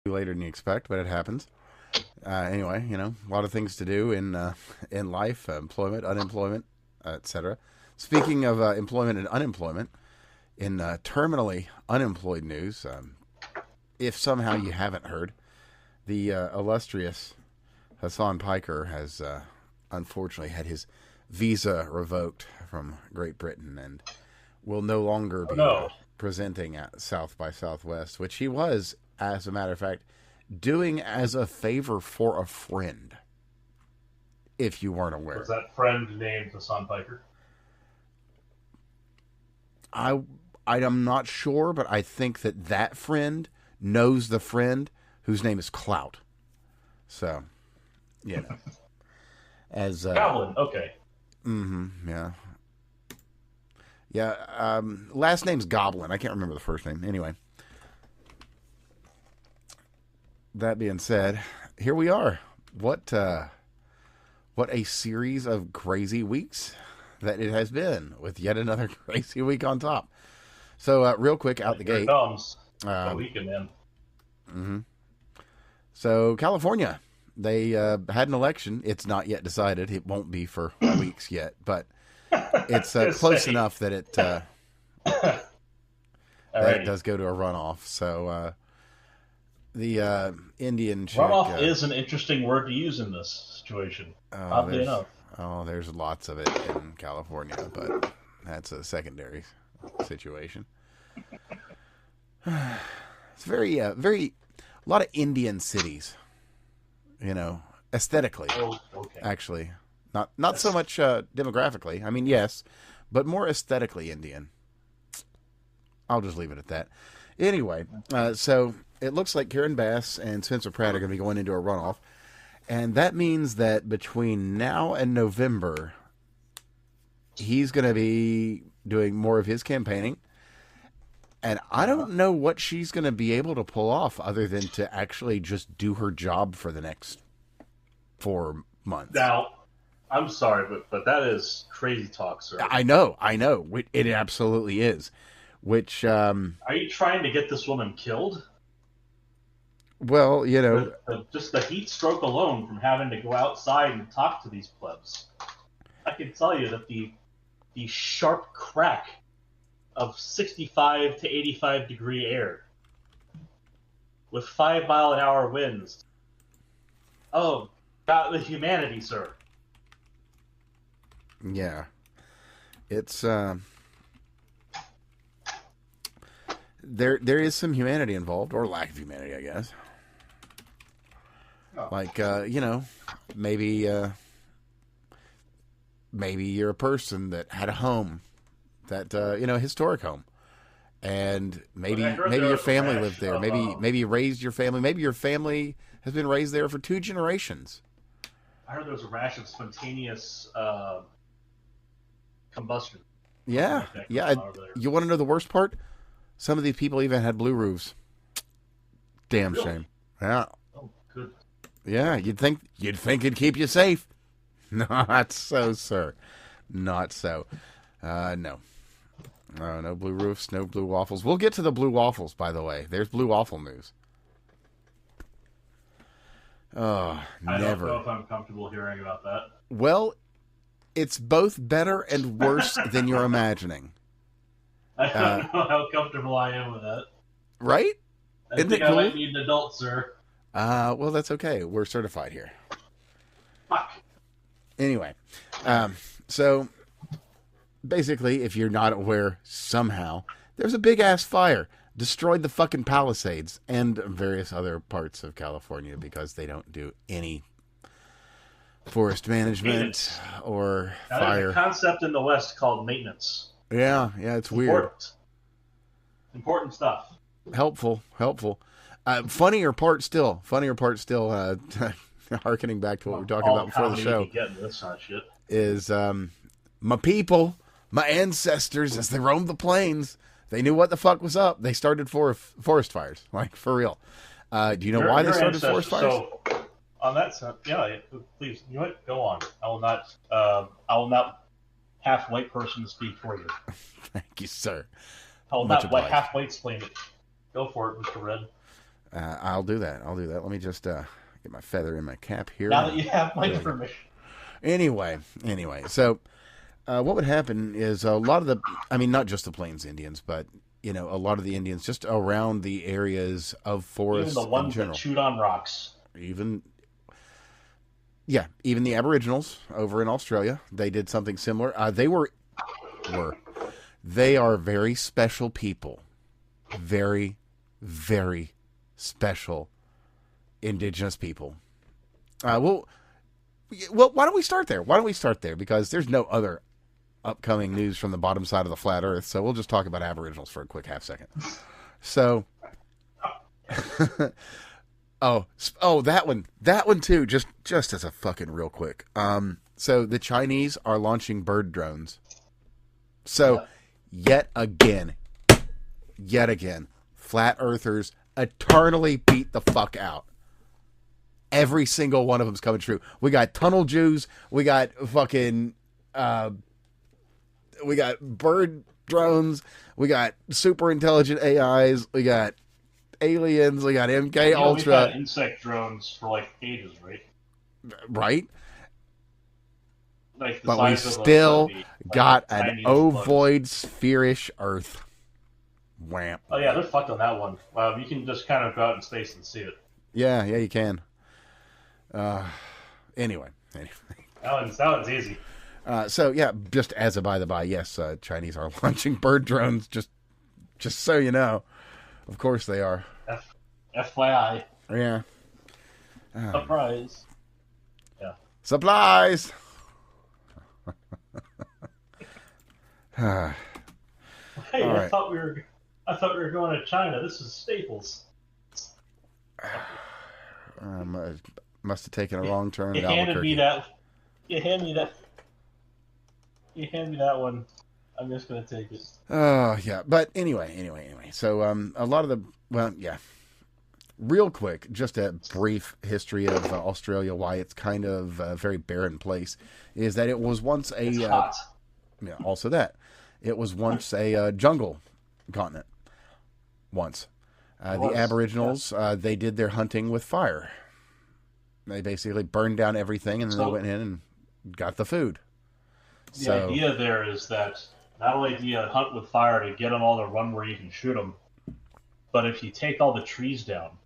later than you expect, but it happens. Anyway, a lot of things to do in life, employment, unemployment, etc. Speaking of employment and unemployment, in terminally unemployed news, if somehow you haven't heard, the illustrious Hassan Piker has unfortunately had his visa revoked from Great Britain and will no longer be presenting at South by Southwest, which he was, as a matter of fact, doing as a favor for a friend, if you weren't aware. Was that friend named Hassan Piker? I'm not sure, but I think that friend knows the friend whose name is Clout. So, as Goblin, okay. Yeah. Yeah, last name's Goblin. I can't remember the first name. Anyway. That being said, here we are. What a series of crazy weeks that it has been, with yet another crazy week on top. So, real quick, out the gate. Here it comes. The weekend, man. Mm-hmm. So, California, they had an election. It's not yet decided. It won't be for weeks yet, but it's close enough that it does go to a runoff. So, the Indian chick... Runoff is an interesting word to use in this situation, oddly enough. Oh, there's lots of it in California, but that's a secondary situation. It's very, a lot of Indian cities, aesthetically, actually. Not so much demographically. I mean, yes, but more aesthetically Indian. I'll just leave it at that. Anyway, so it looks like Karen Bass and Spencer Pratt are going to be going into a runoff. And that means that between now and November, he's going to be doing more of his campaigning. And I don't know what she's going to be able to pull off other than to actually just do her job for the next 4 months. Now, I'm sorry, but that is crazy talk, sir. I know. It absolutely is. Which are you trying to get this woman killed? Well, just the heat stroke alone from having to go outside and talk to these plebs. I can tell you that the sharp crack of 65 to 85 degree air with 5-mile-an-hour winds. Oh, God, the humanity, sir. Yeah, it's There is some humanity involved, or lack of humanity, I guess. Oh. Like, maybe you're a person that had a home, that a historic home, and maybe your family lived there. Maybe you raised your family. Maybe your family has been raised there for 2 generations. I heard there was a rash of spontaneous combustion. Yeah. You want to know the worst part? Some of these people even had blue roofs. Damn really? Shame. Yeah. Oh, good. Yeah, you'd think it'd keep you safe. Not so, sir. Not so. No. No blue roofs, no blue waffles. We'll get to the blue waffles, by the way. There's blue waffle news. Oh, I never. don't know if I'm comfortable hearing about that. Well, it's both better and worse than you're imagining. I don't know how comfortable I am with that. Right? Isn't it cool? I might need an adult, sir. Well, that's okay. We're certified here. Fuck. Anyway, so basically, if you're not aware somehow, there's a big-ass fire. Destroyed the fucking Palisades and various other parts of California because they don't do any forest management or fire. There's a concept in the West called maintenance. Yeah, it's weird. Important stuff. Helpful. Funnier part still, harkening back to what we were talking about before the show, is my people, my ancestors, as they roamed the plains, they knew what the fuck was up. They started forest fires, like, for real. Do you know why they started forest fires? So, on that sense, yeah, please, you know what? Go on. I will not half white person speak for you. Thank you, sir. I will not half white explain it. Go for it, Mr. Red. I'll do that. Let me just get my feather in my cap here. Now that you have my permission. Anyway, so what would happen is a lot of the, I mean, not just the Plains Indians, but, a lot of the Indians just around the areas of forests Even the ones in general. that chewed on rocks. Even the Aboriginals over in Australia, they did something similar. They are very special people. Very, very special indigenous people. Well, why don't we start there? Because there's no other upcoming news from the bottom side of the flat Earth, so we'll just talk about Aboriginals for a quick half second. So, that one too. Just as a fucking real quick. So the Chinese are launching bird drones. So, yet again, flat earthers eternally beat the fuck out. Every single one of them's coming true. We got tunnel Jews. We got fucking, we got bird drones. We got super intelligent AIs. We got aliens. We got MK Ultra. We've had insect drones for like ages, right? Right. Like but we still got an ovoid spherish Earth. Wham. Oh yeah, they're fucked on that one. Wow, you can just kind of go out in space and see it. Yeah, you can. Anyway. That one's easy. So yeah, just as a by the by, yes, Chinese are launching bird drones. Just so you know, of course they are. FYI. Yeah. Surprise. Yeah. Supplies. Hey, I thought we were going to China. This is Staples. Must have taken a wrong turn. You handed me that. You hand me that one. I'm just gonna take it. Oh yeah, but anyway. So a lot of the real quick, just a brief history of Australia. Why it's kind of a very barren place is that it was once It's hot. Yeah, also that it was once a jungle continent. Once the Aboriginals they did their hunting with fire. They basically burned down everything and then they went in and got the food. The idea there is that not only do you hunt with fire to get them all to run where you can shoot them, but if you take all the trees down,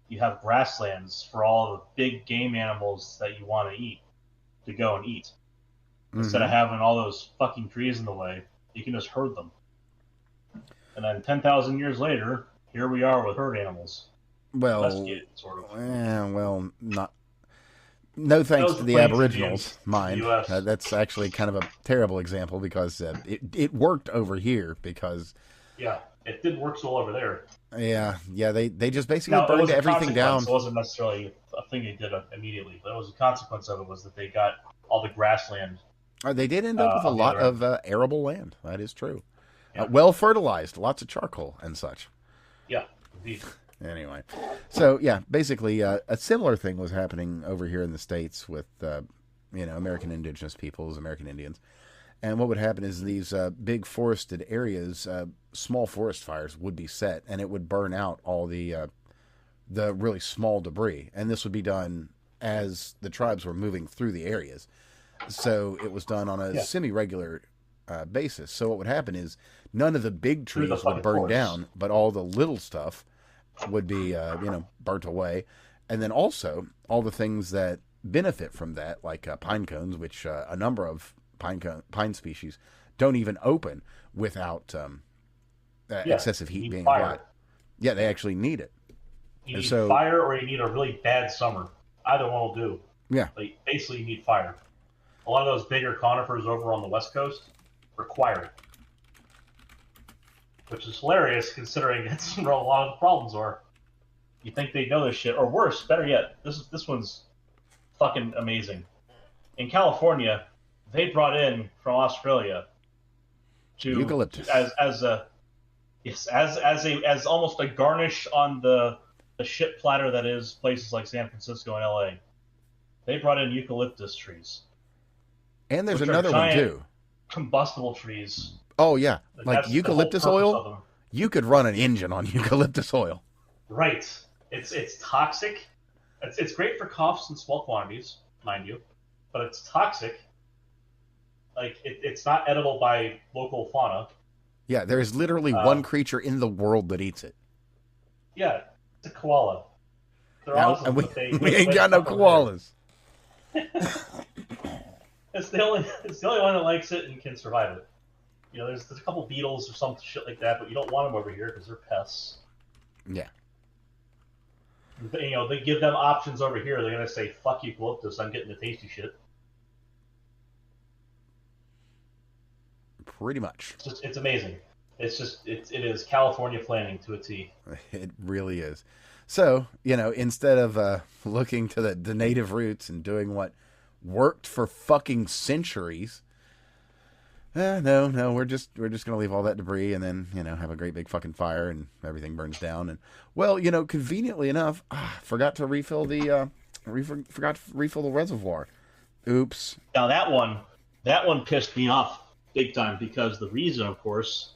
you have grasslands for all the big game animals that you want to eat to go and eat. Mm-hmm. Instead of having all those fucking trees in the way, you can just herd them. And then 10,000 years later, here we are with herd animals. Well, domesticated, sort of. Not. No thanks to the Aboriginals, mind. That's actually kind of a terrible example because it worked over here because... Yeah, it did work so well over there. Yeah, they just basically burned everything down. It wasn't necessarily a thing they did immediately, but it was a consequence of it was that they got all the grassland. They did end up with a lot of arable land. That is true. Yeah. Well fertilized, lots of charcoal and such. Yeah, indeed. Anyway, so yeah, basically a similar thing was happening over here in the States with, American indigenous peoples, American Indians. And what would happen is these big forested areas, small forest fires would be set, and it would burn out all the really small debris. And this would be done as the tribes were moving through the areas. So it was done on a semi-regular basis. So what would happen is none of the big trees would burn down, but all the little stuff would be, burnt away. And then also all the things that benefit from that, like pine cones, which a number of pine species don't even open without excessive heat being applied. Yeah, they actually need it. You need fire or you need a really bad summer. Either one will do. Yeah. Like, basically, you need fire. A lot of those bigger conifers over on the West Coast require it. Which is hilarious considering that's where a lot of the problems are. You think they know this shit, or worse, better yet, this one's fucking amazing. In California, they brought in from Australia to eucalyptus as almost a garnish on the shit platter that is places like San Francisco and LA. They brought in eucalyptus trees. And there's another one too. Combustible trees. Oh yeah, like eucalyptus oil. You could run an engine on eucalyptus oil. Right. It's toxic. It's great for coughs in small quantities, mind you, but it's toxic. Like it's not edible by local fauna. Yeah, there is literally one creature in the world that eats it. Yeah, it's a koala. They're Yeah, awesome, and we, but they we ain't got no koalas. It's the only one that likes it and can survive it. You know, there's a couple beetles or some shit like that, but you don't want them over here because they're pests. Yeah. But, you know, they give them options over here. They're gonna say, "Fuck eucalyptus, I'm getting the tasty shit." Pretty much. It's amazing. It is California planning to a T. It really is. So, you know, instead of looking to the native roots and doing what worked for fucking centuries, no, we're just gonna leave all that debris and then, you know, have a great big fucking fire and everything burns down. And well, you know, conveniently enough, forgot to refill the reservoir. Oops. Now that one pissed me off big time because the reason, of course,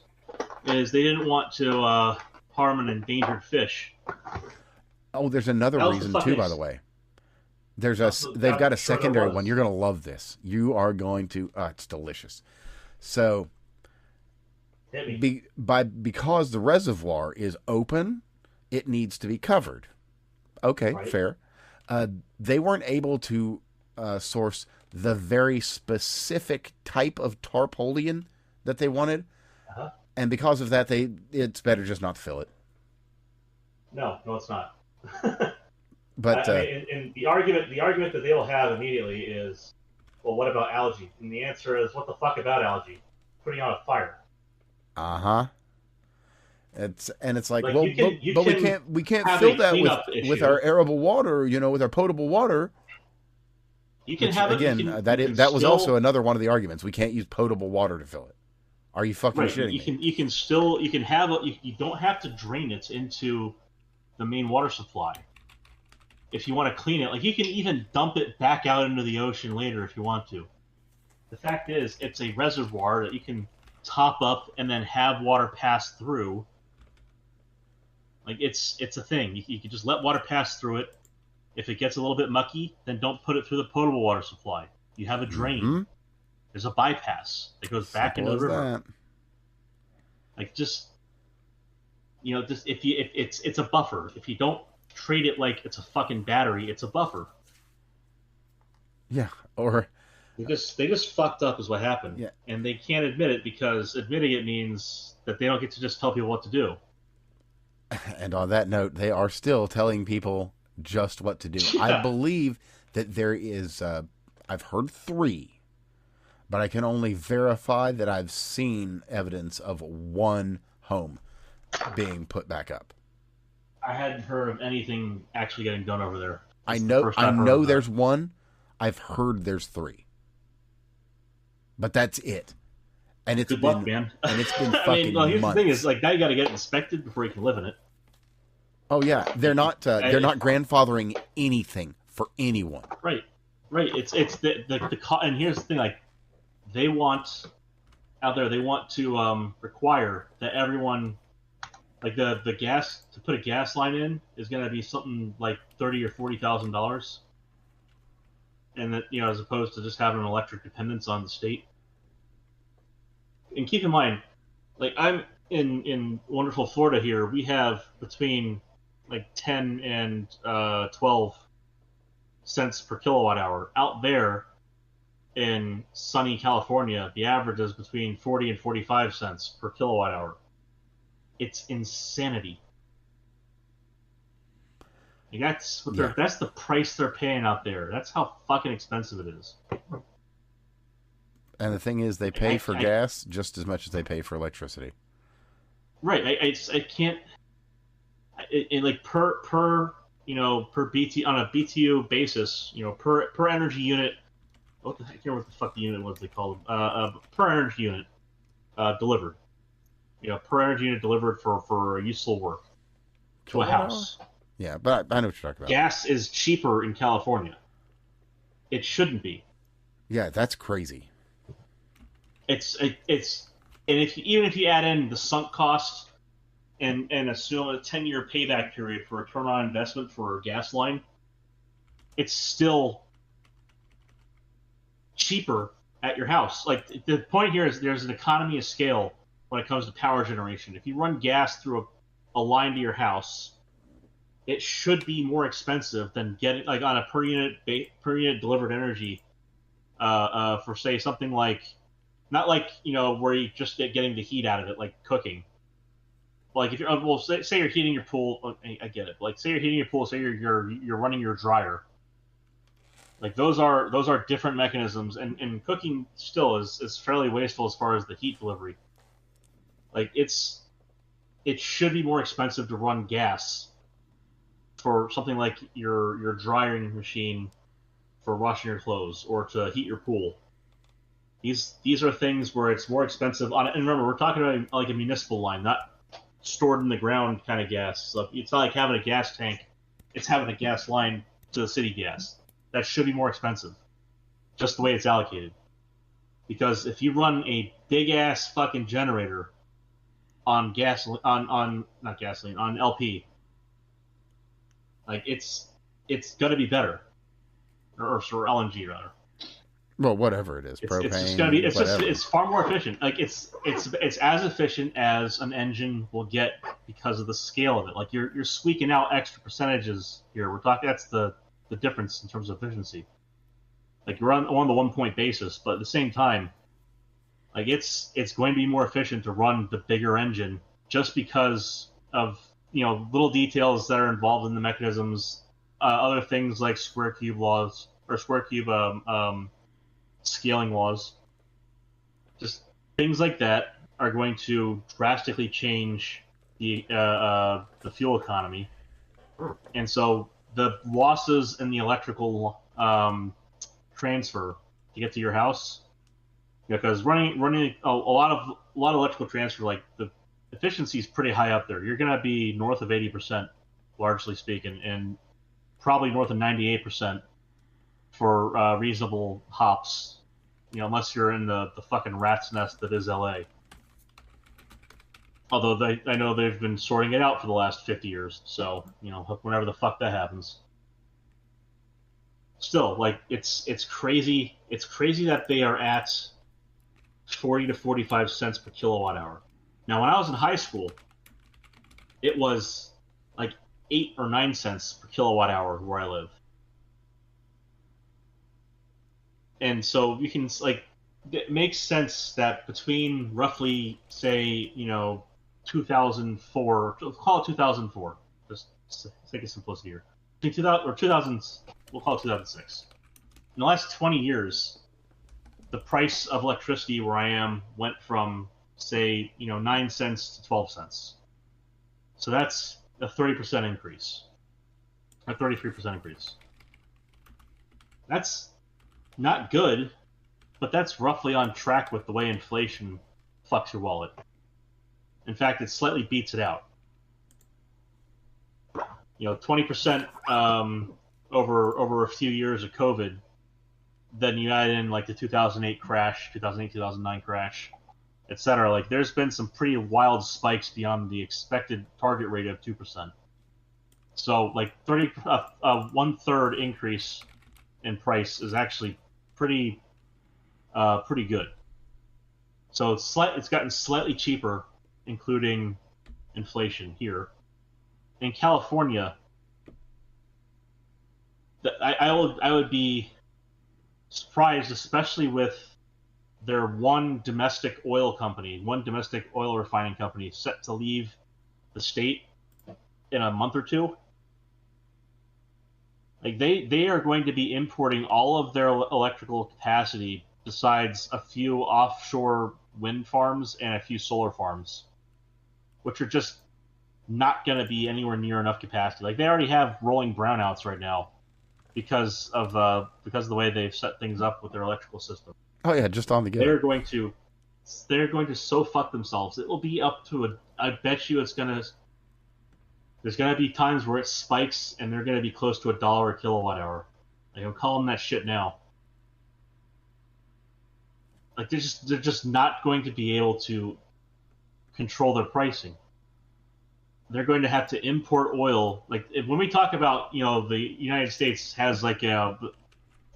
is they didn't want to harm an endangered fish. Oh, there's another reason too, by the way. They've got a secondary one. You're gonna love this. You are going to. It's delicious. So, because the reservoir is open, it needs to be covered. Okay, right. Fair. They weren't able to source the very specific type of tarpaulin that they wanted, and because of that, it's better just not to fill it. No, it's not. But and the argument that they'll have immediately is, well, what about algae? And the answer is, what the fuck about algae? Putting out a fire. It's like well, we can't fill that with our arable water, you know, with our potable water. You can have again. That was also another one of the arguments. We can't use potable water to fill it. Are you fucking shitting me? You don't have to drain it into the main water supply. If you want to clean it, like you can even dump it back out into the ocean later if you want to. The fact is, it's a reservoir that you can top up and then have water pass through. Like it's a thing. You can just let water pass through it. If it gets a little bit mucky, then don't put it through the potable water supply. You have a drain. Mm-hmm. There's a bypass that goes back into the river. Like just, you know, just if it's a buffer. If you don't treat it like it's a fucking battery, it's a buffer. Yeah, or they just fucked up is what happened. Yeah, and they can't admit it because admitting it means that they don't get to just tell people what to do. And on that note, they are still telling people just what to do. Yeah. I believe that there is. I've heard 3, but I can only verify that I've seen evidence of 1 home being put back up. I hadn't heard of anything actually getting done over there. I know there's 1. I've heard there's 3. But that's it. And it's good luck, man. And it's been fucking here's months. The thing is, like, now you got to get it inspected before you can live in it. Oh yeah, they're not grandfathering anything for anyone. Right. It's the and here's the thing, like they want to require that everyone, like the gas, to put a gas line in is going to be something like $30,000 or $40,000, and that, you know, as opposed to just having an electric dependence on the state. And keep in mind, like I'm in wonderful Florida here, we have between like 10 and 12 cents per kilowatt hour. Out there in sunny California, the average is between 40 and 45 cents per kilowatt hour. It's insanity. Like that's the price they're paying out there. That's how fucking expensive it is. And the thing is, they pay for gas just as much as they pay for electricity. Right. I can't. Like per BT on a BTU basis, you know, per energy unit. I can't remember what the fuck the unit was they called per energy unit delivered. You know, per energy unit delivered for useful work to a house. Yeah, but I know what you're talking about. Gas is cheaper in California. It shouldn't be. Yeah, that's crazy. It's and even if you add in the sunk cost and assume a 10-year payback period for return on investment for a gas line, it's still cheaper at your house. Like, the point here is there's an economy of scale when it comes to power generation. If you run gas through a line to your house, it should be more expensive than getting, like, on a per unit delivered energy, for, say, something like, not like, where you just getting the heat out of it, like cooking. Like, if you're, well, say you're heating your pool. I get it. Like, say you're heating your pool. Say you're running your dryer. Like, those are different mechanisms, and cooking still is fairly wasteful as far as the heat delivery. Like, it should be more expensive to run gas for something like your drying machine for washing your clothes or to heat your pool. These are things where it's more expensive and remember, we're talking about like a municipal line, not stored in the ground kind of gas. So it's not like having a gas tank, it's having a gas line to the city gas. That should be more expensive, just the way it's allocated. Because if you run a big ass fucking generator on not gasoline, on LP, like, it's gonna be better, or LNG rather. Well, whatever it is, propane. It's just gonna be. It's far more efficient. Like, it's as efficient as an engine will get because of the scale of it. Like, you're squeaking out extra percentages here. We're talking, that's the difference in terms of efficiency. Like, you're on the 1 point basis, but at the same time, like, it's going to be more efficient to run the bigger engine just because of little details that are involved in the mechanisms, other things like square cube laws or square cube scaling laws. Just things like that are going to drastically change the fuel economy, and so the losses in the electrical transfer to get to your house, because running a lot of electrical transfer, like, the efficiency is pretty high up there. You're going to be north of 80%, largely speaking, and probably north of 98% for reasonable hops, unless you're in the fucking rat's nest that is LA. Although I know they've been sorting it out for the last 50 years, so, whenever the fuck that happens. Still, like, it's crazy. It's crazy that they are at 40 to 45 cents per kilowatt hour. Now, when I was in high school, it was like 8 or 9 cents per kilowatt hour where I live. And so you can, like, it makes sense that between roughly, say, 2004, call it 2004, just to think of simplicity here. Between 2000 or 2000, we'll call it 2006. In the last 20 years, the price of electricity where I am went from, say, 9 cents to 12 cents. So that's a 30% increase, a 33% increase. That's not good, but that's roughly on track with the way inflation fucks your wallet. In fact, it slightly beats it out. 20% over a few years of COVID. Then you add in, like, the 2008 crash, 2009 crash, etc. Like, there's been some pretty wild spikes beyond the expected target rate of 2%. So, like, 1/3 increase in price is actually pretty good. So it's gotten slightly cheaper, including inflation here. In California, I would be surprised, especially with their one domestic oil refining company set to leave the state in a month or two. Like, they are going to be importing all of their electrical capacity besides a few offshore wind farms and a few solar farms, which are just not going to be anywhere near enough capacity. Like, they already have rolling brownouts right now because of the way they've set things up with their electrical system. Oh yeah, just on the go. They're going to so fuck themselves. It will be up to I bet you there's gonna be times where it spikes and they're gonna be close to $1 a kilowatt hour. Like, I'm calling that shit now. Like, they're just not going to be able to control their pricing. they're going to have to import oil. Like when we talk about, the United States has like 5%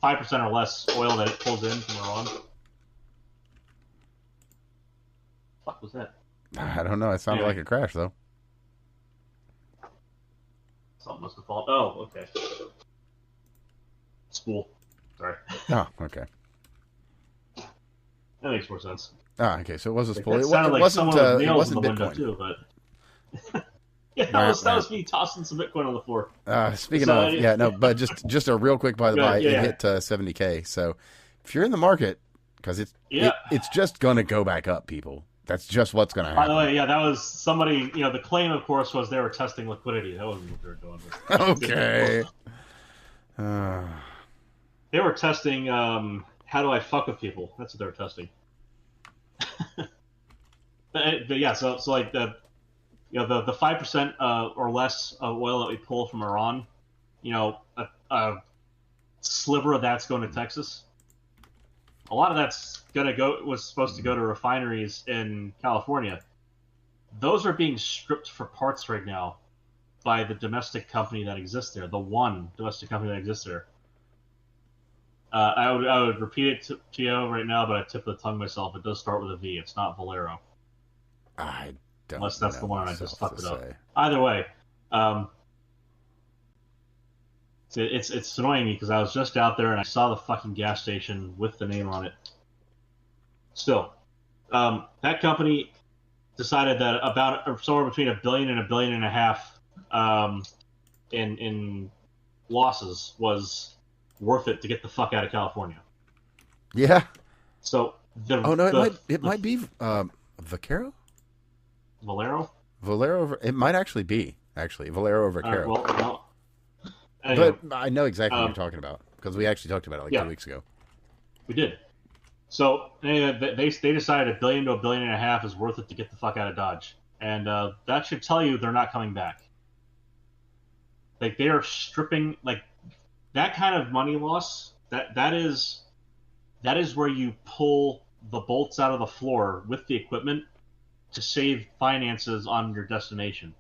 or less oil that it pulls in from Iran. What the fuck was that? I don't know. It sounded like a crash, though. Something must have fallen. Oh, okay. Spool. Sorry. Oh, okay. That makes more sense. Ah, okay. So it was a spool. It wasn't Bitcoin. Too, but yeah, that was me tossing some Bitcoin on the floor. Speaking of, but just a real quick by the by, it hit 70K. So if you're in the market, because it's just gonna go back up, people. That's just what's gonna happen. By the way, that was somebody. The claim, of course, was they were testing liquidity. That wasn't what they were doing. Okay. They were testing. How do I fuck with people? That's what they were testing. but yeah, so like the 5% or less of oil that we pull from Iran, a sliver of that's going to Texas. A lot of that's was supposed to go to refineries in California. Those are being stripped for parts right now by the domestic company that exists there. The one domestic company that exists there. I would repeat it to you right now, but I tip of the tongue myself. It does start with a V. It's not Valero. I don't. Unless that's the one I just fucked it up. Say. Either way, it's annoying me because I was just out there and I saw the fucking gas station with the name on it. Still, that company decided that about somewhere between $1 billion and $1.5 billion in losses was worth it to get the fuck out of California. Yeah. So it might be Vaquero? Valero? Valero. It might actually be Valero Vaquero. Well, anyway, but I know exactly what you're talking about because we actually talked about it 2 weeks ago. We did. So anyway, they decided $1 billion to $1.5 billion is worth it to get the fuck out of Dodge, and that should tell you they're not coming back. Like they are stripping that kind of money loss. That is where you pull the bolts out of the floor with the equipment to save finances on your destination.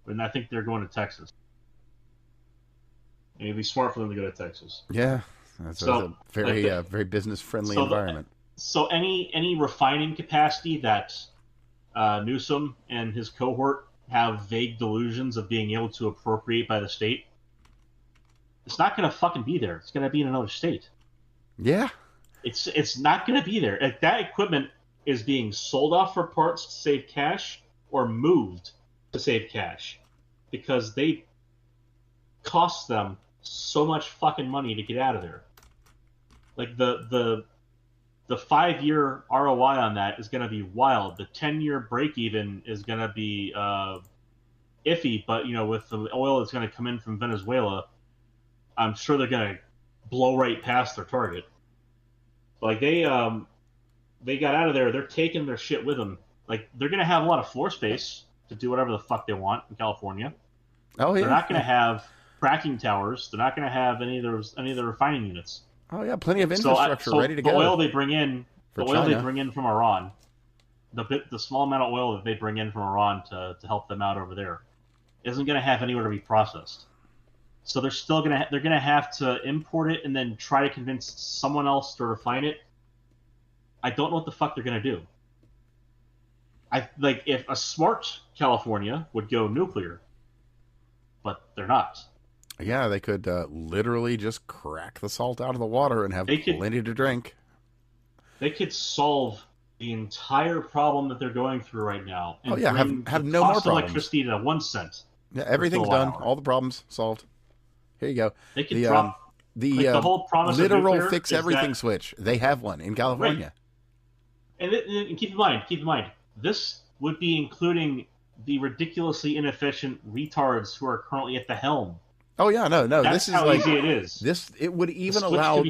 And I think they're going to Texas. And it'd be smart for them to go to Texas. Yeah, that's a very very business friendly environment. So any refining capacity that Newsom and his cohort have vague delusions of being able to appropriate by the state, it's not going to fucking be there. It's going to be in another state. Yeah. It's not going to be there. If that equipment is being sold off for parts to save cash or moved to save cash because they cost them so much fucking money to get out of there. Like the 5-year ROI on that is going to be wild. The 10-year break even is going to be iffy, but with the oil that's going to come in from Venezuela, I'm sure they're going to blow right past their target. Like they got out of there. They're taking their shit with them. Like they're going to have a lot of floor space to do whatever the fuck they want in California. Oh yeah. They're not going to have cracking towers. They're not going to have any of the refining units. Oh yeah, plenty of infrastructure ready to go. The oil they bring in, from Iran, the small amount of oil that they bring in from Iran to help them out over there, isn't going to have anywhere to be processed. So they're gonna have to import it and then try to convince someone else to refine it. I don't know what the fuck they're gonna do. If a smart California would go nuclear, but they're not. Yeah, they could literally just crack the salt out of the water and have plenty to drink. They could solve the entire problem that they're going through right now. And have no more problems. Electricity to 1 cent. Yeah, everything's done. All the problems solved. Here you go. They could drop the whole promise literal fix everything switch. They have one in California. Right. And keep in mind, this would be including the ridiculously inefficient retards who are currently at the helm. Oh yeah, no. That's this is how easy it is. It would even allow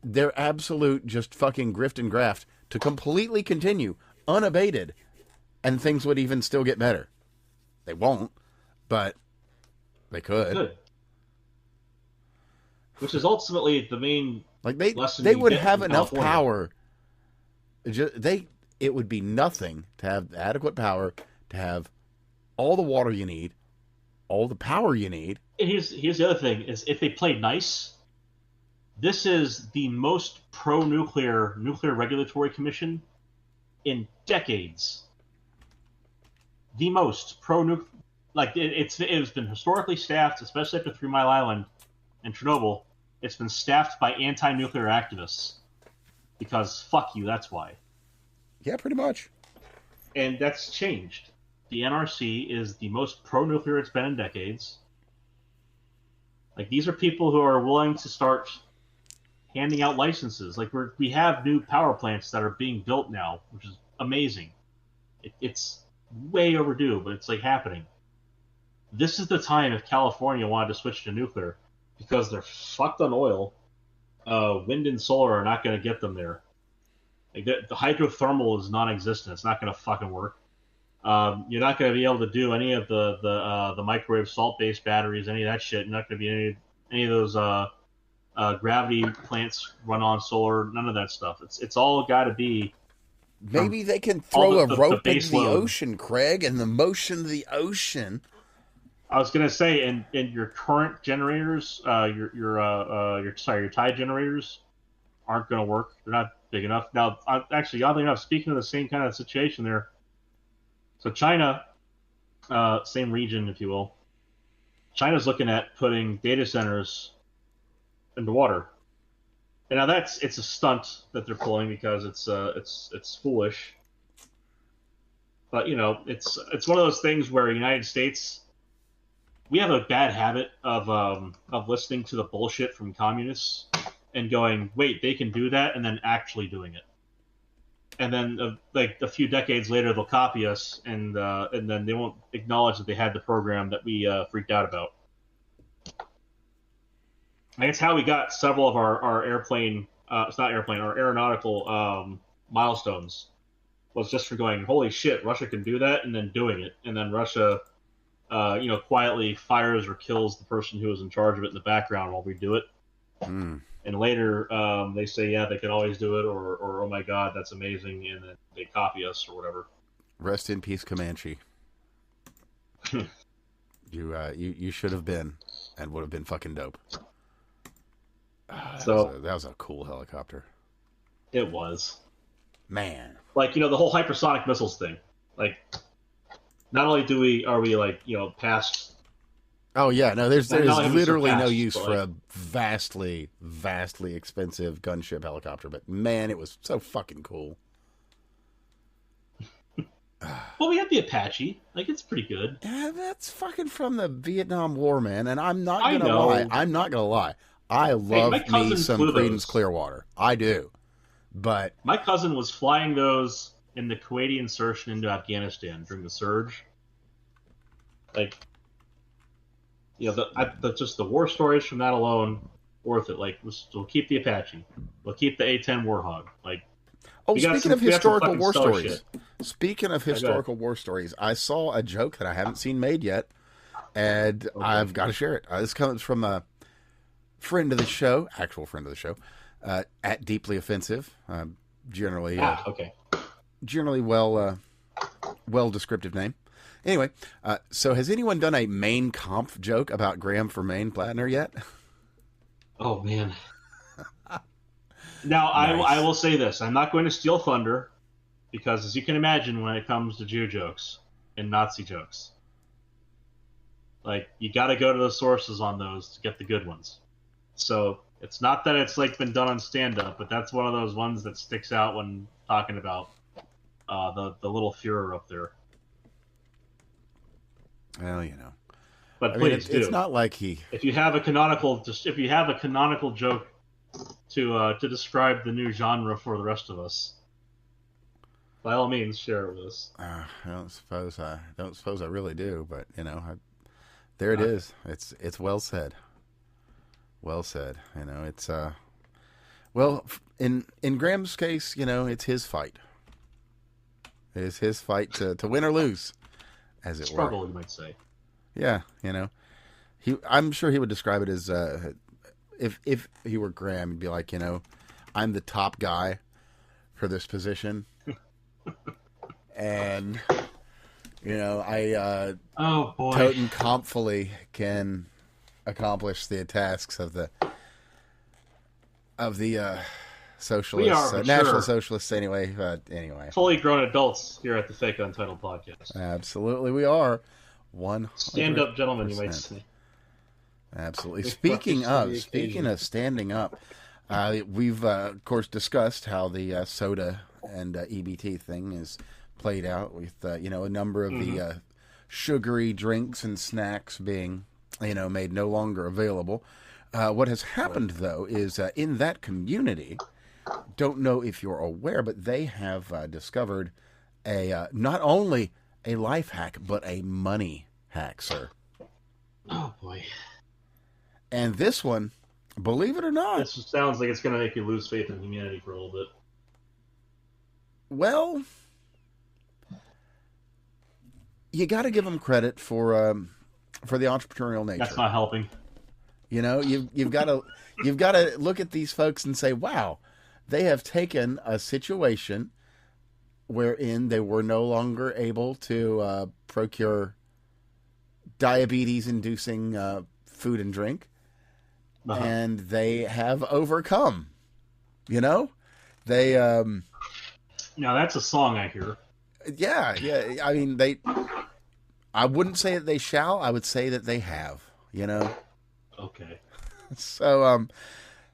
their absolute just fucking grift and graft to completely continue unabated, and things would even still get better. They won't, but they could. Which is ultimately the main lesson. They would have enough power. It would be nothing to have adequate power to have all the water you need, all the power you need. And here's the other thing: is if they play nice, this is the most pro-nuclear nuclear regulatory commission in decades. The most pro-nuclear, like it's been historically staffed, especially after 3 Mile Island and Chernobyl. It's been staffed by anti-nuclear activists because fuck you. That's why. Yeah, pretty much. And that's changed. The NRC is the most pro-nuclear it's been in decades. Like, these are people who are willing to start handing out licenses. Like, we have new power plants that are being built now, which is amazing. It's way overdue, but it's like happening. This is the time if California wanted to switch to nuclear, because they're fucked on oil. Wind and solar are not going to get them there. Like, the hydrothermal is non-existent. It's not going to fucking work. You're not going to be able to do any of the microwave salt-based batteries, any of that shit. You're not going to be any of those gravity plants run on solar. None of that stuff. It's all got to be. Maybe they can throw a rope into the load. ocean, Craig, and the motion of the ocean. I was going to say, in your current generators, your tide generators aren't going to work. They're not big enough. Now, actually, oddly enough, speaking of the same kind of situation there. So China, same region, if you will. China's looking at putting data centers into water. And now it's a stunt that they're pulling because it's foolish. But it's one of those things where the United States, we have a bad habit of listening to the bullshit from communists and going, wait, they can do that, and then actually doing it. And then, like a few decades later, they'll copy us, and then they won't acknowledge that they had the program that we freaked out about. And it's how we got several of our aeronautical milestones. Was just for going, holy shit, Russia can do that, and then doing it, and then Russia, quietly fires or kills the person who was in charge of it in the background while we do it. Mm. And later, they say, yeah, they can always do it, or oh my god, that's amazing, and then they copy us or whatever. Rest in peace, Comanche. You should have been, and would have been fucking dope. That was a cool helicopter. It was. Man. Like, the whole hypersonic missiles thing. Like, not only are we like, past. Oh yeah, no, there's literally no surpassed, use for a vastly, vastly expensive gunship helicopter, but man, it was so fucking cool. Well, we had the Apache. Like, it's pretty good. Yeah, that's fucking from the Vietnam War, man, and I'm not gonna lie. I love me some Creedence Clearwater. I do. But my cousin was flying those in the Kuwaiti insertion into Afghanistan during the surge. Like, just the war stories from that alone, worth it. Like, we'll keep the Apache. We'll keep the A-10 Warhog. Like, speaking of historical war stories, I saw a joke that I haven't seen made yet, and I've got to share it. This comes from a friend of the show, actual friend of the show, at Deeply Offensive. Generally well descriptive name. Anyway, so has anyone done a Maine Kampf joke about Graham for Maine Plattner yet? Oh, man. Now, Nice. I will say this. I'm not going to steal thunder, because as you can imagine, when it comes to Jew jokes and Nazi jokes, like, you got to go to the sources on those to get the good ones. So it's not that it's like been done on stand-up, but that's one of those ones that sticks out when talking about the little Führer up there. Well, But please do. It's not like if you have a canonical joke to describe the new genre for the rest of us, by all means, share it with us. I don't suppose I really do, but there it is. It's well said. Well said. It's well, in Graham's case, it's his fight. It is his fight to win or lose, as it Struggle, were. you might say. Yeah, I'm sure he would describe it as if he were Graham, he'd be like, I'm the top guy for this position, and I Oh boy. toten confidently can accomplish the tasks of the We are socialists, for National sure Socialists. Anyway, fully grown adults here at the Fake Untitled podcast. absolutely, we are 100%. Stand up gentlemen, you might say. Absolutely. We Speaking rise to the occasion. of standing up, we've of course discussed how the soda and EBT thing is played out with a number of the sugary drinks and snacks being made no longer available. What has happened though is in that community, don't know if you're aware, but they have discovered a not only a life hack but a money hack, sir. Oh boy. And this one, believe it or not, This sounds like it's going to make you lose faith in humanity for a little bit. well, you got to give them credit for the entrepreneurial nature. That's not helping. You've got to look at these folks and say, wow, they have taken a situation wherein they were no longer able to procure diabetes-inducing food and drink. And they have overcome. They now that's a song I hear. yeah. I mean, I wouldn't say that they shall. I would say that they have. Okay. So,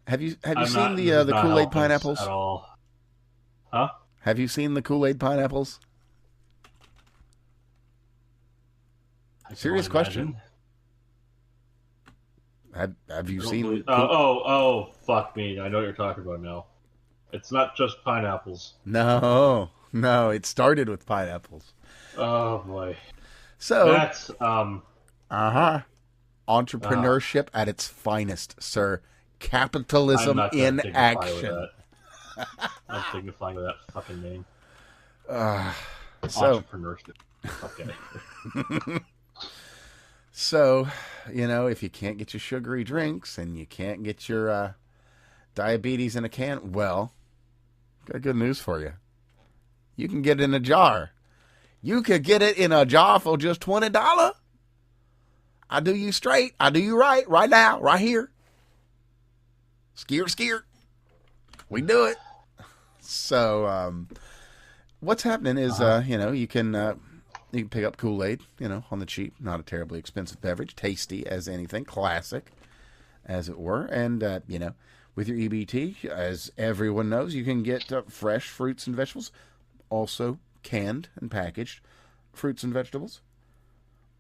have you seen the Koolaid pineapples at all? Huh? Have you seen the Koolaid pineapples? Serious question. Have you seen? Oh, fuck me! I know what you're talking about now. It's not just pineapples. No. It started with pineapples. Oh boy. So that's entrepreneurship at its finest, sir. Capitalism in action. I'm dignifying with that fucking name. So entrepreneurship. Okay. So, if you can't get your sugary drinks and you can't get your diabetes in a can, well, got good news for you. You can get it in a jar. You could get it in a jar for just $20. I do you straight. I do you right now, right here. Skirt. We do it. So, what's happening is, you can pick up Koolaid, on the cheap. Not a terribly expensive beverage. Tasty as anything. Classic, as it were. And, with your EBT, as everyone knows, you can get fresh fruits and vegetables. Also canned and packaged fruits and vegetables.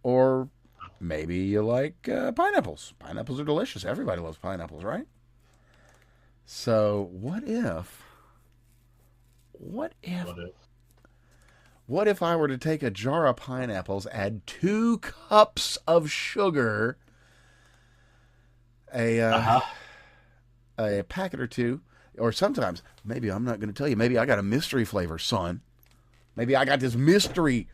Or maybe you like pineapples. Pineapples are delicious. Everybody loves pineapples, right? So, what if I were to take a jar of pineapples, add 2 cups of sugar, a packet or two, or sometimes, maybe I'm not going to tell you, maybe I got a mystery flavor, son. Maybe I got this mystery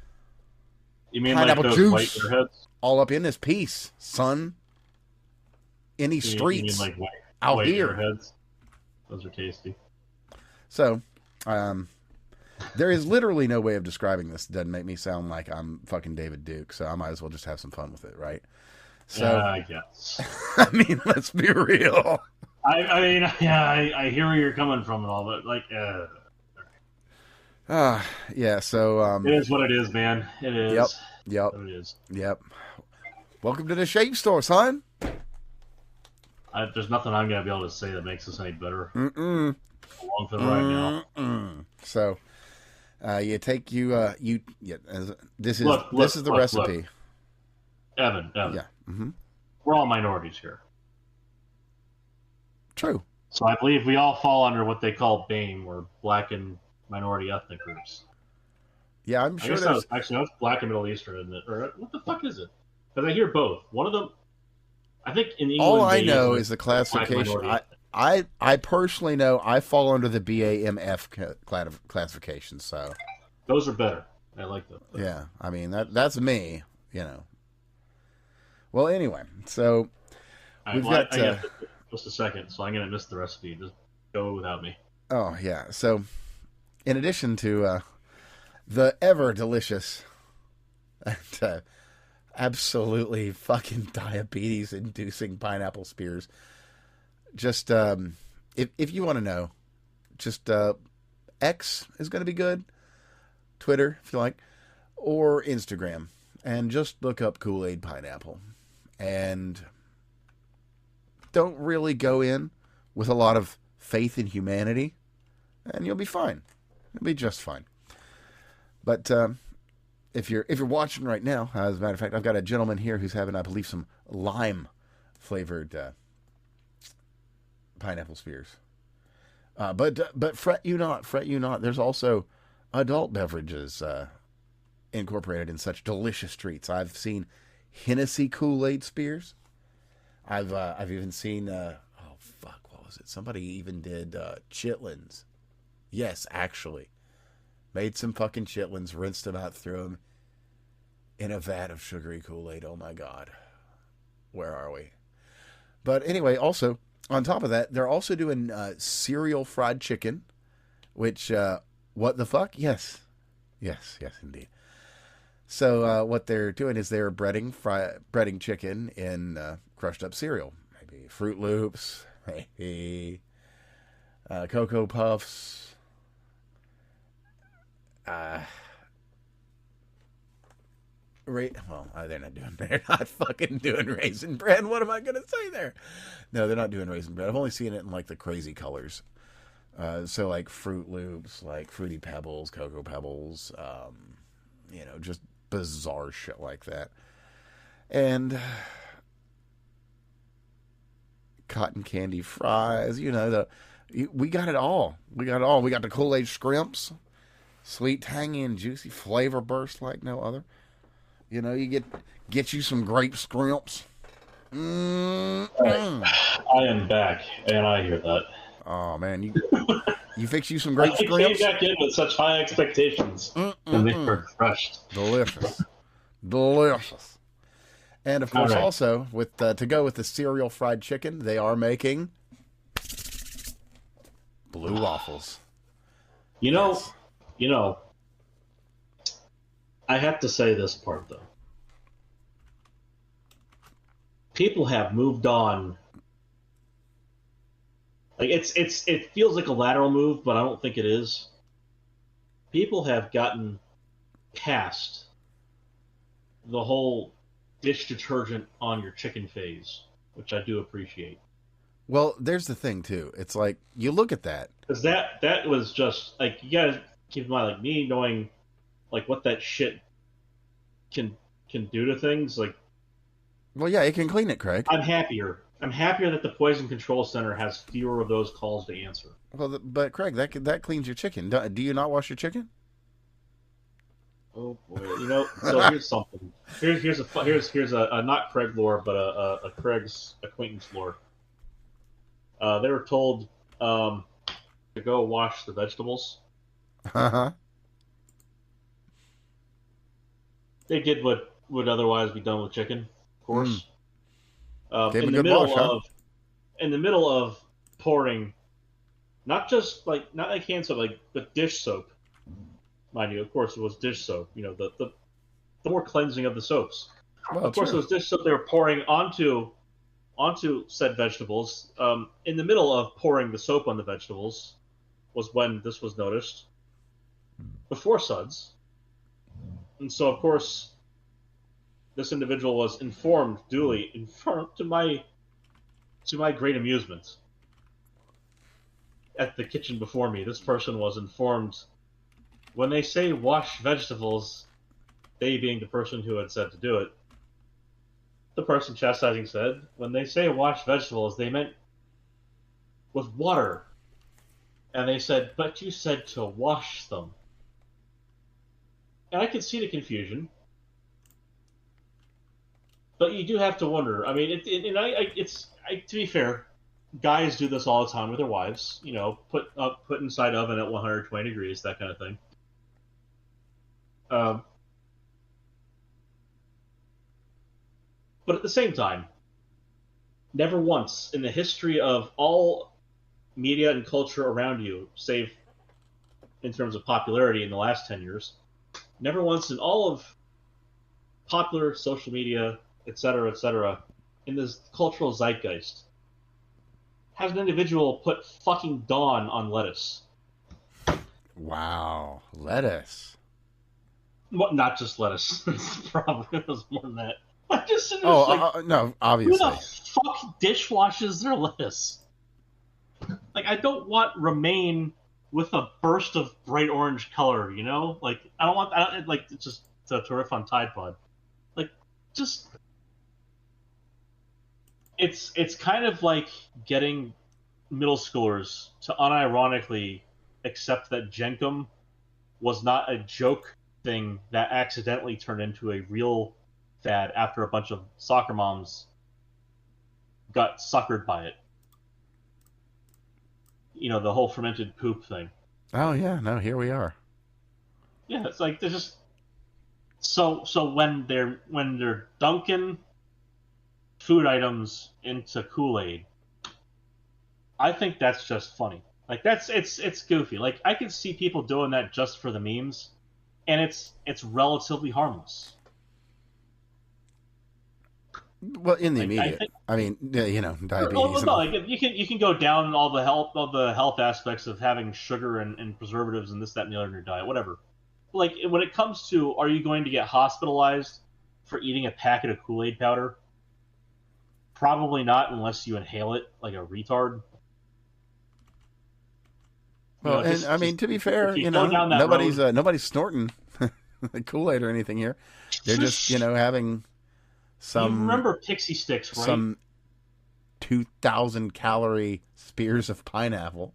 pineapple like juice white Airheads? All up in this piece, son. Any streets you mean like out white here. Airheads? Those are tasty. So, there is literally no way of describing this. It doesn't make me sound like I'm fucking David Duke, so I might as well just have some fun with it, right? So, I guess. I mean, let's be real. I hear where you're coming from and all, but yeah. So, it is what it is, man. It is. Yep. What it is. Yep. Welcome to the Shape Store, son. There's nothing I'm gonna be able to say that makes this any better. Mm-mm. Along for the ride now. So, this is the recipe. Look. Evan. Yeah. Mm-hmm. We're all minorities here. True. So I believe we all fall under what they call BAME, or Black and Minority Ethnic Groups. Yeah, I'm sure that's Black and Middle Eastern, isn't it? Or what the fuck is it? Because I hear both. One of them, I think in England. All I know is the classification. I personally know I fall under the BAMF classification. So those are better. I like them. Yeah, I mean that's me. Well, anyway, so we've got just a second. So I'm gonna miss the recipe. Just go without me. Oh yeah. So in addition to the ever delicious And, absolutely fucking diabetes-inducing pineapple spears. Just if you want to know, just X is going to be good. Twitter, if you like, or Instagram, and just look up Kool-Aid pineapple. And don't really go in with a lot of faith in humanity, and you'll be fine. You'll be just fine. But if you're watching right now, as a matter of fact, I've got a gentleman here who's having, I believe, some lime flavored pineapple spears. But fret you not. There's also adult beverages incorporated in such delicious treats. I've seen Hennessy Kool-Aid spears. I've even seen what was it? Somebody even did chitlins. Yes, actually. Made some fucking chitlins, rinsed them out, threw them in a vat of sugary Kool-Aid. Oh my God. Where are we? But anyway, also, on top of that, they're also doing cereal fried chicken, which, what the fuck? Yes, indeed. So what they're doing is they're breading chicken in crushed up cereal. Maybe Fruit Loops, maybe Cocoa Puffs. They're not fucking doing Raisin Bran. What am I going to say there? No, they're not doing Raisin Bran. I've only seen it in like the crazy colors. So like Fruit Loops, like Fruity Pebbles, Cocoa Pebbles, just bizarre shit like that. And cotton candy fries, we got it all. We got the Kool-Aid Scrimps, sweet, tangy, and juicy, flavor burst like no other. You get you some grape Scrimps. I am back, and I hear that. Oh man, you fix you some grape Scrimps. I came back in with such high expectations, and they were crushed. Delicious. And of course, also with to go with the cereal fried chicken, they are making blue waffles. Yes. I have to say this part though. People have moved on. Like it feels like a lateral move, but I don't think it is. People have gotten past the whole dish detergent on your chicken phase, which I do appreciate. Well, there's the thing too. It's like you look at that because that was just like you gotta keep in mind, like me knowing like what that shit can do to things. Like, well, yeah, it can clean it, Craig. I'm happier that the Poison Control Center has fewer of those calls to answer. Well, but Craig, that cleans your chicken. Do you not wash your chicken? Oh boy, So here's something. Here's a not Craig lore, but a Craig's acquaintance lore. They were told to go wash the vegetables. Uh-huh. They did what would otherwise be done with chicken, of course. In the middle of pouring, not like hand soap, but dish soap. Mind you, of course, it was dish soap. The more cleansing of the soaps. Well, of course, it was dish soap they were pouring onto said vegetables. In the middle of pouring the soap on the vegetables was when this was noticed. Before suds. And so, of course, this individual was duly informed to my great amusement. At the kitchen before me, this person was informed when they say wash vegetables, they being the person who had said to do it, the person chastising said, when they say wash vegetables, they meant with water. And they said, but you said to wash them. And I could see the confusion. But you do have to wonder. I mean, to be fair, guys do this all the time with their wives. Put inside oven at 120 degrees, that kind of thing. But at the same time, never once in the history of all media and culture around you, save in terms of popularity in the last 10 years, never once in all of popular social media, etc., in this cultural zeitgeist, has an individual put fucking Dawn on lettuce. Wow, lettuce. Well, not just lettuce. Probably it was more than that. I just No, who the obviously. fuck dishwashes their lettuce? Like, I don't want romaine with a burst of bright orange color, you know? Like, it's just to riff on Tide Pod. Like, just, it's kind of like getting middle schoolers to unironically accept that Jenkum was not a joke thing that accidentally turned into a real fad after a bunch of soccer moms got suckered by it. You know, the whole fermented poop thing. Oh yeah, no, here we are. Yeah, it's like they're just so when they're dunking food items into Koolaid, I think that's just funny. Like it's goofy. Like I can see people doing that just for the memes, and it's relatively harmless. Well, in the Like I immediate, think, I mean, you know, diabetes well, and no, all. like you can go down all the health aspects of having sugar and preservatives and this, that, and the other in your diet, whatever. Like when it comes to, are you going to get hospitalized for eating a packet of Kool-Aid powder? Probably not, unless you inhale it like a retard. You Well, know, and I mean, to be fair, if you you go know, down that road, nobody's snorting Kool-Aid or anything here. They're just, you know, having you remember Pixie Sticks, right? some 2,000 calorie spears of pineapple.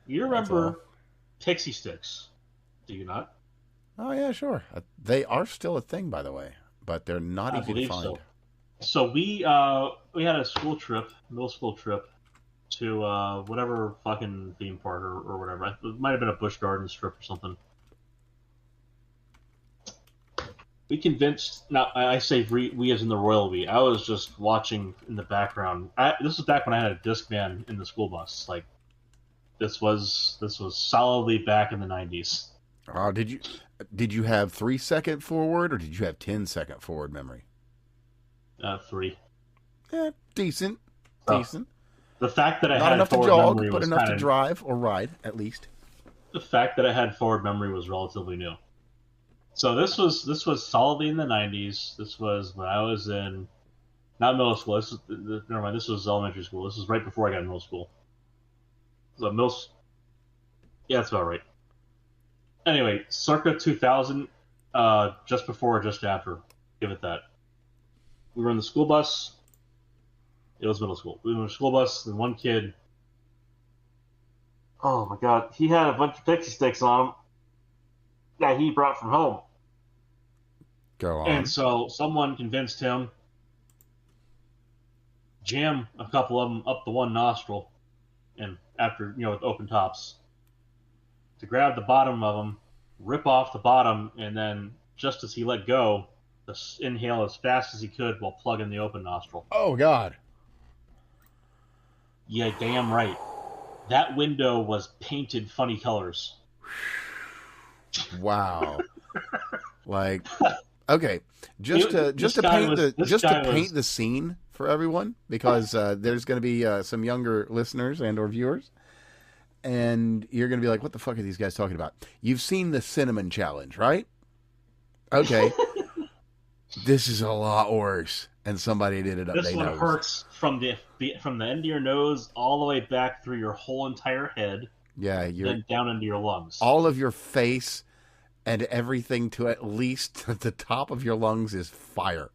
You remember Pixie Sticks, do you not? Oh yeah, sure. They are still a thing, by the way, but they're not easy to find. So we had a school trip, middle school trip, to whatever fucking theme park or whatever. It might have been a Busch Gardens trip or something. We convinced. Now I say we as in the royal we. I was just watching in the background. This was back when I had a Discman in the school bus. Like this was solidly back in the 90s. Oh, did you have 3-second forward or did you have 10-second forward memory? 3. Yeah, decent. The fact that I not had enough to forward jog, memory but was enough to drive or ride at least. The fact that I had forward memory was relatively new. So this was solidly in the 90s. This was when I was in not middle school. Never mind. This was elementary school. This was right before I got in middle school. So yeah, that's about right. Anyway, circa 2000, just before or just after, give it that. We were in the school bus. It was middle school. We were in the school bus, and one kid, oh my god, he had a bunch of Pixie Sticks on him that he brought from home. Go on. And so someone convinced him, jam a couple of them up the one nostril, and after, you know, with open tops, to grab the bottom of them, rip off the bottom, and then just as he let go, inhale as fast as he could while plugging the open nostril. Oh God. Yeah, damn right. That window was painted funny colors. Wow. Like, okay, just to paint the scene for everyone, because there's going to be some younger listeners and or viewers, and you're going to be like, what the fuck are these guys talking about? You've seen the cinnamon challenge, right? Okay. This is a lot worse, and somebody did it up their nose. This one hurts from the end of your nose all the way back through your whole entire head. Yeah, then down into your lungs. All of your face and everything to at least the top of your lungs is fire.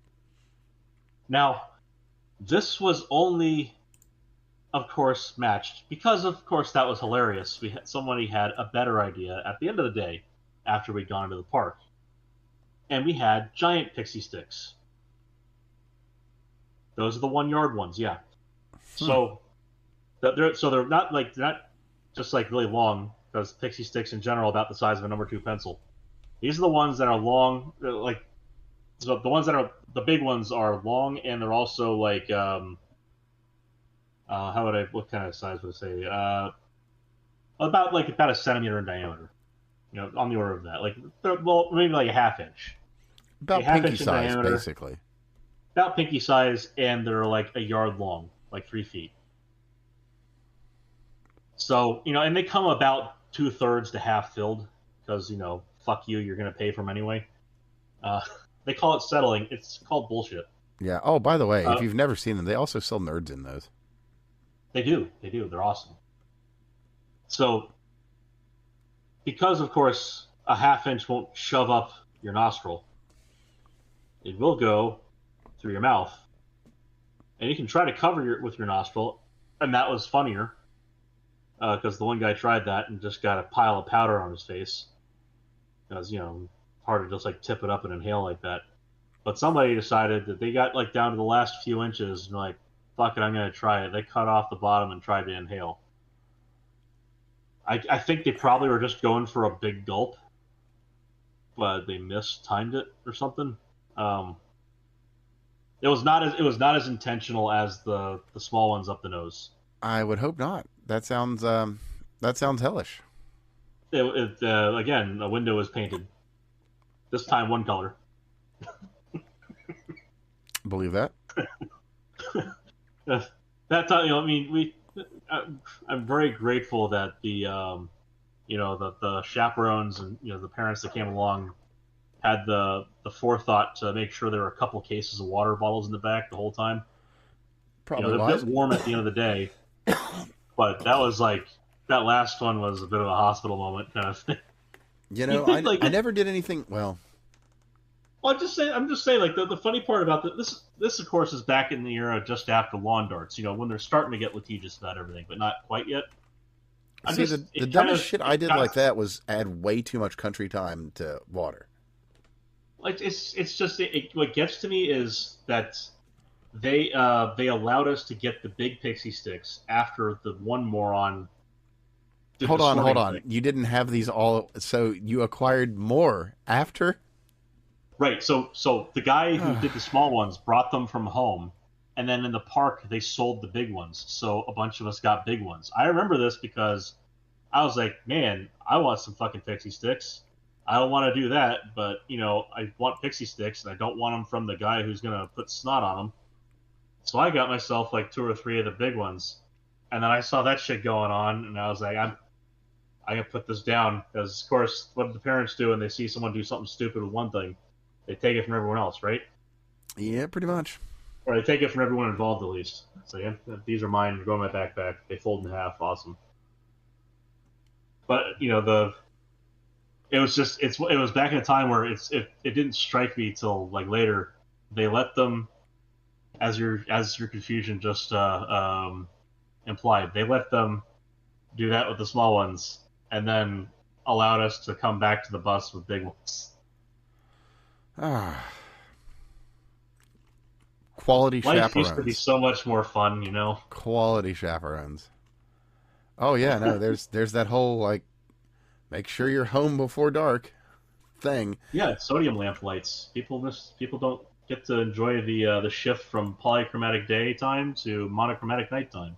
Now, this was only, of course, matched because, of course, that was hilarious. Somebody had a better idea at the end of the day after we'd gone to the park. And we had giant Pixie Sticks. Those are the 1 yard ones, yeah. So they're not just like really long, because Pixie Sticks in general are about the size of a number 2 pencil. These are the ones that are long, so the ones that are the big ones are long, and they're also like what kind of size would I say? About a centimeter in diameter. You know, on the order of that. Maybe like a half inch. About half pinky inch in size, diameter, basically. about pinky size, and they're like a yard long, like 3 feet. So, and they come about 2/3 to half filled because, fuck you, you're going to pay for them anyway. They call it settling. It's called bullshit. Yeah. Oh, by the way, if Uh, you've never seen them, they also sell nerds in those. They do. They do. They're awesome. So, because, of course, a half inch won't shove up your nostril, it will go through your mouth. And you can try to cover it with your nostril, and that was funnier because the one guy tried that and just got a pile of powder on his face. Because, hard to just like tip it up and inhale like that. But somebody decided that they got like down to the last few inches and like, fuck it, I'm going to try it. They cut off the bottom and tried to inhale. I think they probably were just going for a big gulp, but they mistimed it or something. It was not as intentional as the small ones up the nose. I would hope not. That sounds hellish. Again, a window was painted. This time one color. Believe that. That time, I'm very grateful that the chaperones and the parents that came along had the forethought to make sure there were a couple cases of water bottles in the back the whole time. Probably they're a bit warm at the end of the day, but that was like that last one was a bit of a hospital moment kind of thing. I never did anything. Well, I'm just saying, like the funny part about this of course is back in the era just after lawn darts. When they're starting to get litigious about everything, but not quite yet. The dumbest shit I did like that was add way too much country time to water. Like it's just what gets to me is that they allowed us to get the big pixie sticks after the one moron. Hold on. You didn't have these all, so you acquired more after? Right. So the guy who did the small ones brought them from home, and then in the park they sold the big ones. So a bunch of us got big ones. I remember this because I was like, man, I want some fucking pixie sticks. I don't want to do that, but I want pixie sticks, and I don't want them from the guy who's gonna put snot on them. So I got myself like 2 or 3 of the big ones, and then I saw that shit going on, and I was like, I gotta put this down because, of course, what do the parents do when they see someone do something stupid with one thing? They take it from everyone else, right? Yeah, pretty much. Or they take it from everyone involved, at least. So yeah, these are mine. They're going in my backpack. They fold in half. Awesome. But it was back in a time where it didn't strike me till like later. They let them, as your confusion just implied, they let them do that with the small ones, and then allowed us to come back to the bus with big ones. Quality Life chaperones. used to be so much more fun, Quality chaperones. Oh yeah, no, there's that whole like make sure you're home before dark thing. Yeah, sodium lamp lights. People don't get to enjoy the shift from polychromatic daytime to monochromatic nighttime.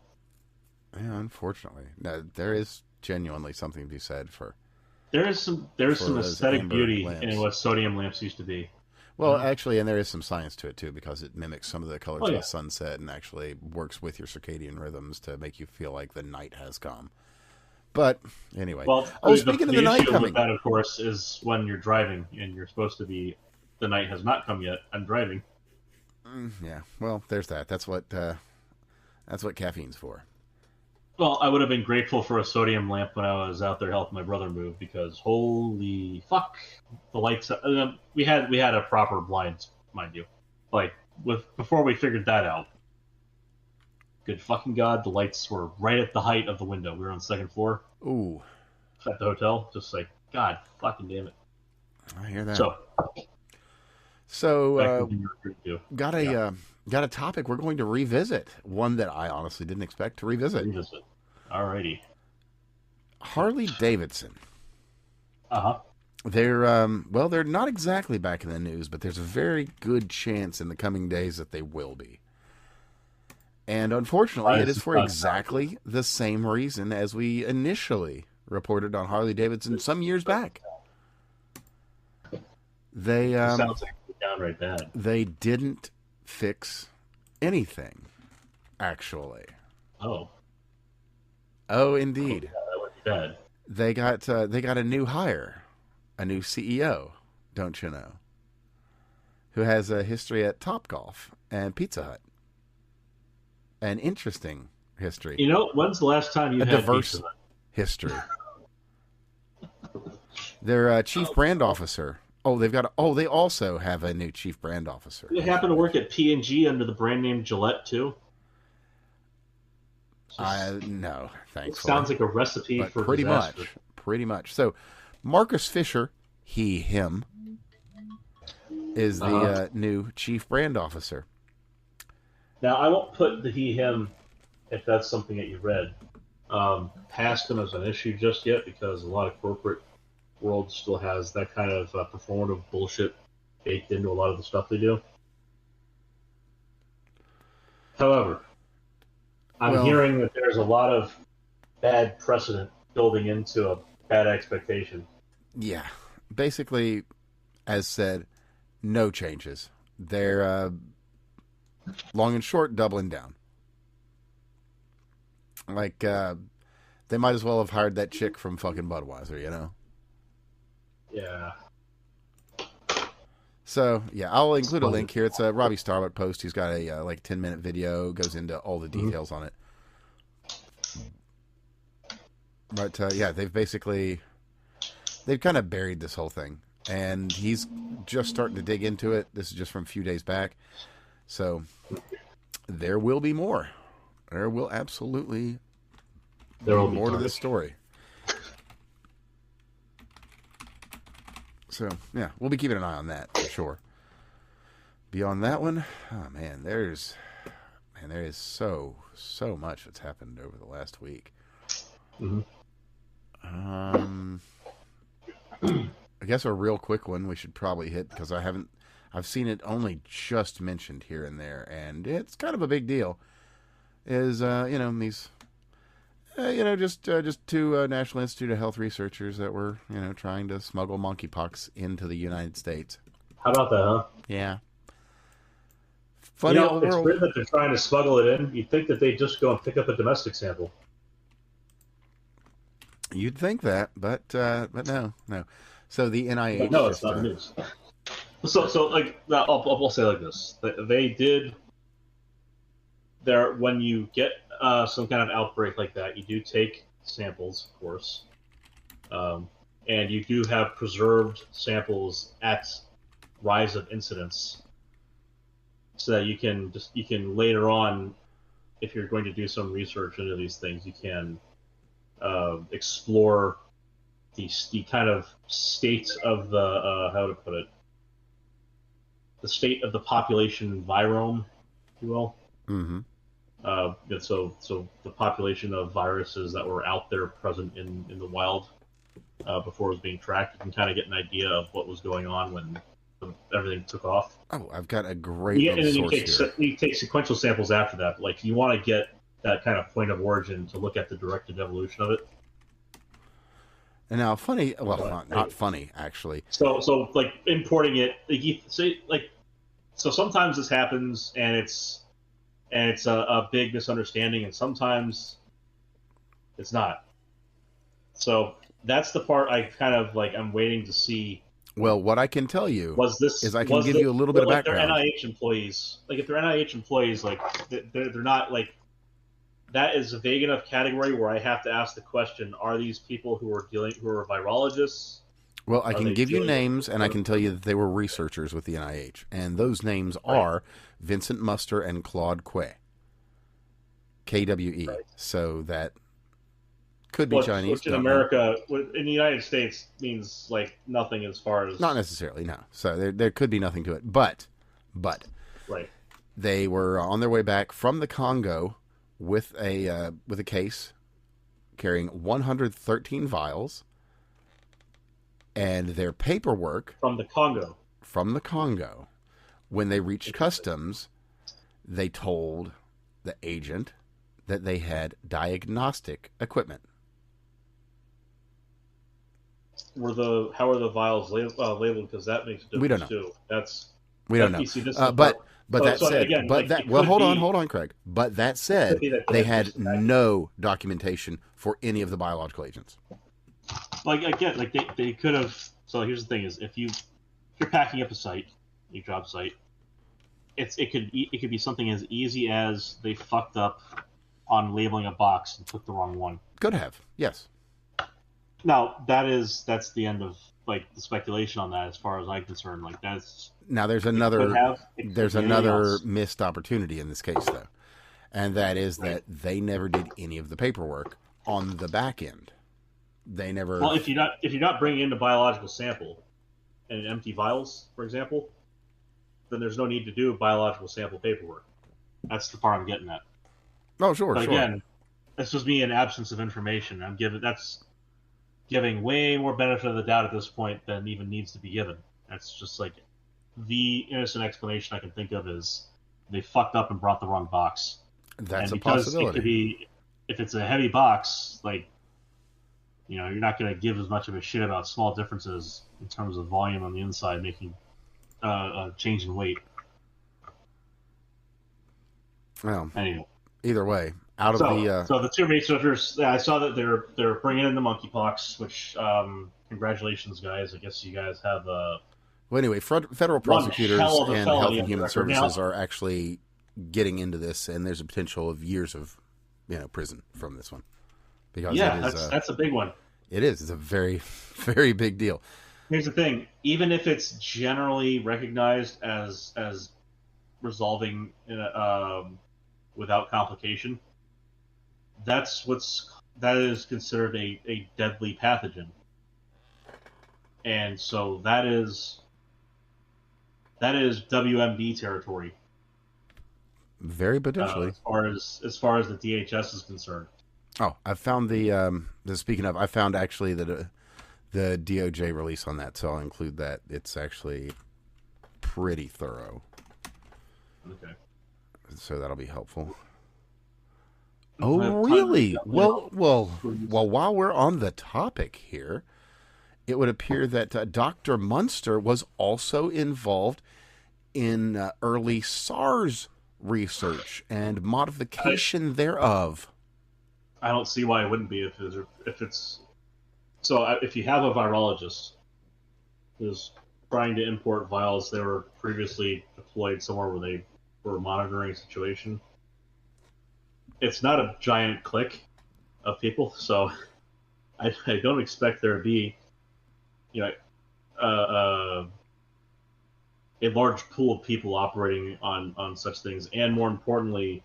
Yeah, unfortunately, no, there is genuinely something to be said for. There's some aesthetic beauty lamps. in what sodium lamps used to be. Well, actually, and there is some science to it too, because it mimics some of the colors of yeah. the sunset and actually works with your circadian rhythms to make you feel like the night has come. But anyway, speaking of the night issue coming, with that, of course, is when you're driving and you're supposed to be. The night has not come yet. I'm driving. Yeah, well, there's that. That's what caffeine's for. Well, I would have been grateful for a sodium lamp when I was out there helping my brother move, because holy fuck, the lights. We had a proper blind, mind you. Like before we figured that out. Good fucking god, the lights were right at the height of the window. We were on the 2nd floor. Ooh. At the hotel, just like god, fucking damn it. I hear that. So got a topic we're going to revisit. One that I honestly didn't expect to revisit. Alrighty. Harley Davidson. Uh-huh. They're not exactly back in the news, but there's a very good chance in the coming days that they will be. And unfortunately, it is for exactly the same reason as we initially reported on Harley Davidson some years back. They sounds like downright bad. They didn't fix anything, actually. Oh. Oh, Oh, indeed. yeah, that would be bad. They got a new hire, a new CEO, don't you know, who has a history at Topgolf and Pizza Hut. An interesting history. You know, when's the last time you A had diverse Pizza Hut? history. Their chief brand officer. Oh, they also have a new chief brand officer. Do they happen to work at P&G under the brand name Gillette too? No, thankfully. It sounds like a recipe but for pretty disaster. pretty much. So, Marcus Fisher, him, is the new chief brand officer. Now, I won't put the him, if that's something that you read, past him as an issue just yet, because a lot of corporate world still has that kind of performative bullshit baked into a lot of the stuff they do. However, I'm hearing that there's a lot of bad precedent building into a bad expectation. Yeah. Basically, as said, no changes. They're, long and short, doubling down. Like, they might as well have hired that chick from fucking Budweiser, you know? Yeah. So, yeah, I'll include a link here. It's a Robbie Starbuck post. He's got a 10-minute video, goes into all the details on it. But, yeah, they've kind of buried this whole thing. And he's just starting to dig into it. This is just from a few days back. So, there will be more. There will absolutely be more to this story. So, yeah, we'll be keeping an eye on that for sure. Beyond that one, oh man, there is so much that's happened over the last week. Mm-hmm. I guess a real quick one we should probably hit, because I've seen it only just mentioned here and there, and it's kind of a big deal. Is these just two National Institute of Health researchers that were trying to smuggle monkeypox into the United States. How about that, huh? Yeah. Funny old it's world. weird that they're trying to smuggle it in. You'd think that they'd just go and pick up a domestic sample. You'd think that, but no. So the NIH. But no, it's not news. So like, I'll say it like this: they did. When you get some kind of outbreak like that, you do take samples, of course, and you do have preserved samples at rise of incidence, so that you can later on, if you're going to do some research into these things, you can explore the kind of state of the how to put it, the state of the population virome, if you will. Mm-hmm. So the population of viruses that were out there present in the wild before it was being tracked, you can kind of get an idea of what was going on when everything took off. Oh, I've got a great source here. You take sequential samples after that. Like, you want to get that kind of point of origin to look at the directed evolution of it. And now, funny, well, not funny, actually. So like, importing it, so sometimes this happens, and it's a big misunderstanding, and sometimes it's not. So that's the part I kind of like. I'm waiting to see. Well, what I can tell you is I can give you a little bit of background. They're NIH employees. Like, if they're NIH employees, like, they're not, like, that is a vague enough category where I have to ask the question: are these people who are virologists? Well, I can give you names, and I can tell you that they were researchers with the NIH, and those names are Vincent Muster and Claude Quay. KWE. Right. So that could be Chinese. Which in America, in the United States, means like nothing as far as... Not necessarily, no. So there could be nothing to it. But right. They were on their way back from the Congo with a case carrying 113 vials, and their paperwork... From the Congo. When they reached customs, they told the agent that they had diagnostic equipment. How are the vials labeled? Because that makes a difference, we don't know. Too. We don't know. You see, this but that so said, again, but like, that it well, could hold be- on, Craig. But that said, be that they they're had just no documentation for any of the biological agents. like again, like they could have. So here's the thing: is if you're packing up a job site, it could be something as easy as they fucked up on labeling a box and took the wrong one. Could have, yes. Now that's the end of like the speculation on that, as far as I'm concerned. Like that's Now there's could another have- it could there's be anything another else. missed opportunity in this case though, and that is that they never did any of the paperwork on the back end. They never. Well, if you're not bringing in a biological sample and empty vials, for example, then there's no need to do biological sample paperwork. That's the part I'm getting at. Oh, sure, But sure. again, this was me an absence of information. That's giving way more benefit of the doubt at this point than even needs to be given. That's just like the innocent explanation I can think of is they fucked up and brought the wrong box. That's and a because possibility. it could be, if it's a heavy box, like, you know, you're not going to give as much of a shit about small differences in terms of volume on the inside making a change in weight. Well, Anyway, either way, out of the so the two researchers, I saw that they're bringing in the monkeypox, which congratulations, guys. I guess you guys have well, anyway, federal one prosecutors hell of a and felony Health and on Human the record. Services Now- are actually getting into this, and there's a potential of years of prison from this one because yeah, it is that's a big one. it is. It's a very very big deal. Here's the thing: even if it's generally recognized as resolving without complication, that is considered a deadly pathogen, and so that is WMD territory. Very potentially. As far as the DHS is concerned. Oh, I found the speaking of, I found actually the DOJ release on that, so I'll include that. It's actually pretty thorough, Okay. so that'll be helpful. Oh, really? Well, while we're on the topic here, it would appear that Dr. Munster was also involved in early SARS research and modification thereof. I don't see why it wouldn't be if you have a virologist who's trying to import vials that were previously deployed somewhere where they were monitoring a situation. It's not a giant clique of people, so I don't expect there to be, a large pool of people operating on such things, and more importantly,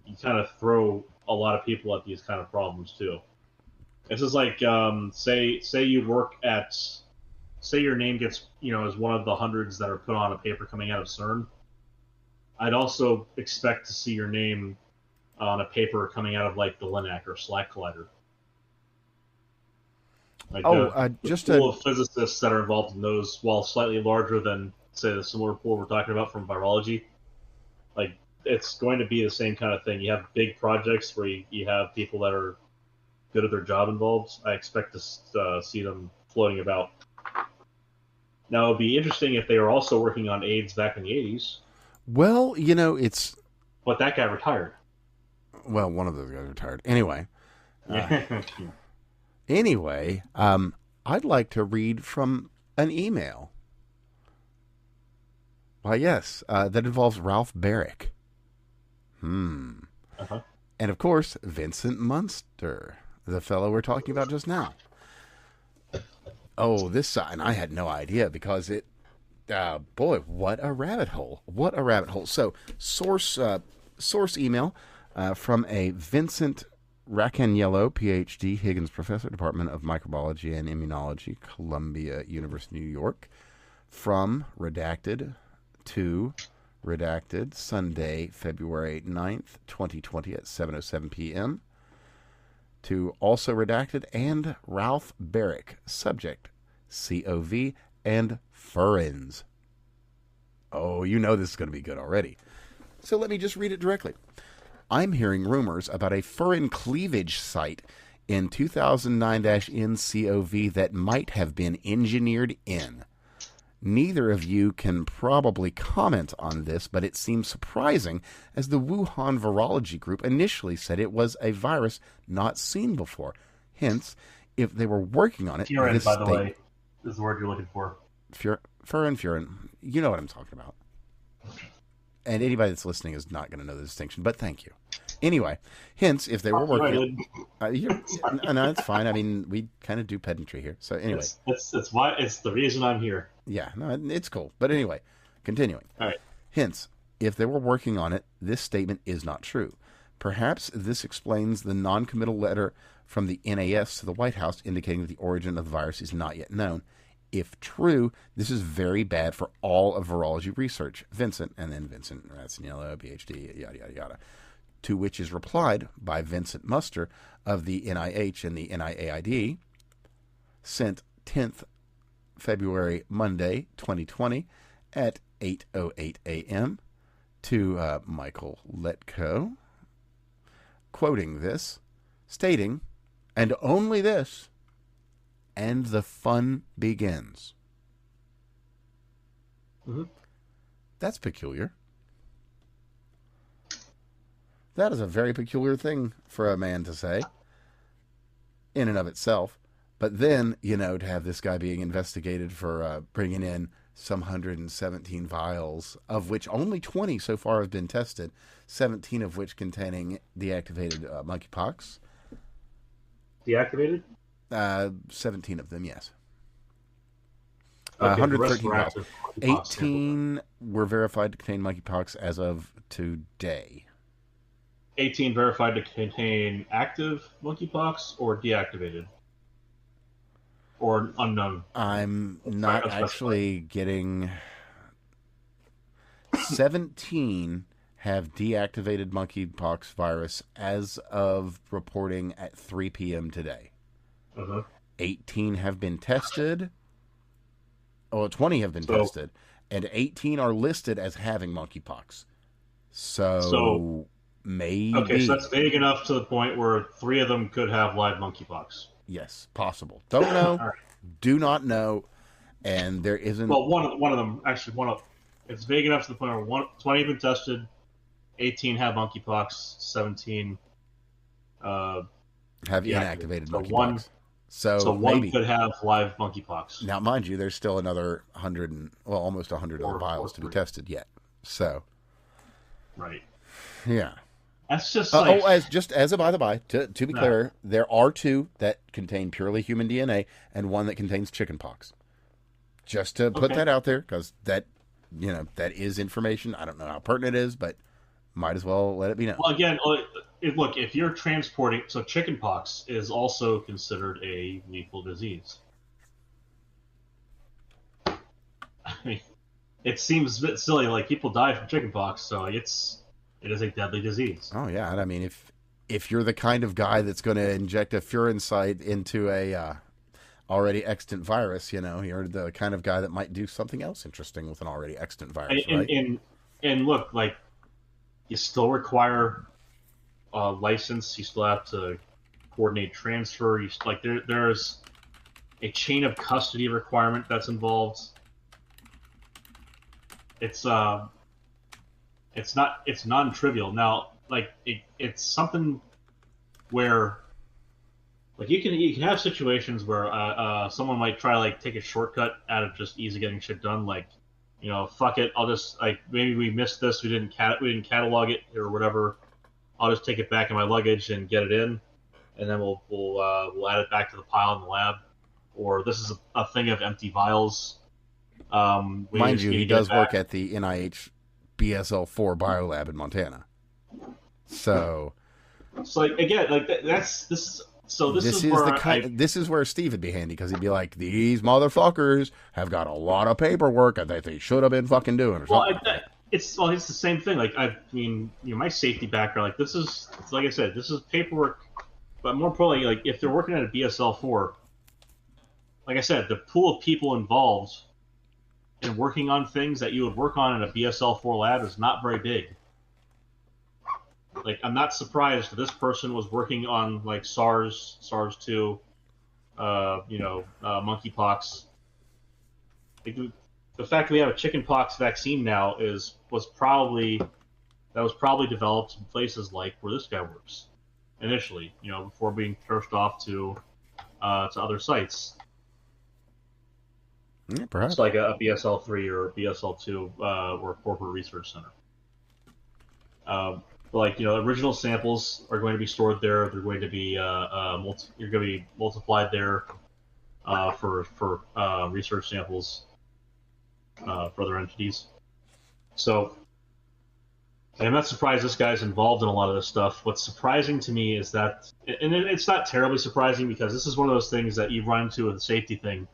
you kind of throw a lot of people at these kind of problems too. This is like, say your name gets, as one of the hundreds that are put on a paper coming out of CERN. I'd also expect to see your name on a paper coming out of like the LINAC or SLAC collider. Like the pool of physicists that are involved in those, while slightly larger than, say, the similar pool we're talking about from virology, like it's going to be the same kind of thing. You have big projects where you have people that are good at their job involved. I expect to see them floating about. Now, it would be interesting if they were also working on AIDS back in the 80s. Well, it's... But that guy retired. Well, one of those guys retired. Anyway. Yeah. Anyway, I'd like to read from an email. Why, yes, that involves Ralph Barrick. Uh-huh. And, of course, Vincent Munster, the fellow we're talking about just now. Oh, and I had no idea because it... boy, what a rabbit hole. What a rabbit hole. So, source email from a Vincent Racaniello, PhD, Higgins Professor, Department of Microbiology and Immunology, Columbia University, New York, from redacted to redacted, Sunday, February 9th, 2020 at 7:07 p.m. to also redacted and Ralph Barrick, subject, COV and furins. Oh, this is going to be good already. So let me just read it directly. I'm hearing rumors about a furin cleavage site in 2009-NCOV that might have been engineered in. Neither of you can probably comment on this, but it seems surprising as the Wuhan Virology Group initially said it was a virus not seen before. Hence, if they were working on it... Furin, by the way, is the word you're looking for. Furin. You know what I'm talking about. And anybody that's listening is not going to know the distinction, but thank you. Anyway, hence, if they were working... no, it's fine. I mean, we kind of do pedantry here. So anyway. It's why it's the reason I'm here. Yeah, no, it's cool. But anyway, continuing. All right. Hence, if they were working on it, this statement is not true. Perhaps this explains the non-committal letter from the NAS to the White House indicating that the origin of the virus is not yet known. If true, this is very bad for all of virology research. Vincent, and then Vincent Razzaniello, PhD, yada, yada, yada. To which is replied by Vincent Muster of the NIH and the NIAID, sent 10th February, Monday, 2020, at 8:08 a.m. to Michael Letko, quoting this, stating, and only this, and the fun begins. Mm-hmm. That's peculiar. That is a very peculiar thing for a man to say, in and of itself. But then, to have this guy being investigated for bringing in some 117 vials, of which only 20 so far have been tested, 17 of which containing deactivated monkeypox. Deactivated? 17 of them, yes. Okay, 113 vials. monkeypox 18 were verified to contain monkeypox as of today. 18 verified to contain active monkeypox or deactivated? Or unknown? I'm not actually getting... 17 have deactivated monkeypox virus as of reporting at 3 p.m. today. 18 have been tested. 20 have been tested. And 18 are listed as having monkeypox. So maybe... Okay, so that's vague enough to the point where 3 of them could have live monkeypox. Yes, possible. Don't know. Right. Do not know. And there isn't... Well, one of them, actually, it's vague enough to the point where 20 have been tested, 18 have monkeypox, 17 have inactivated monkeypox. So one maybe could have live monkeypox. Now, mind you, there's still another 100, almost 100 other vials to be tested yet. So, right, yeah, that's just as a by the by. To be clear, there are 2 that contain purely human DNA and 1 that contains chickenpox. Just to put that out there, because that is information. I don't know how pertinent it is, but might as well let it be known. Well, again, look, if you're transporting, so chickenpox is also considered a lethal disease. I mean, it seems a bit silly, like people die from chickenpox, so it is a deadly disease. Oh yeah, and I mean, if you're the kind of guy that's going to inject a furin site into a already extant virus, you're the kind of guy that might do something else interesting with an already extant virus, right? And look, like, you still require a license. You still have to coordinate transfer. There's a chain of custody requirement that's involved. It's non-trivial. Now, like, it's something where, like, you can have situations where someone might try, like, take a shortcut out of just easy getting shit done, like, fuck it, I'll just, like, maybe we missed this, we didn't catalog it or whatever. I'll just take it back in my luggage and get it in, and then we'll add it back to the pile in the lab. Or this is a thing of empty vials. Mind you, he does work at the NIH BSL-4 biolab in Montana. So, like, again, like this is this is where Steve would be handy, because he'd be like, these motherfuckers have got a lot of paperwork that they should have been fucking doing or something. It's the same thing. Like, I mean, my safety background, like, it's like I said, this is paperwork, but more importantly, like, if they're working at a BSL-4, like I said, the pool of people involved in working on things that you would work on in a BSL-4 lab is not very big. Like, I'm not surprised that this person was working on, like, SARS-2, monkeypox. Like, the fact that we have a chickenpox vaccine now was probably developed in places like where this guy works initially, before being pushed off to other sites. Yeah, perhaps. It's like a BSL-3 or a BSL-2 or a corporate research center. Original samples are going to be stored there. They're going to be you're going to be multiplied there for research samples for other entities. So, I'm not surprised this guy's involved in a lot of this stuff. What's surprising to me is that, and it's not terribly surprising because this is one of those things that you run into with the safety thing.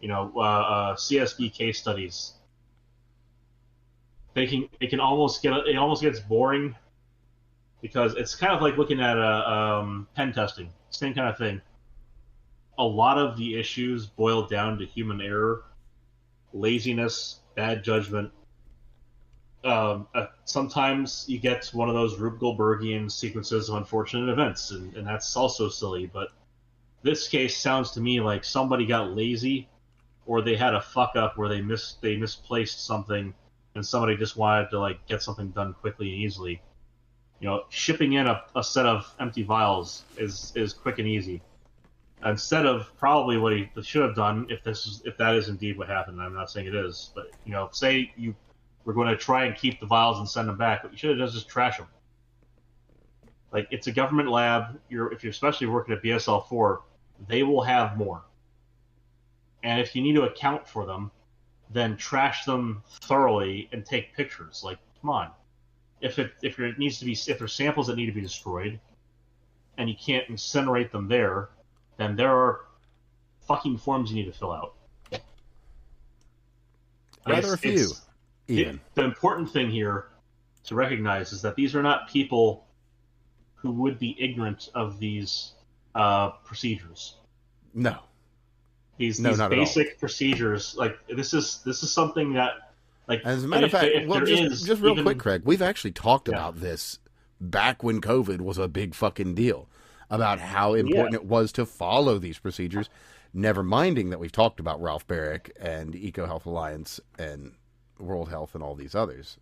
CSB case studies. It almost gets boring because it's kind of like looking at pen testing, same kind of thing. A lot of the issues boil down to human error, laziness, bad judgment. Sometimes you get one of those Rube Goldbergian sequences of unfortunate events, and that's also silly. But this case sounds to me like somebody got lazy, or they had a fuck up where they misplaced something, and somebody just wanted to get something done quickly and easily. Shipping in a set of empty vials is quick and easy. Instead of probably what he should have done, if that is indeed what happened. I'm not saying it is, but say you were going to try and keep the vials and send them back, what you should have done is just trash them. It's a government lab. If you're especially working at BSL-4, they will have more. And if you need to account for them, then trash them thoroughly and take pictures. Come on. If there's samples that need to be destroyed, and you can't incinerate them there, then there are fucking forms you need to fill out. Rather a few, even. The important thing here to recognize is that these are not people who would be ignorant of these procedures. No. These basic procedures, this is something that, as a matter of fact, just real quick, Craig, we've actually talked about this back when COVID was a big fucking deal, about how important it was to follow these procedures, never minding that we've talked about Ralph Barrick and EcoHealth Alliance and World Health and all these others.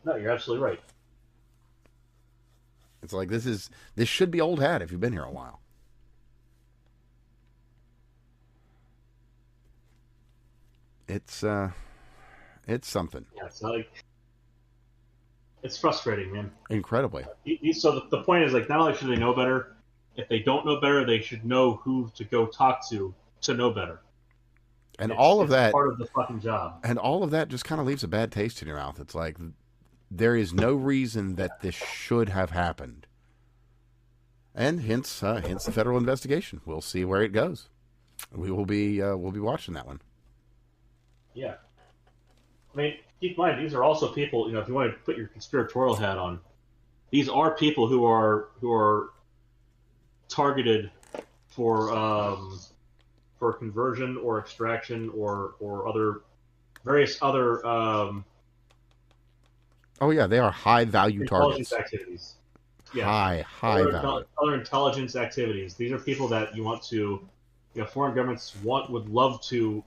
No, you're absolutely right. It's like this should be old hat if you've been here a while. It's something. Yeah, it's frustrating, man. Incredibly. So the point is, not only should they know better, if they don't know better, they should know who to go talk to know better. And all of that part of the fucking job. And all of that just kind of leaves a bad taste in your mouth. It's like there is no reason that this should have happened, and hence the federal investigation. We'll see where it goes. We'll be watching that one. Yeah. I mean, keep in mind, these are also people, if you want to put your conspiratorial hat on, these are people who are targeted for conversion or extraction or various other oh yeah, they are high value targets. Activities. Yeah. High value. Other intelligence activities. These are people that you want to, foreign governments would love to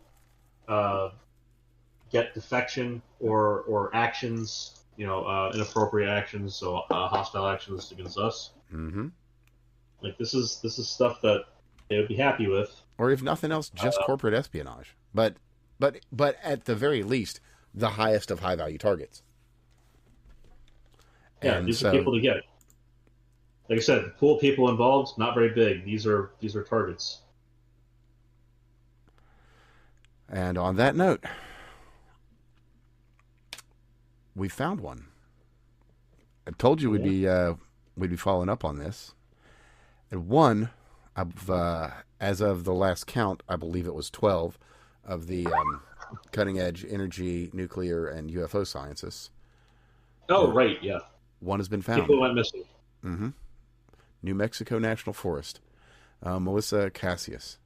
get defection or actions, inappropriate actions, so hostile actions against us. Mm-hmm. This is stuff that they would be happy with. Or if nothing else, just corporate espionage. But at the very least, the highest of high value targets. Yeah, and these are people to get. Like I said, the pool of people involved, not very big. These are targets. And on that note, we found one. I told you we'd be following up on this. And one of as of the last count, I believe it was 12 of the cutting edge energy, nuclear, and UFO scientists. Oh, right, yeah. One has been found. People went missing. Mm-hmm. New Mexico National Forest. Melissa Cassius,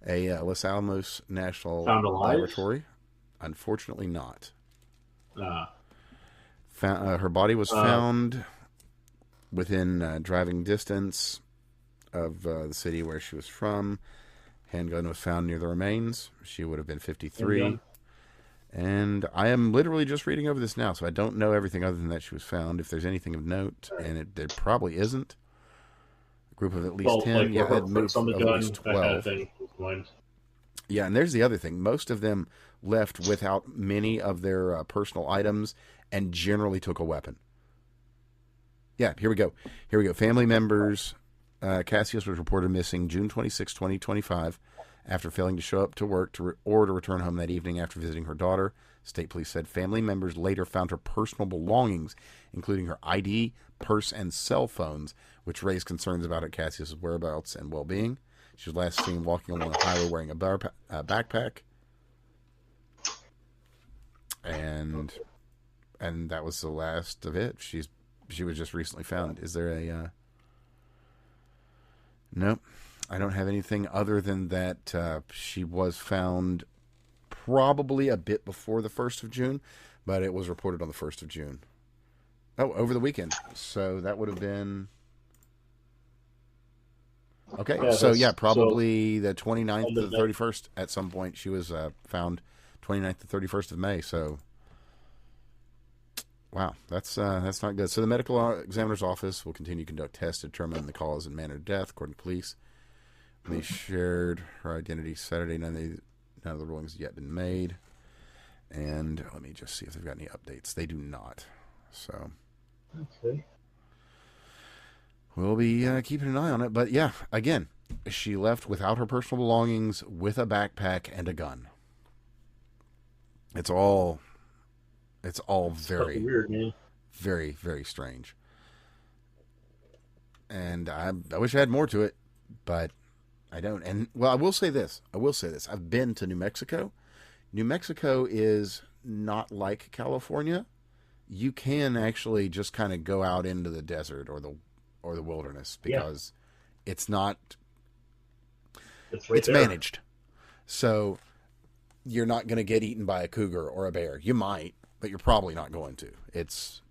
a Los Alamos National Laboratory. Unfortunately, not. Her body was found within driving distance of the city where she was from. Handgun was found near the remains. She would have been 53. Handgun. And I am literally just reading over this now, so I don't know everything other than that she was found. If there's anything of note, and there probably isn't. A group of at least 10. Like It moved on the at gun, least that kind 12. of thing. Yeah, and there's the other thing. Most of them left without many of their personal items and generally took a weapon. Yeah, here we go. Family members. Cassius was reported missing June 26, 2025, after failing to show up to work or to return home that evening after visiting her daughter. State police said family members later found her personal belongings, including her ID, purse, and cell phones, which raised concerns about Cassius' whereabouts and well-being. She was last seen walking along the highway wearing a backpack. And that was the last of it. She was just recently found. Is there a... Nope. I don't have anything other than that she was found probably a bit before the 1st of June, but it was reported on the 1st of June. Oh, over the weekend. So that would have been... Okay, probably the 29th to the 31st at some point. She was found 29th to 31st of May, so... Wow, that's not good. So the medical examiner's office will continue to conduct tests to determine the cause and manner of death, according to police. They shared her identity Saturday. None of the rulings have yet been made. And let me just see if they've got any updates. They do not. So... Okay. We'll be keeping an eye on it. But yeah, again, she left without her personal belongings, with a backpack and a gun. It's all very weird, man. Very, very strange. And I wish I had more to it, but I don't. And well, I will say this. I've been to New Mexico. New Mexico is not like California. You can actually just kind of go out into the desert or the wilderness because it's not. It's managed, so you're not going to get eaten by a cougar or a bear. You might, but you're probably not going to. It's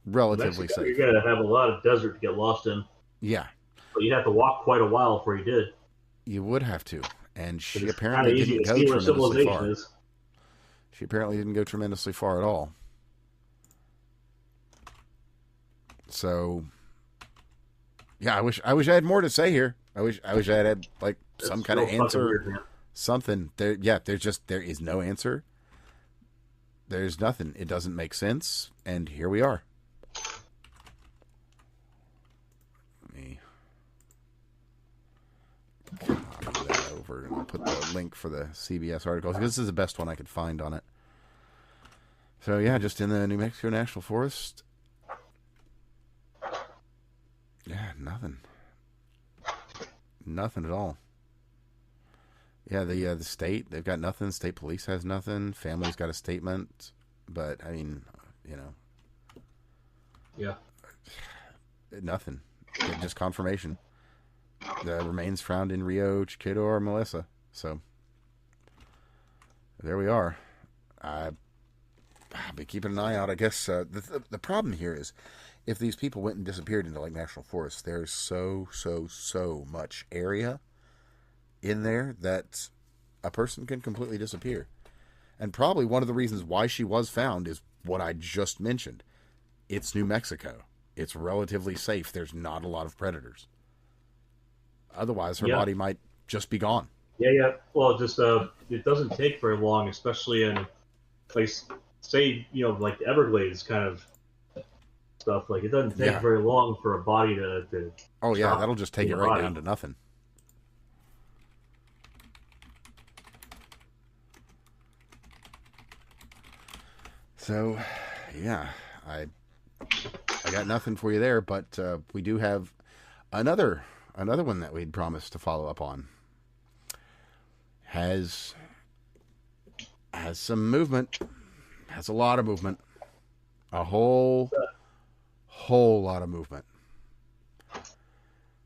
relatively Mexico, safe. You're going to have a lot of desert to get lost in. Yeah, but you'd have to walk quite a while before you did. You would have to, and she apparently didn't go tremendously far. She apparently didn't go tremendously far at all. So, yeah, I wish I had more to say here. I wish I had like some kind of answer, weird, something. There is no answer. There's nothing. It doesn't make sense, and here we are. Let me copy that over, and I'll put the link for the CBS article. This is the best one I could find on it. So yeah, just in the New Mexico National Forest. Yeah, nothing. Nothing at all. Yeah, the state, they've got nothing. State police has nothing. Family's got a statement, but I mean, yeah, nothing. Just confirmation. The remains found in Rio, Chiquito, or Melissa. So there we are. I'll be keeping an eye out. I guess the problem here is, if these people went and disappeared into like national forests, there's so much area in there that a person can completely disappear. And probably one of the reasons why she was found is what I just mentioned. It's New Mexico. It's relatively safe. There's not a lot of predators. Otherwise, her body might just be gone. Yeah. Well, just it doesn't take very long, especially in place, say, like the Everglades kind of stuff. Like, it doesn't take very long for a body to oh yeah, that'll just take it right down to nothing. So yeah, I got nothing for you there, but we do have another one that we'd promised to follow up on. Has some movement, has a lot of movement, a whole lot of movement.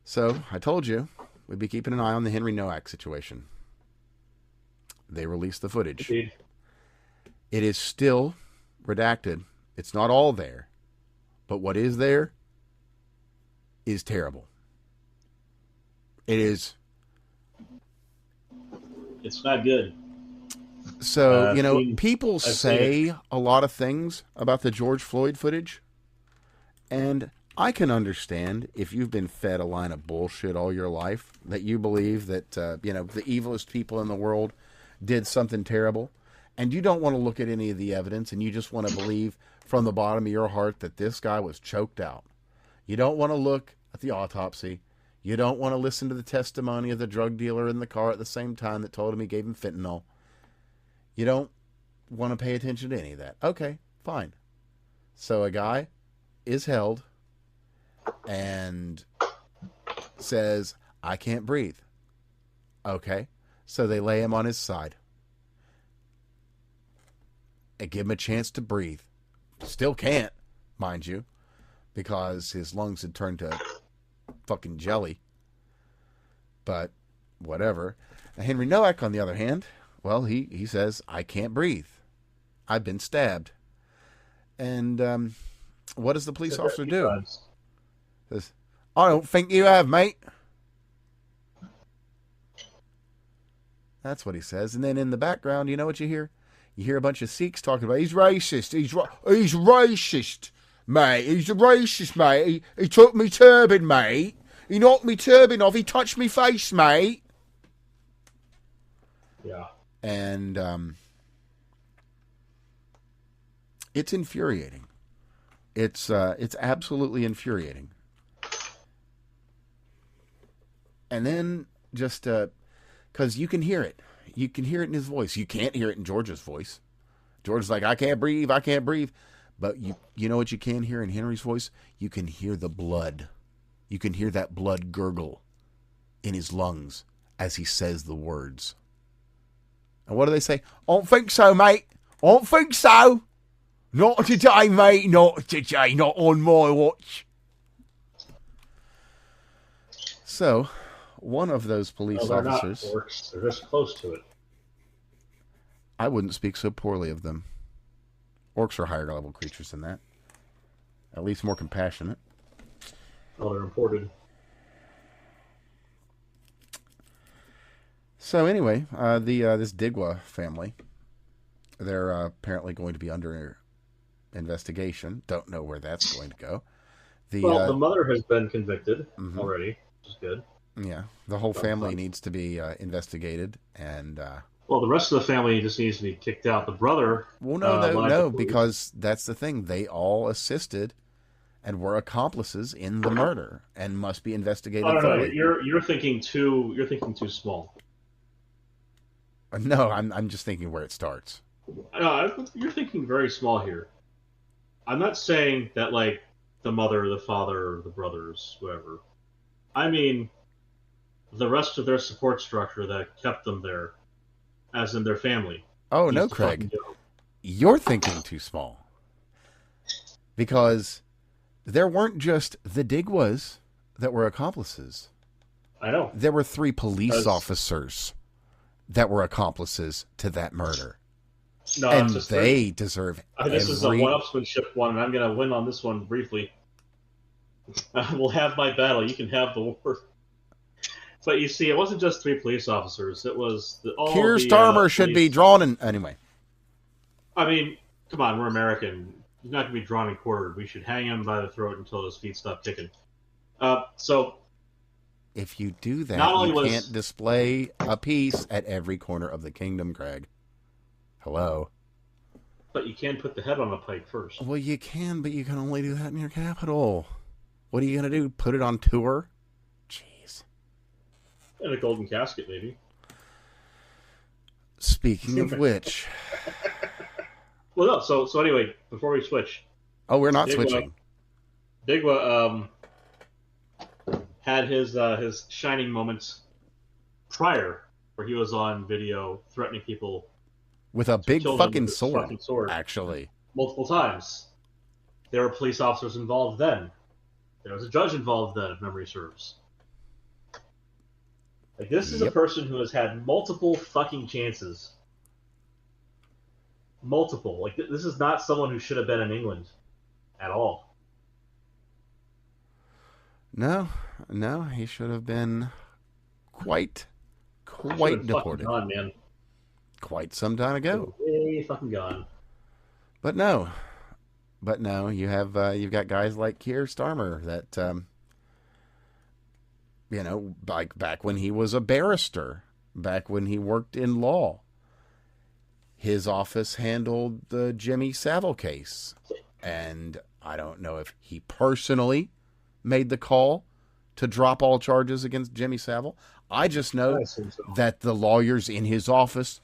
So I told you we'd be keeping an eye on the Henry Nowak situation. They released the footage. Indeed. It is still redacted. It's not all there, but what is there is terrible. It is It's not good. So, I've people seen say a lot of things about the George Floyd footage, and I can understand if you've been fed a line of bullshit all your life, that you believe that, the evilest people in the world did something terrible, and you don't want to look at any of the evidence, and you just want to believe from the bottom of your heart that this guy was choked out. You don't want to look at the autopsy. You don't want to listen to the testimony of the drug dealer in the car at the same time that told him he gave him fentanyl. You don't want to pay attention to any of that. Okay, fine. So a guy is held and says, I can't breathe. Okay, so they lay him on his side and give him a chance to breathe. Still can't, mind you, because his lungs had turned to fucking jelly. But whatever. Henry Nowak, on the other hand, well, he says, I can't breathe. I've been stabbed. And what does the police officer do? Says, I don't think you have, mate. That's what he says. And then in the background, you know what you hear? You hear a bunch of Sikhs talking about, he's racist. He's racist, mate. He's a racist, mate. He took me turban, mate. He knocked me turban off. He touched me face, mate. Yeah. And it's infuriating. It's absolutely infuriating. And then just because you can hear it. You can hear it in his voice. You can't hear it in George's voice. George's like, I can't breathe. I can't breathe. But you know what you can hear in Henry's voice? You can hear the blood. You can hear that blood gurgle in his lungs as he says the words. And what do they say? I don't think so, mate. I don't think so. Not today, mate. Not today. Not on my watch. So, one of those police officers... Not orcs. They're just close to it. I wouldn't speak so poorly of them. Orcs are higher level creatures than that. At least more compassionate. Oh, they're imported. So anyway, this Digwa family, they're apparently going to be under investigation. Don't know where that's going to go. The mother has been convicted already, which is good. Yeah, the whole family needs to be investigated, and well, the rest of the family just needs to be kicked out. The brother, well, no, because that's the thing. They all assisted and were accomplices in the murder, and must be investigated. No, you're thinking too small. No, I'm just thinking where it starts. No, you're thinking very small here. I'm not saying that like the mother, the father, the brothers, whoever. I mean, the rest of their support structure that kept them there, as in their family. Oh no, Craig, you're thinking too small. Because there weren't just the Digwas that were accomplices. I know. There were 3 police officers that were accomplices to that murder. No, and they deserve This is a one-upsmanship one, and I'm going to win on this one briefly. I will have my battle. You can have the war. But you see, it wasn't just 3 police officers. It was Keir Starmer should be drawn in... Anyway. I mean, come on, we're American. He's not going to be drawn and quartered. We should hang him by the throat until his feet stop kicking. So... If you do that, you can't display a piece at every corner of the kingdom, Craig. Hello. But you can put the head on a pike first. Well, you can, but you can only do that in your capital. What are you going to do? Put it on tour? Jeez. And a golden casket, maybe. Speaking of which... Well, no, so anyway, before we switch... Oh, we're not switching. Digwa, had his shining moments prior, where he was on video threatening people with a big fucking sword, sword, actually. Multiple times. There were police officers involved then. There was a judge involved then, if memory serves. Like, this is a person who has had multiple fucking chances. Multiple. Like, this is not someone who should have been in England at all. No, he should have been quite quite been fucking deported gone, man. quite some time ago. Way fucking gone. But no, you have you've got guys like Keir Starmer that like back when he was a barrister, back when he worked in law, his office handled the Jimmy Savile case, and I don't know if he personally made the call to drop all charges against Jimmy Savile. I just know that the lawyers in his office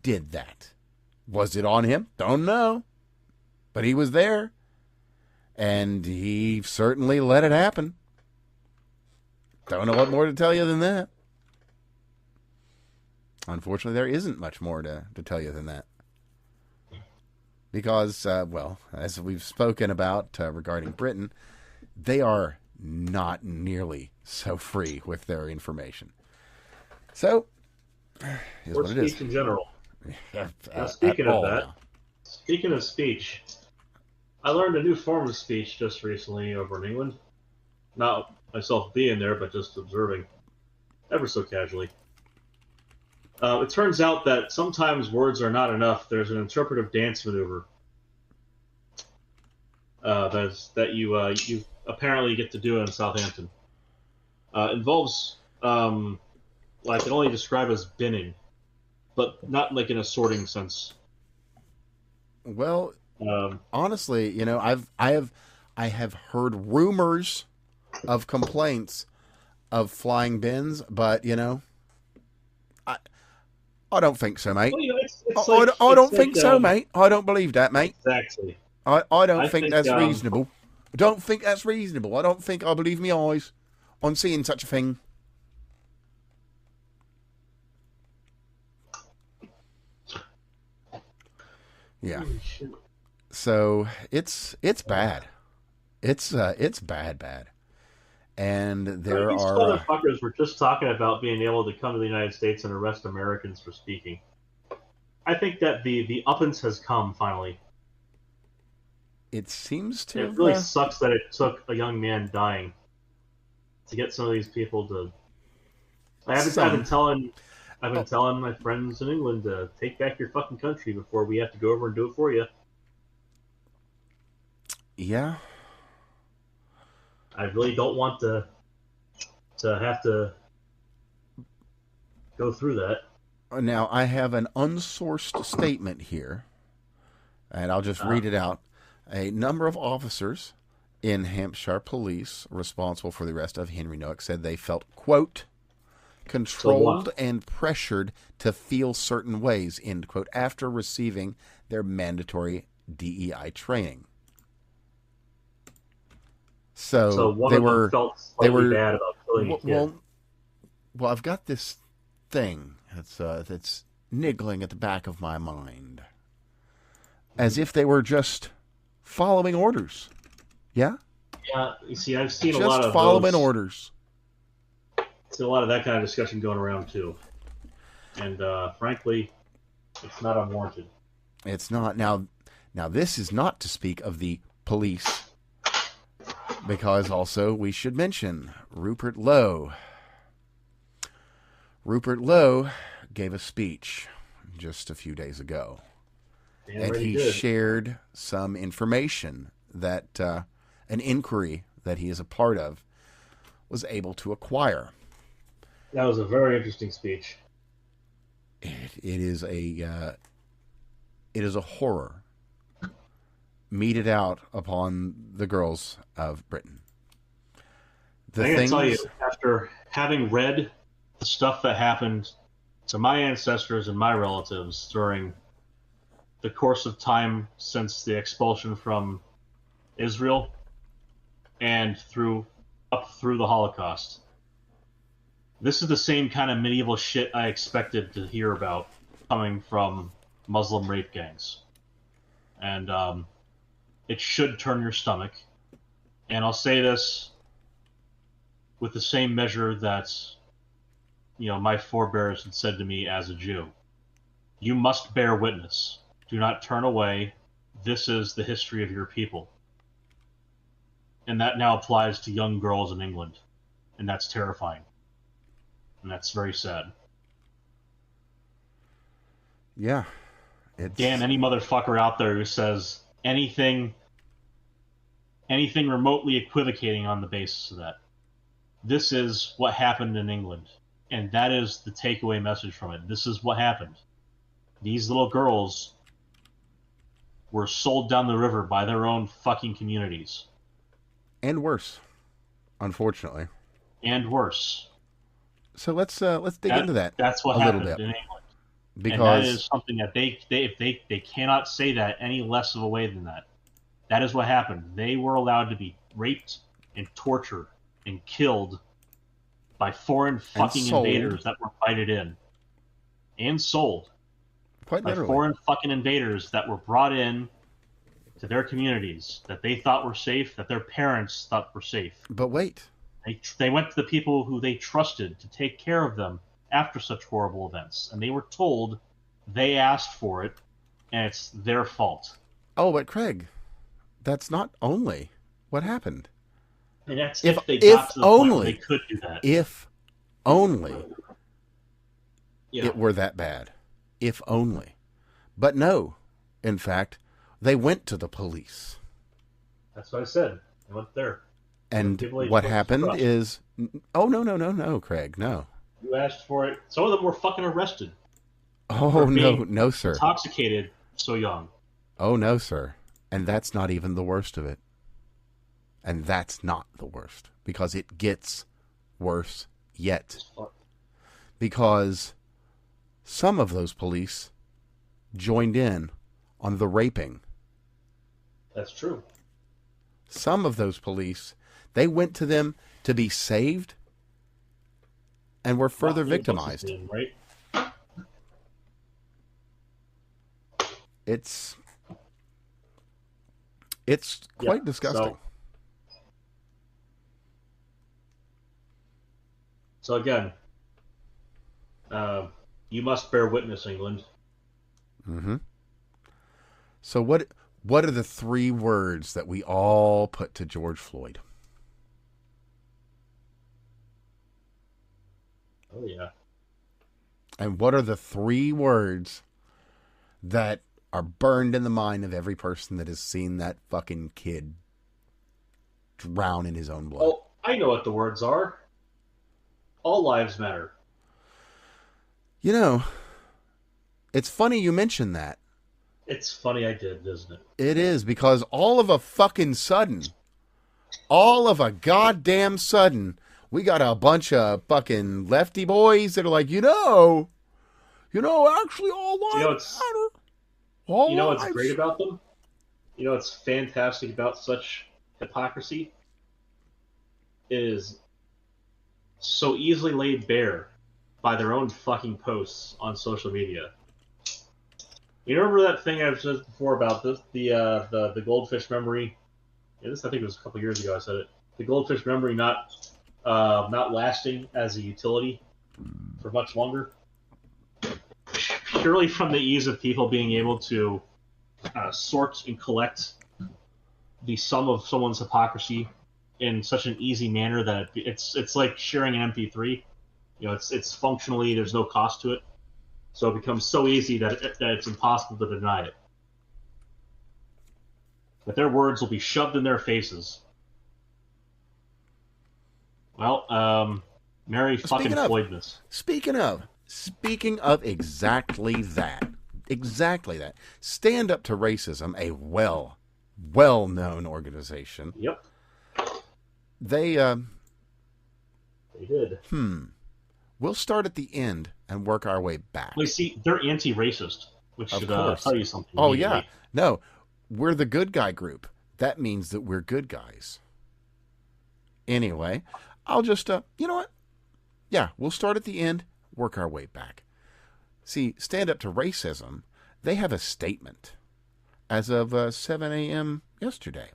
did that. Was it on him? Don't know. But he was there, and he certainly let it happen. Don't know what more to tell you than that. Unfortunately, there isn't much more to tell you than that. Because, as we've spoken about regarding Britain, they are not nearly so free with their information. So, here's what it is. Speech in general. Now, speaking of that, speaking of speech, I learned a new form of speech just recently over in England. Not myself being there, but just observing, ever so casually. It turns out that sometimes words are not enough. There's an interpretive dance maneuver that you apparently get to do in Southampton. Involves I can only describe as binning, but not like in a sorting sense. Well, honestly, I have heard rumors of complaints of flying bins, but I don't think so, mate. Well, I don't think so, mate. I don't believe that, mate. Exactly. I don't think that's reasonable. I don't think that's reasonable. I don't think I believe my eyes on seeing such a thing. Yeah. So it's bad. It's bad. And there these motherfuckers were just talking about being able to come to the United States and arrest Americans for speaking. I think that the uppance has come finally. It seems to. It really sucks that it took a young man dying to get some of these people to. I've been telling my friends in England to take back your fucking country before we have to go over and do it for you. Yeah. I really don't want to have to go through that. Now, I have an unsourced statement here, and I'll just read it out. A number of officers in Hampshire police responsible for the arrest of Henry Nowak said they felt, quote, controlled and pressured to feel certain ways, end quote, after receiving their mandatory DEI training. So one of them felt slightly bad about killing a kid. Well, I've got this thing that's niggling at the back of my mind, as if they were just following orders. Yeah. Yeah. You see, I've seen just a lot of following orders. See a lot of that kind of discussion going around too, and frankly, it's not unwarranted. It's not. Now, this is not to speak of the police. Because also we should mention Rupert Lowe. Rupert Lowe gave a speech just a few days ago. And he shared some information that an inquiry that he is a part of was able to acquire. That was a very interesting speech. It is a horror meted out upon the girls of Britain. I can tell you, after having read the stuff that happened to my ancestors and my relatives during the course of time since the expulsion from Israel and up through the Holocaust, this is the same kind of medieval shit I expected to hear about coming from Muslim rape gangs. And it should turn your stomach. And I'll say this with the same measure that, my forebears had said to me as a Jew. You must bear witness. Do not turn away. This is the history of your people. And that now applies to young girls in England. And that's terrifying. And that's very sad. Yeah. It's... Damn any motherfucker out there who says anything remotely equivocating on the basis of that. This is what happened in England. And that is the takeaway message from it. This is what happened. These little girls were sold down the river by their own fucking communities. And worse, unfortunately. And worse. So let's dig into that. That's what happened in England. Because... And that is something that they cannot say that any less of a way than that. That is what happened. They were allowed to be raped and tortured and killed by foreign fucking invaders that were invited in. And sold. Quite literally. By foreign fucking invaders that were brought in to their communities that they thought were safe, that their parents thought were safe. But wait. They went to the people who they trusted to take care of them after such horrible events. And they were told they asked for it, and it's their fault. Oh, but Craig, that's not only what happened. And that's if they got to the point where they could do that. If only it were that bad. If only. But no. In fact, they went to the police. That's what I said. They went there. And what happened is... Oh, no, Craig, no. You asked for it. Some of them were fucking arrested. Oh, no, sir. Intoxicated so young. Oh, no, sir. And that's not even the worst of it. And that's not the worst. Because it gets worse yet. Because some of those police joined in on the raping. That's true. Some of those police, they went to them to be saved and were further victimized. Right? It's quite disgusting. So again, you must bear witness, England. Mm-hmm. So what are the 3 words that we all put to George Floyd? Oh, yeah. And what are the 3 words that are burned in the mind of every person that has seen that fucking kid drown in his own blood? Oh, I know what the words are. All lives matter. You know, it's funny you mention that. It's funny I did, isn't it? It is, because all of a goddamn sudden, we got a bunch of fucking lefty boys that are like, actually all lives matter. You know what's great about them? You know what's fantastic about such hypocrisy? It is so easily laid bare by their own fucking posts on social media. You remember that thing I've said before about this, the goldfish memory? Yeah, I think it was a couple years ago I said it. The goldfish memory not lasting as a utility for much longer. Purely from the ease of people being able to sort and collect the sum of someone's hypocrisy in such an easy manner that it's like sharing an MP3. It's functionally, there's no cost to it. So it becomes so easy that it's impossible to deny it. That their words will be shoved in their faces. Well, Merry fucking Floydness. Speaking of exactly that. Stand Up to Racism, a well-known organization. Yep. They did. We'll start at the end and work our way back. Well, see, they're anti-racist, which should tell you something. Oh, yeah. No, we're the good guy group. That means that we're good guys. Anyway, I'll just, you know what? Yeah, we'll start at the end, work our way back. See, Stand Up to Racism, they have a statement as of 7 a.m. yesterday.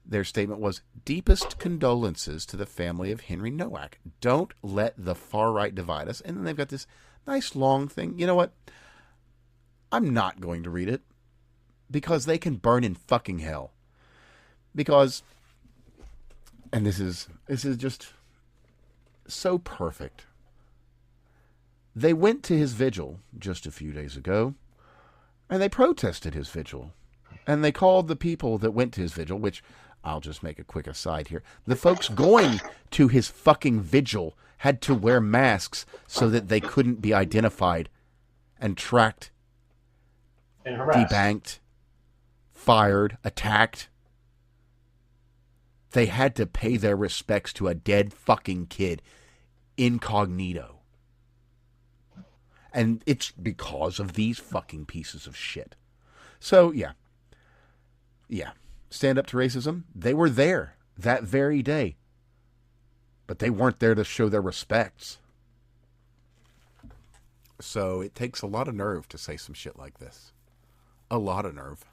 Their statement was, deepest condolences to the family of Henry Nowak. Don't let the far right divide us. And then they've got this nice long thing. You know what? I'm not going to read it because they can burn in fucking hell. Because, and this is just so perfect. They went to his vigil just a few days ago, and they protested his vigil. And they called the people that went to his vigil, which I'll just make a quick aside here. The folks going to his fucking vigil had to wear masks so that they couldn't be identified and tracked, And harassed. debanked, fired, attacked. They had to pay their respects to a dead fucking kid incognito. And it's because of these fucking pieces of shit. So, yeah. Stand up to racism. They were there that very day. But they weren't there to show their respects. So it takes a lot of nerve to say some shit like this. A lot of nerve.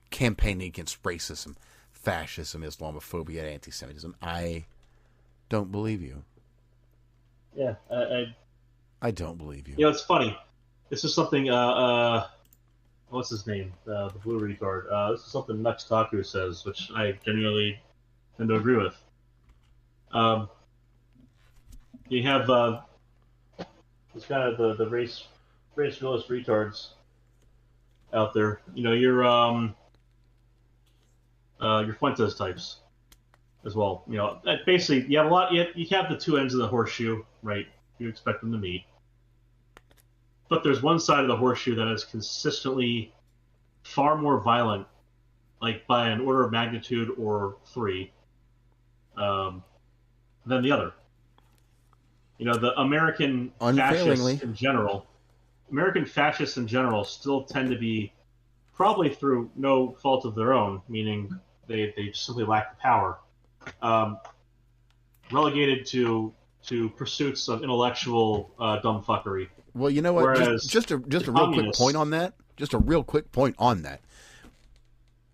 Campaigning against racism, fascism, Islamophobia, and anti-Semitism. I don't believe you. Yeah, I don't believe you. You know, it's funny. This is something, what's his name? The blue retard. This is something Nux Taku says, which I genuinely tend to agree with. You have it's kind of the race realist retards out there. You know, your Fuentes types as well. You know, basically you have a lot. You have the two ends of the horseshoe, right? You expect them to meet, but there's one side of the horseshoe that is consistently far more violent, like by an order of magnitude or three, than the other. You know, the American fascists in general. American fascists in general still tend to be, probably through no fault of their own, meaning they simply lack the power, relegated to pursuits of intellectual dumbfuckery. Well, you know what? Whereas Just a real quick point on that. Just a real quick point on that.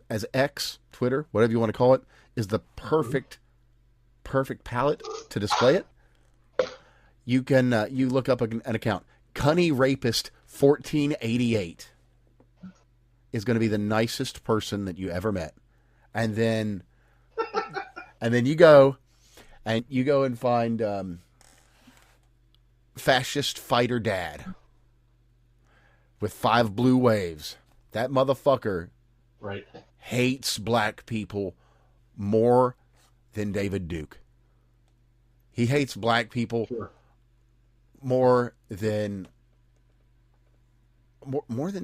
As X, Twitter, whatever you want to call it, is the perfect palette to display it. You can you look up an account. Cunny Rapist 1488 is going to be the nicest person that you ever met, and then you go and find Fascist Fighter Dad with 5 blue waves. That motherfucker Right. hates black people more than David Duke. He hates black people more than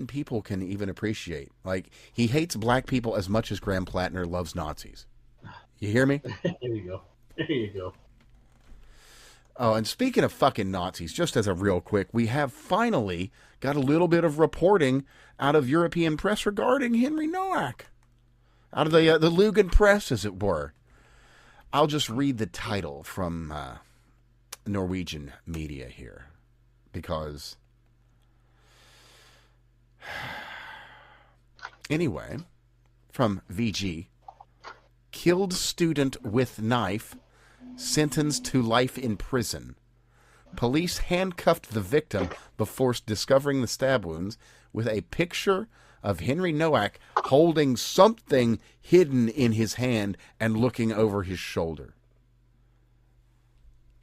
people can even appreciate. Like, he hates black people as much as Graham Plattner loves Nazis. You hear me? There you go. Oh, and speaking of fucking Nazis, just as a real quick, we have finally got a little bit of reporting out of European press regarding Henry Nowak. Out of the Lugan press, as it were. I'll just read the title from Norwegian media here, because anyway, from VG, killed student with knife, sentenced to life in prison. Police handcuffed the victim before discovering the stab wounds with a picture of Henry Nowak holding something hidden in his hand and looking over his shoulder.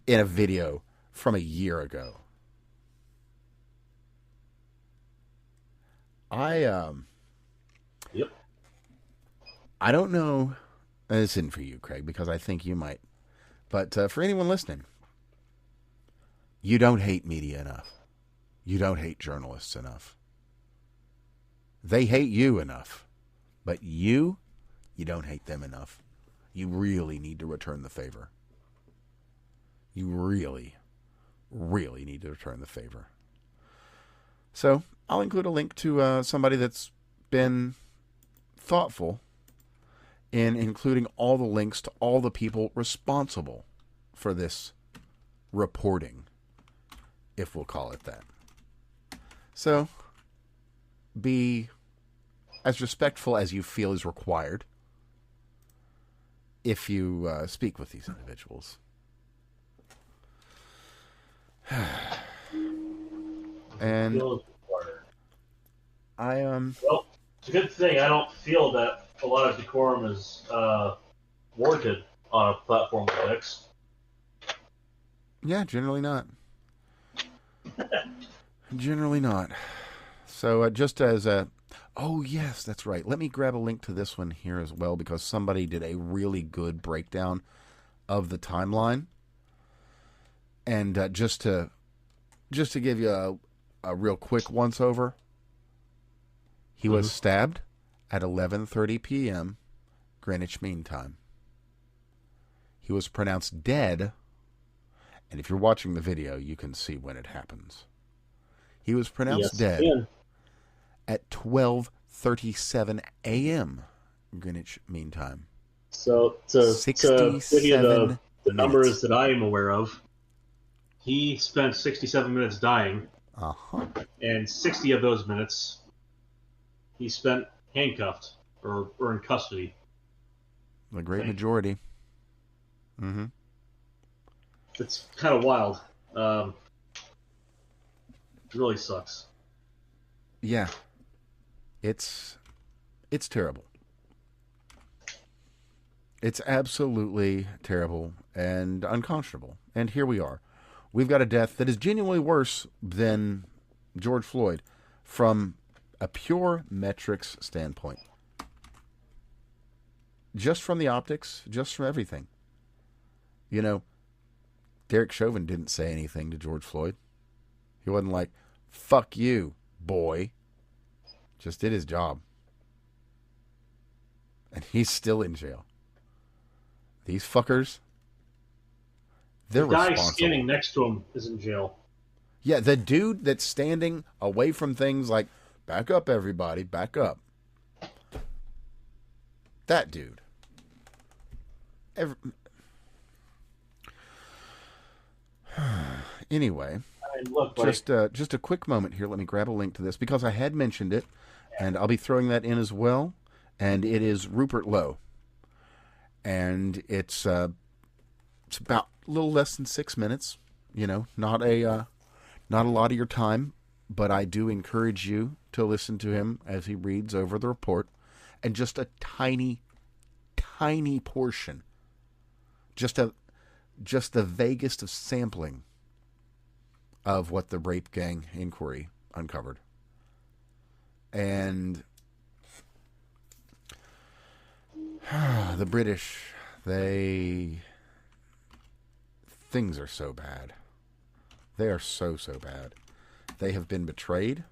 In a video from a year ago. Yep. I don't know. This isn't for you, Craig, because I think you might. But for anyone listening, you don't hate media enough. You don't hate journalists enough. They hate you enough. But you don't hate them enough. You really need to return the favor. You really, really need to return the favor. So I'll include a link to somebody that's been thoughtful in including all the links to all the people responsible for this reporting, if we'll call it that. So be as respectful as you feel is required if you speak with these individuals. And well, it's a good thing I don't feel that a lot of decorum is warranted on a platform like X. Yeah, generally not. Generally not. So just as a... Oh, yes, that's right. Let me grab a link to this one here as well, because somebody did a really good breakdown of the timeline. And just to give you a real quick once-over, he was stabbed at 11:30 p.m. Greenwich Mean Time. He was pronounced dead, and if you're watching the video, you can see when it happens. He was pronounced dead at 12:37 a.m. Greenwich Mean Time. So to give you the numbers that I am aware of, he spent 67 minutes dying, and 60 of those minutes he spent handcuffed or in custody. The great majority. Mm-hmm. It's kind of wild. It really sucks. Yeah. It's terrible. It's absolutely terrible and unconscionable. And here we are. We've got a death that is genuinely worse than George Floyd from a pure metrics standpoint. Just from the optics, just from everything. You know, Derek Chauvin didn't say anything to George Floyd. He wasn't like, fuck you, boy. Just did his job. And he's still in jail. These fuckers, they're responsible. The guy standing next to him is in jail. Yeah, the dude that's standing away from things like, back up, everybody, back up. That dude. Anyway, look, just a quick moment here. Let me grab a link to this, because I had mentioned it, and I'll be throwing that in as well. And it is Rupert Lowe. And it's about a little less than 6 minutes. You know, not a lot of your time, but I do encourage you to listen to him as he reads over the report, and just a tiny portion, just the vaguest of sampling of what the rape gang inquiry uncovered. And the British, things are so bad. They are so bad. They have been betrayed.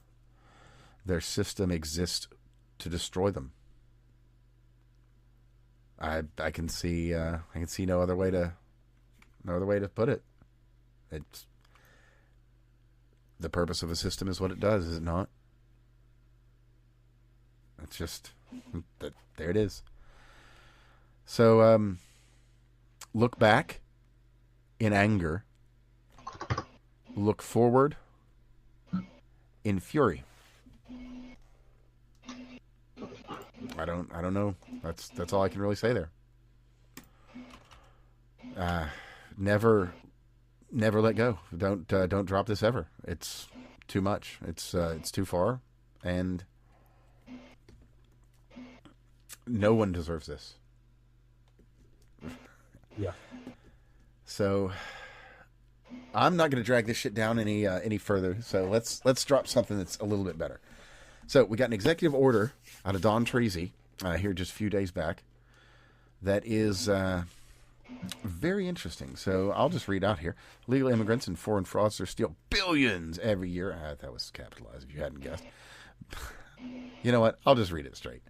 Their system exists to destroy them. I can see no other way to put it. It's the purpose of a system is what it does, is it not? It's just there it is. So look back in anger. Look forward in fury. I don't know. That's all I can really say there. Never let go. Don't drop this ever. It's too much. It's too far, and no one deserves this. Yeah. So I'm not going to drag this shit down any further. So let's drop something that's a little bit better. So we got an executive order out of Don Treasy here just a few days back that is very interesting. So I'll just read out here. Illegal immigrants and foreign fraudsters steal billions every year. That was capitalized if you hadn't guessed. You know what? I'll just read it straight.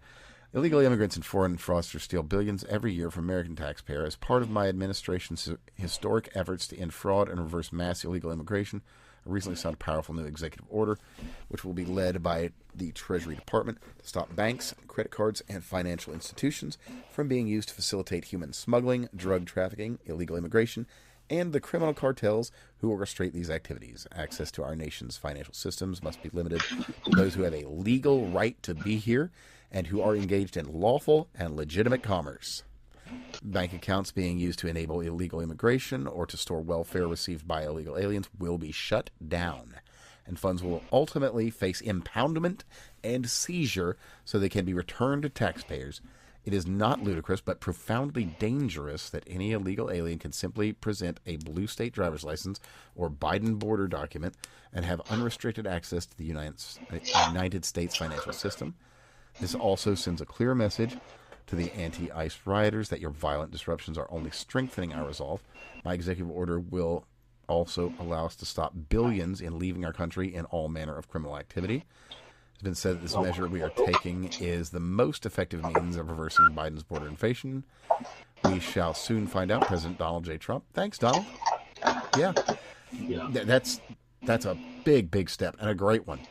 Illegal immigrants and foreign fraudsters steal billions every year from American taxpayers. As part of my administration's historic efforts to end fraud and reverse mass illegal immigration, I recently signed a powerful new executive order, which will be led by the Treasury Department to stop banks, credit cards, and financial institutions from being used to facilitate human smuggling, drug trafficking, illegal immigration, and the criminal cartels who orchestrate these activities. Access to our nation's financial systems must be limited to those who have a legal right to be here and who are engaged in lawful and legitimate commerce. Bank accounts being used to enable illegal immigration or to store welfare received by illegal aliens will be shut down, and funds will ultimately face impoundment and seizure so they can be returned to taxpayers It is not ludicrous, but profoundly dangerous that any illegal alien can simply present a blue state driver's license or Biden border document and have unrestricted access to the United States financial system. This also sends a clear message to the anti-ICE rioters that your violent disruptions are only strengthening our resolve. My executive order will also allow us to stop billions in leaving our country in all manner of criminal activity. It's been said that this measure we are taking is the most effective means of reversing Biden's border invasion. We shall soon find out. President Donald J. Trump. Thanks, Donald. Yeah. That's a big, big step and a great one.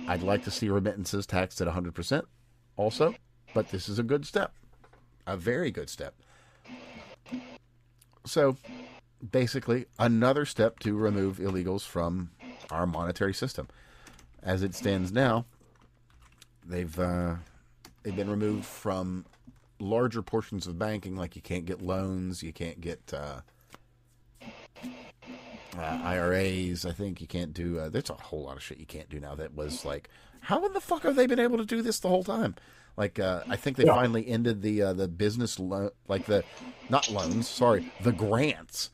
I'd like to see remittances taxed at 100% also, but this is a good step. A very good step. So, basically, another step to remove illegals from our monetary system. As it stands now, they've been removed from larger portions of banking, like you can't get loans, you can't get IRAs. I think you can't do. There's a whole lot of shit you can't do now. That was like, how in the fuck have they been able to do this the whole time? Like, I think they finally ended the business not loans, sorry, the grants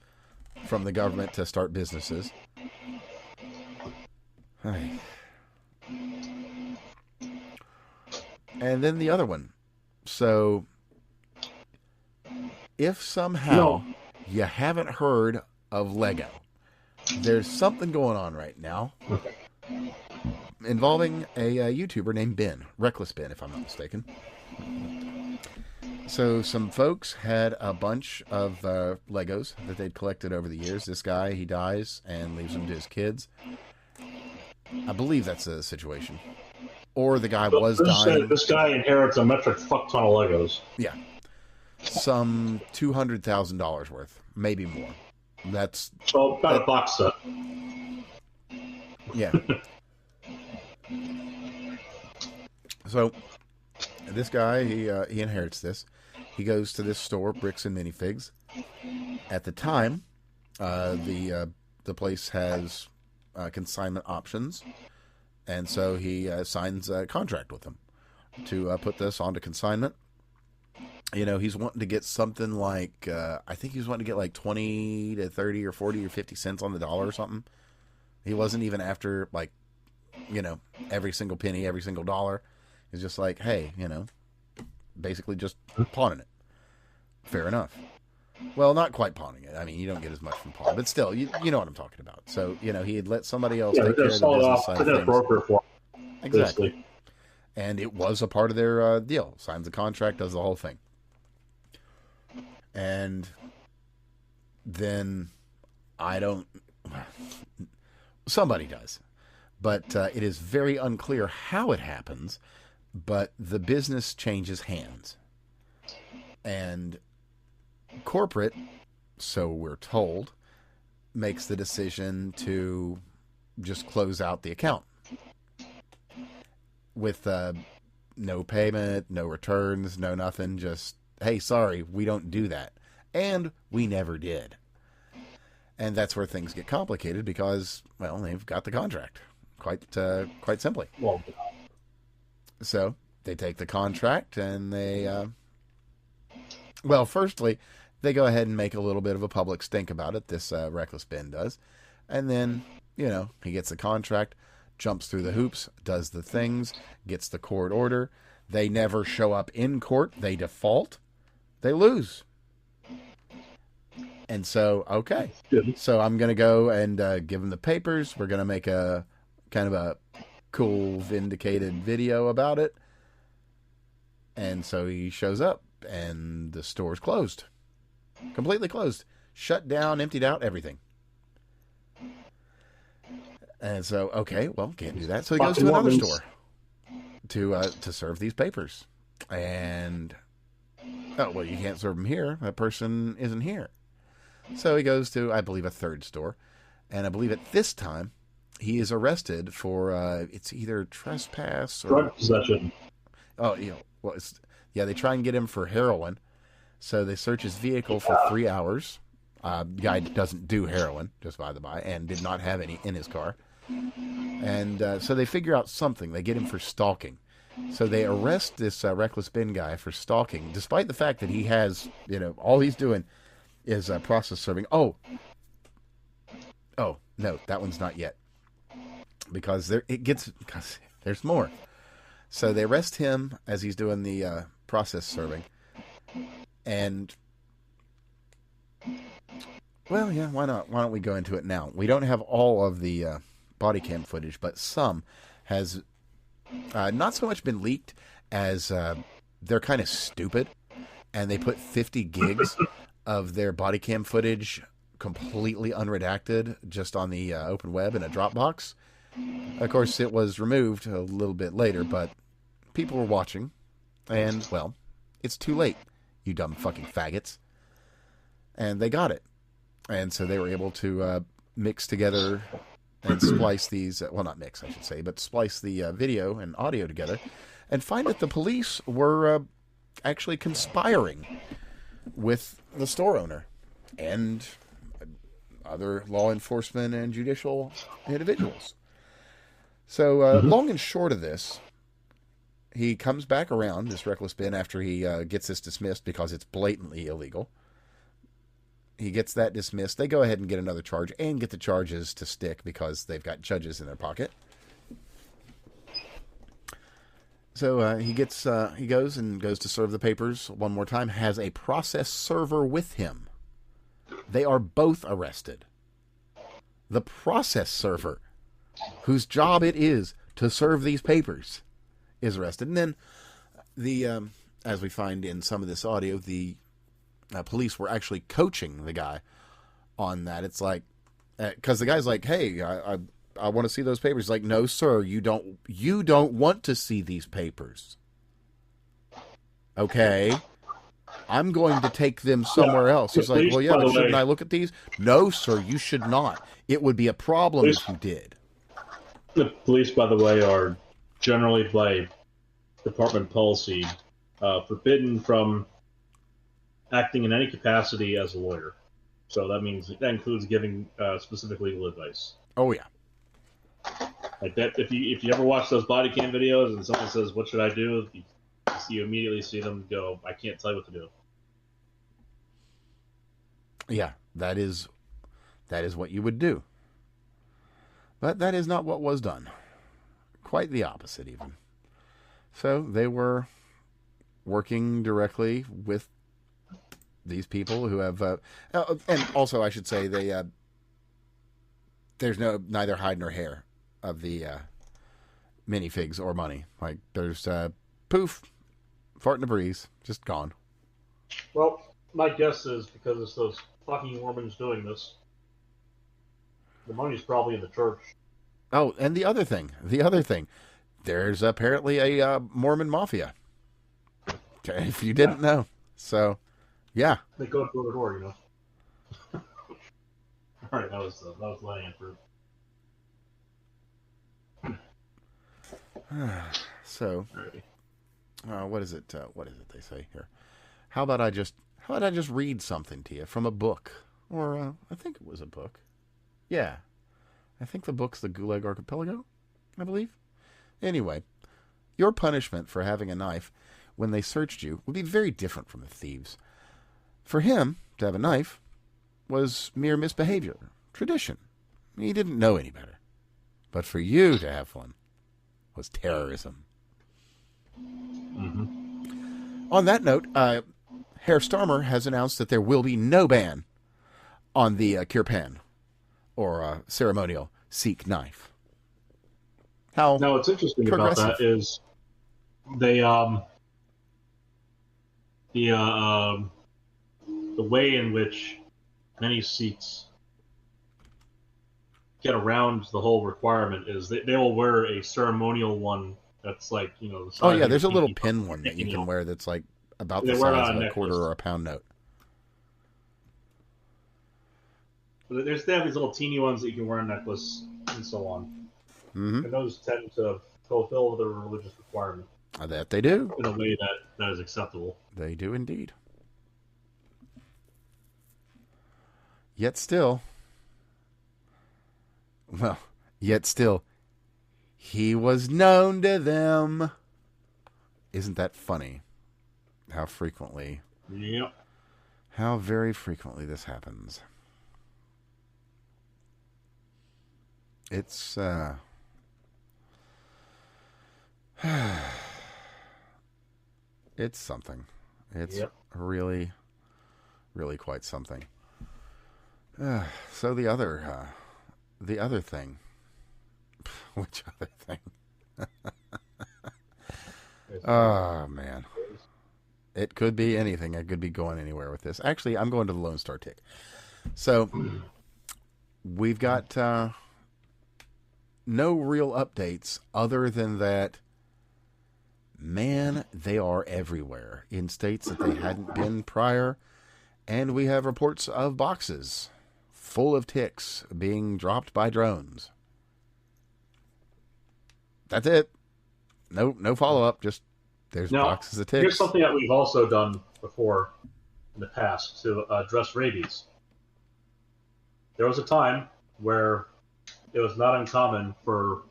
from the government to start businesses. Hi. And then the other one. So, if somehow you haven't heard of Lego, there's something going on right now involving a YouTuber named Ben, Reckless Ben, if I'm not mistaken. So some folks had a bunch of Legos that they'd collected over the years. This guy, he dies and leaves them to his kids. I believe that's the situation. Or the guy was dying. This guy inherits a metric fuck ton of Legos. Yeah. Some $200,000 worth. Maybe more. That's... So, about a box set. Yeah. So, this guy, he inherits this. He goes to this store, Bricks and Minifigs. At the time, the place has consignment options, and so he signs a contract with them to put this onto consignment. You know, he's wanting to get something like, I think he was wanting to get like 20 to 30 or 40 or 50 cents on the dollar or something. He wasn't even after, like, you know, every single penny, every single dollar. He's just like, hey, you know, basically just pawning it. Fair enough. Well, not quite pawning it. I mean, you don't get as much from pawn, but still, you know what I'm talking about. So, you know, he had let somebody else take care of the business side of things. Broker for Exactly. basically. And it was a part of their deal. Signs the contract, does the whole thing. And then somebody does. But it is very unclear how it happens, but the business changes hands. And corporate, so we're told, makes the decision to just close out the account. With no payment, no returns, no nothing, just, hey, sorry, we don't do that. And we never did. And that's where things get complicated because, well, they've got the contract. Quite simply. So, they take the contract and they, firstly, they go ahead and make a little bit of a public stink about it, this Reckless Ben does. And then, you know, he gets the contract, jumps through the hoops, does the things, gets the court order. They never show up in court. They default. They lose. And so, okay. So I'm going to go and give them the papers. We're going to make a kind of a cool, vindicated video about it. And so he shows up, and the store's closed. Completely closed. Shut down, emptied out, everything. And so, okay, well, can't do that. So he goes to another store to serve these papers. And, oh, well, you can't serve them here. That person isn't here. So he goes to, I believe, a third store. And I believe at this time, he is arrested for, it's either trespass or... drug possession. Oh, you know, well, they try and get him for heroin. So they search his vehicle for 3 hours. The guy doesn't do heroin, just by the by, and did not have any in his car. And so they figure out something. They get him for stalking. So they arrest this reckless bin guy for stalking, despite the fact that he has, all he's doing is process serving. Oh, no, that one's not yet. Because there's more. So they arrest him as he's doing the process serving. And, well, yeah, why not? Why don't we go into it now? We don't have all of the body cam footage, but some has not so much been leaked as they're kind of stupid. And they put 50 gigs of their body cam footage completely unredacted just on the open web in a Dropbox. Of course, it was removed a little bit later, but people were watching, and, well, it's too late, you dumb fucking faggots. And they got it. And so they were able to mix together and splice these, well, not mix, I should say, but splice the video and audio together, and find that the police were actually conspiring with the store owner and other law enforcement and judicial individuals. So, long and short of this, he comes back around, this reckless bin, after he gets this dismissed because it's blatantly illegal. He gets that dismissed. They go ahead and get another charge and get the charges to stick because they've got judges in their pocket. So he goes to serve the papers one more time, has a process server with him. They are both arrested. The process server, whose job it is to serve these papers, is arrested. And then as we find in some of this audio, the police were actually coaching the guy on that. It's like, because the guy's like, hey, I want to see those papers. He's like, no, sir, you don't want to see these papers. Okay. I'm going to take them somewhere else. He's like, well, yeah, but shouldn't I look at these? No, sir, you should not. It would be a problem if you did. The police, by the way, are generally, by department policy, forbidden from acting in any capacity as a lawyer. So that includes giving specific legal advice. Oh yeah. Like that, if you ever watch those body cam videos and someone says, "What should I do?" you immediately see them go, "I can't tell you what to do." Yeah, that is what you would do. But that is not what was done. Quite the opposite, even. So they were working directly with these people who have, and also I should say there's neither hide nor hair of the minifigs or money. Like there's poof, fart in a breeze, just gone. Well, my guess is because it's those fucking Mormons doing this. The money's probably in the church. Oh, and the other thing, there's apparently a Mormon mafia. Okay, if you didn't know, so yeah, they go door to door, you know. All right, that was laying it for. So, what is it? What is it they say here? How about I just read something to you from a book, or I think it was a book. Yeah, I think the book's the Koolaid Archipelago, I believe. Anyway, your punishment for having a knife when they searched you would be very different from the thieves. For him to have a knife was mere misbehavior, tradition. He didn't know any better. But for you to have one was terrorism. Mm-hmm. On that note, Herr Starmer has announced that there will be no ban on the Kirpan, or ceremonial Sikh knife. How? Now, what's interesting about that is they the way in which many Sikhs get around the whole requirement is they will wear a ceremonial one that's like, you know, the size. Oh yeah, there's a little pin one that you can wear that's like about the size of a quarter or a pound note. They have these little teeny ones that you can wear on a necklace and so on. Mm-hmm. And those tend to fulfill the religious requirement. That they do. In a way that is acceptable. They do indeed. Yet still, he was known to them. Isn't that funny? How frequently? Yep. How very frequently this happens. It's it's something. It's really, really quite something. So the other thing. Which other thing? Oh, man. It could be anything. I could be going anywhere with this. Actually, I'm going to the Lone Star Tick. So, we've got no real updates other than that, man, they are everywhere in states that they hadn't been prior. And we have reports of boxes full of ticks being dropped by drones. That's it. No follow-up. Just there's boxes of ticks. Here's something that we've also done before in the past to address rabies. There was a time where it was not uncommon for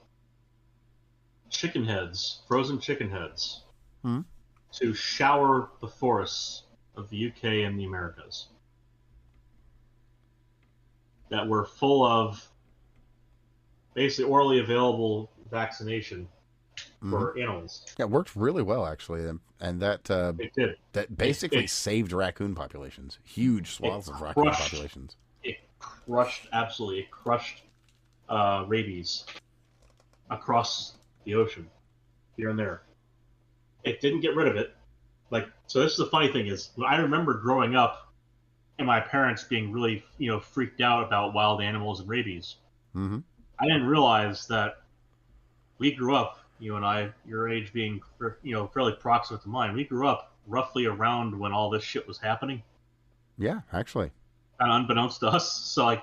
chicken heads, frozen chicken heads, to shower the forests of the UK and the Americas that were full of basically orally available vaccination for animals. Yeah, it worked really well, actually, and that it did. That basically saved raccoon populations, huge swaths of raccoon populations. It crushed rabies across the ocean, here and there. It didn't get rid of it. So this is the funny thing is, I remember growing up and my parents being really, freaked out about wild animals and rabies. Mm-hmm. I didn't realize that we grew up, you and I, your age being, fairly proximate to mine, we grew up roughly around when all this shit was happening. Yeah, actually. And unbeknownst to us. So,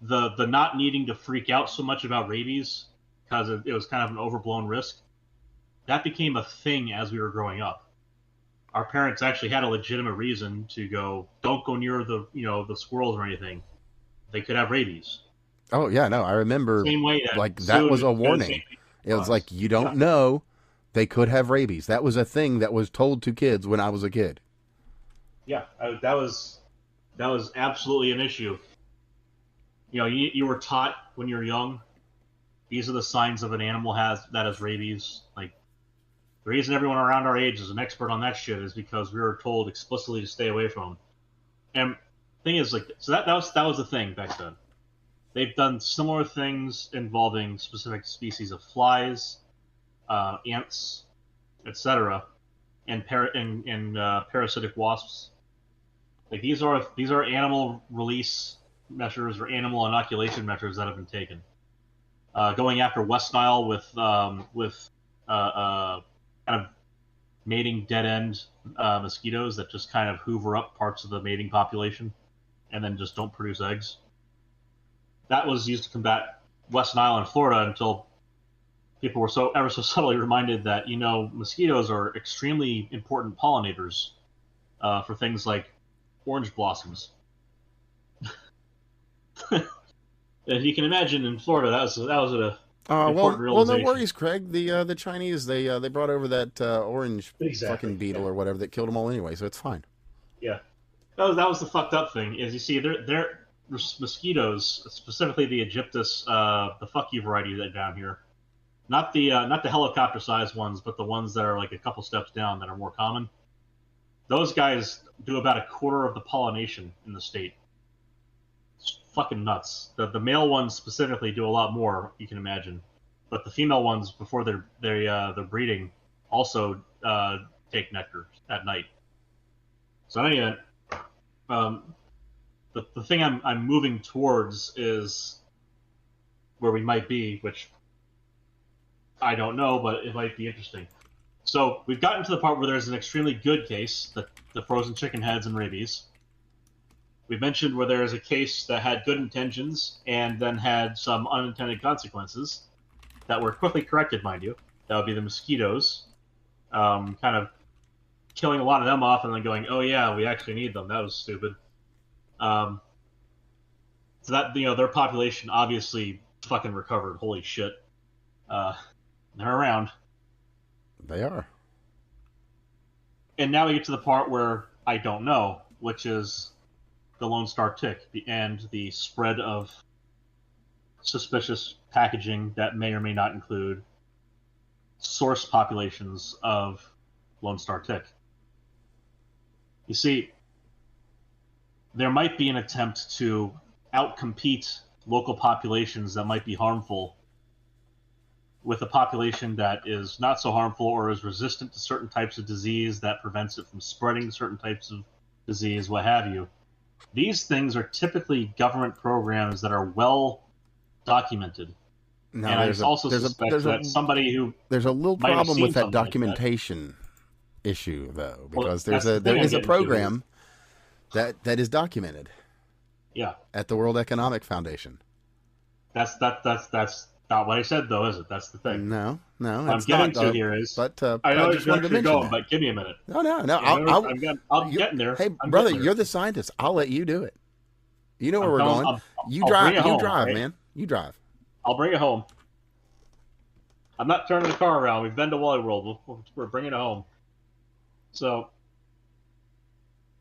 the not needing to freak out so much about rabies because it was kind of an overblown risk, that became a thing as we were growing up. Our parents actually had a legitimate reason to go, don't go near the squirrels or anything. They could have rabies. Oh, yeah, no, I remember, Same way that was a warning. It was like, you don't know, they could have rabies. That was a thing that was told to kids when I was a kid. Yeah, that was absolutely an issue. You were taught when you're young, these are the signs of an animal that has rabies. The reason everyone around our age is an expert on that shit is because we were told explicitly to stay away from them. And the thing is, so that was the thing back then. They've done similar things involving specific species of flies, ants, etc., and parasitic wasps. These are animal release measures or animal inoculation measures that have been taken. Going after West Nile with kind of mating dead-end mosquitoes that just kind of hoover up parts of the mating population and then just don't produce eggs. That was used to combat West Nile in Florida until people were ever so subtly reminded that, mosquitoes are extremely important pollinators for things like orange blossoms. As you can imagine, in Florida, that was an important realization. No worries, Craig. The Chinese they brought over that orange fucking beetle or whatever that killed them all anyway, so it's fine. Yeah, that was the fucked up thing. Is you see, they're mosquitoes, specifically the Aegyptus, the fuck you variety that down here, not the helicopter sized ones, but the ones that are like a couple steps down that are more common. Those guys do about a quarter of the pollination in the state. It's fucking nuts. The male ones specifically do a lot more, you can imagine, but the female ones before they're breeding also take nectar at night. So anyway, the thing I'm moving towards is where we might be, which I don't know, but it might be interesting. So we've gotten to the part where there's an extremely good case, the frozen chicken heads and rabies. We mentioned where there's a case that had good intentions and then had some unintended consequences that were quickly corrected, mind you. That would be the mosquitoes, kind of killing a lot of them off and then going, oh yeah, we actually need them. That was stupid. So that, their population obviously fucking recovered. Holy shit. They're around. They are. And now we get to the part where I don't know, which is the Lone Star tick and the spread of suspicious packaging that may or may not include source populations of Lone Star tick. You see, there might be an attempt to outcompete local populations that might be harmful with a population that is not so harmful or is resistant to certain types of disease that prevents it from spreading certain types of disease, what have you. These things are typically government programs that are well documented. No, and I also suspect that somebody who there's a little problem with that documentation issue, though, because there is a program that is documented. Yeah, at the World Economic Foundation. That's not what I said, though, is it? That's the thing. No. What I'm getting to here is. But I know just wanted to mention that. But give me a minute. No. I'm getting there. Hey, brother, you're the scientist. I'll let you do it. You know where we're going. You drive, right? Man. You drive. I'll bring it home. I'm not turning the car around. We've been to Wally World. We're bringing it home. So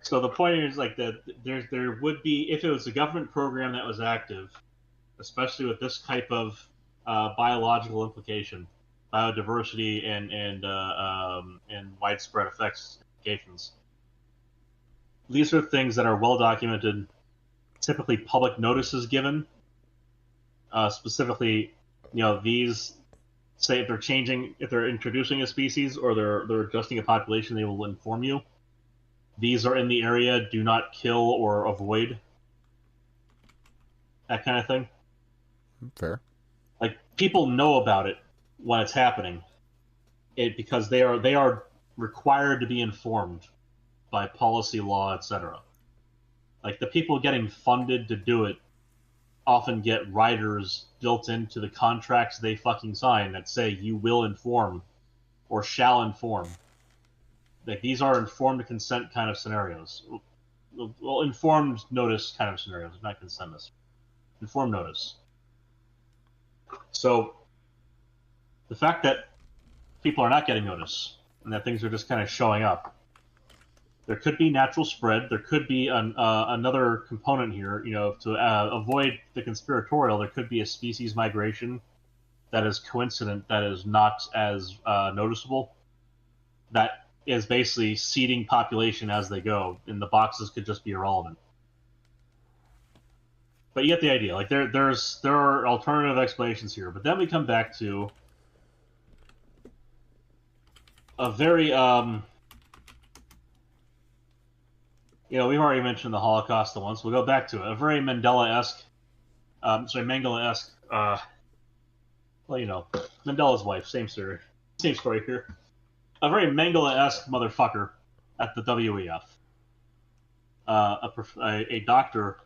the point is, like, that there would be, if it was a government program that was active, especially with this type of biological implication, biodiversity and widespread effects implications. These are things that are well documented. Typically, public notice is given. Specifically, these say if they're introducing a species or they're adjusting a population, they will inform you. These are in the area. Do not kill or avoid. That kind of thing. Fair. Like, people know about it when it's happening, because they are required to be informed by policy, law, etc. Like, the people getting funded to do it often get riders built into the contracts they fucking sign that say you will inform or shall inform. Like, these are informed consent kind of scenarios. Well, informed notice kind of scenarios, not consent. Informed notice. So the fact that people are not getting notice and that things are just kind of showing up, there could be natural spread. There could be another component here, to avoid the conspiratorial. There could be a species migration that is coincident, that is not as noticeable, that is basically seeding population as they go, and the boxes could just be irrelevant. But you get the idea. Like, there are alternative explanations here. But then we come back to a very we've already mentioned the Holocaust once. We'll go back to it. A very Mengele-esque, Mandela's wife, same story here. A very Mengele-esque motherfucker at the WEF. A doctor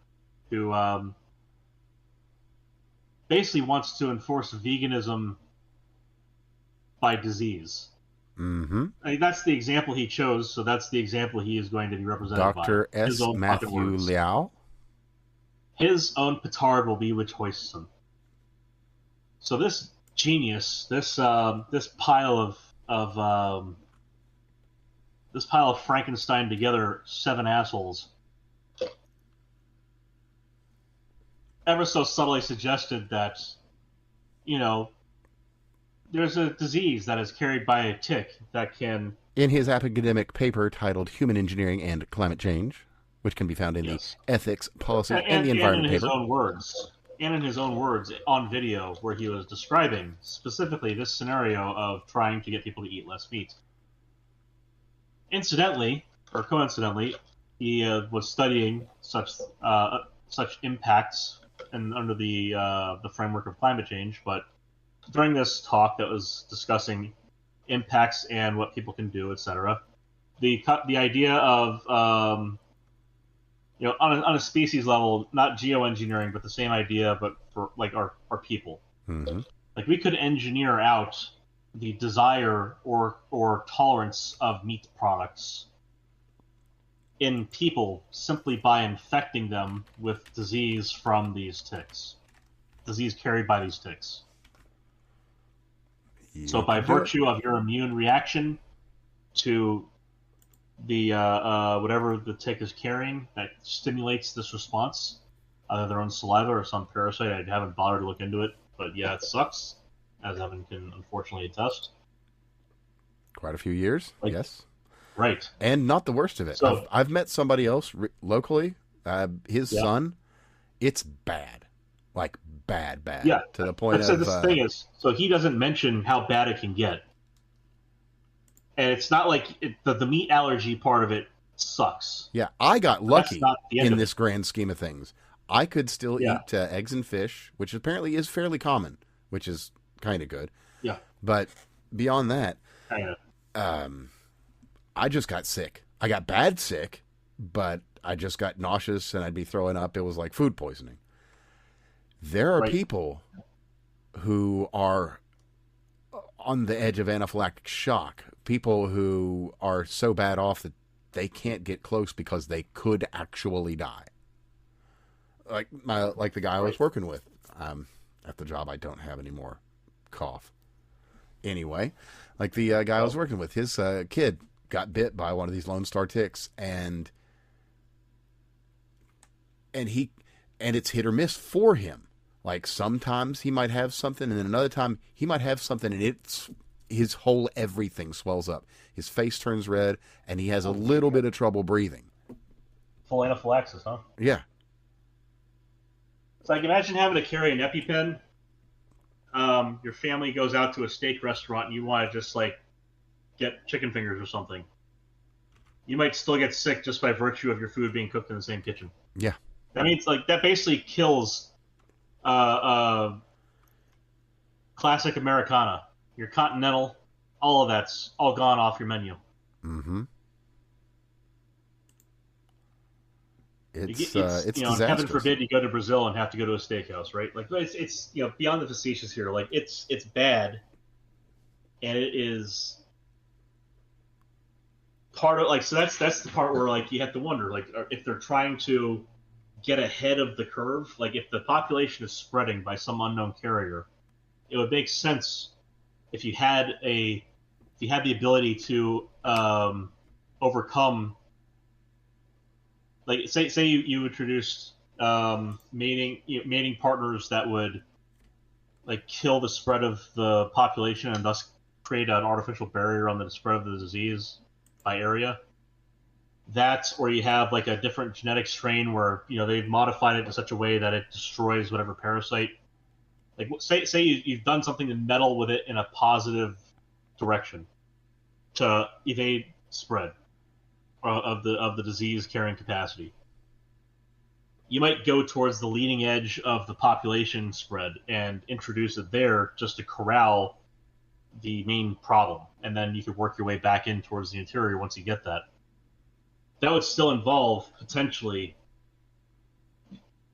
who basically wants to enforce veganism by disease. Mm-hmm. I mean, that's the example he chose, so that's the example he is going to be represented by. Dr. S. Matthew Liao. His own petard will be which hoists him. So this genius, this pile of Frankenstein together 7 assholes, ever so subtly suggested that, there's a disease that is carried by a tick that can... In his academic paper titled Human Engineering and Climate Change, which can be found in the Ethics, Policy, and the Environment paper. And in his own words on video, where he was describing specifically this scenario of trying to get people to eat less meat. Incidentally, or coincidentally, he was studying such impacts and under the framework of climate change, but during this talk that was discussing impacts and what people can do, etc., the idea of on a species level, not geoengineering, but the same idea, but for like our people. Mm-hmm. Like, we could engineer out the desire or tolerance of meat products in people simply by infecting them with disease from these ticks, disease carried by these ticks. So by virtue of your immune reaction to the whatever the tick is carrying that stimulates this response, either their own saliva or some parasite. I haven't bothered to look into it, but yeah, it sucks, as Evan can unfortunately attest. Quite a few years, Like, yes. Right. And not the worst of it. So- I've met somebody else locally. His Yeah. son, it's bad. Like, bad. Yeah. To the point But so of... this thing is, so he doesn't mention how bad it can get. And it's not like the meat allergy part of it sucks. Yeah, I got lucky not the end in of this grand scheme of things. I could still Yeah. eat eggs and fish, which apparently is fairly common, which is kind of good. Yeah. But beyond that, Kind of. I just got sick. I got bad sick, but I just got nauseous and I'd be throwing up. It was like food poisoning. There are Right. people who are on the edge of anaphylactic shock. People who are so bad off that they can't get close because they could actually die. Like the guy I was working with at the job. I don't have any more cough. Anyway, like the guy I was working with, his kid got bit by one of these Lone Star ticks, and it's hit or miss for him. Like sometimes he might have something, and then another time he might have something, and his whole everything swells up. His face turns red, and he has a little bit of trouble breathing. Full anaphylaxis, huh? Yeah. So, like, imagine having to carry an EpiPen. Your family goes out to a steak restaurant, and you want to just, like, get chicken fingers or something. You might still get sick just by virtue of your food being cooked in the same kitchen. Yeah. That means, like, that basically kills classic Americana. Your Continental, all of that's all gone off your menu. Mm-hmm. It's Heaven disastrous. forbid you go to Brazil and have to go to a steakhouse, right? Like it's beyond the facetious here. Like it's bad, and it is part of so that's the part where like you have to wonder like if they're trying to get ahead of the curve. Like if the population is spreading by some unknown carrier, it would make sense if you had the ability to overcome. Like say you introduced mating partners that would like kill the spread of the population and thus create an artificial barrier on the spread of the disease by area. That's where you have like a different genetic strain where they've modified it in such a way that it destroys whatever parasite. Like say you've done something to meddle with it in a positive direction to evade spread of the disease carrying capacity. You might go towards the leading edge of the population spread and introduce it there just to corral the main problem, and then you could work your way back in towards the interior once you get that. That would still involve potentially,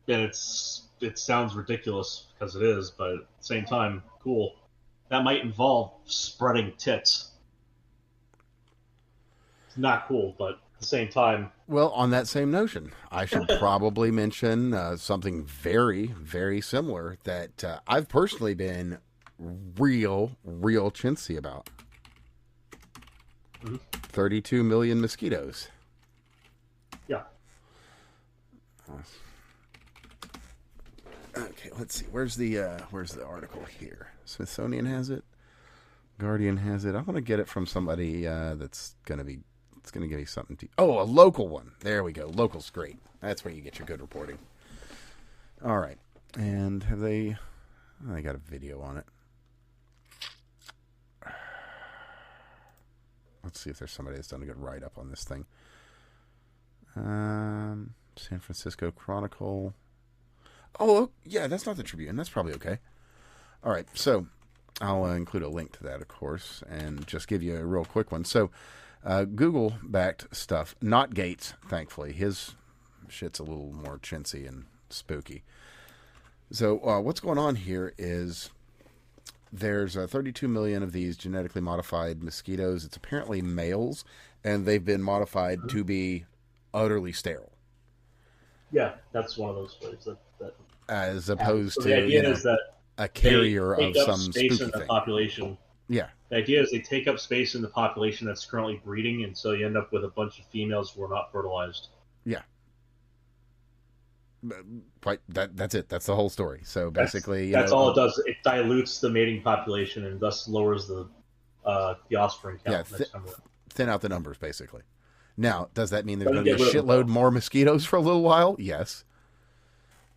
and it sounds ridiculous because it is, but at the same time, cool. That might involve spreading ticks. It's not cool, but at the same time. Well, on that same notion, I should probably mention something very, very similar that I've personally been real chintzy about. Mm-hmm. 32 million mosquitoes. Yeah. Okay, let's see. Where's the article here? Smithsonian has it. Guardian has it. I want to get it from somebody that's gonna give me something to. Oh, a local one. There we go. Local's great. That's where you get your good reporting. All right. And have they? Oh, they got a video on it. Let's see if there's somebody that's done a good write-up on this thing. San Francisco Chronicle. Oh, yeah, that's not the Tribune. That's probably okay. All right, so I'll include a link to that, of course, and just give you a real quick one. So, Google-backed stuff. Not Gates, thankfully. His shit's a little more chintzy and spooky. So, what's going on here is there's 32 million of these genetically modified mosquitoes. It's apparently males, and they've been modified to be utterly sterile. Yeah, that's one of those ways that as opposed so to the idea is that a carrier of take up some space spooky in the thing. population. Yeah, The idea is they take up space in the population that's currently breeding, and so you end up with a bunch of females who are not fertilized. Yeah. Right. That's it. That's the whole story. So basically, that's all it does. It dilutes the mating population and thus lowers the offspring count. Yeah, thin out the numbers, basically. Now, does that mean there's going to be a shitload more mosquitoes for a little while? Yes.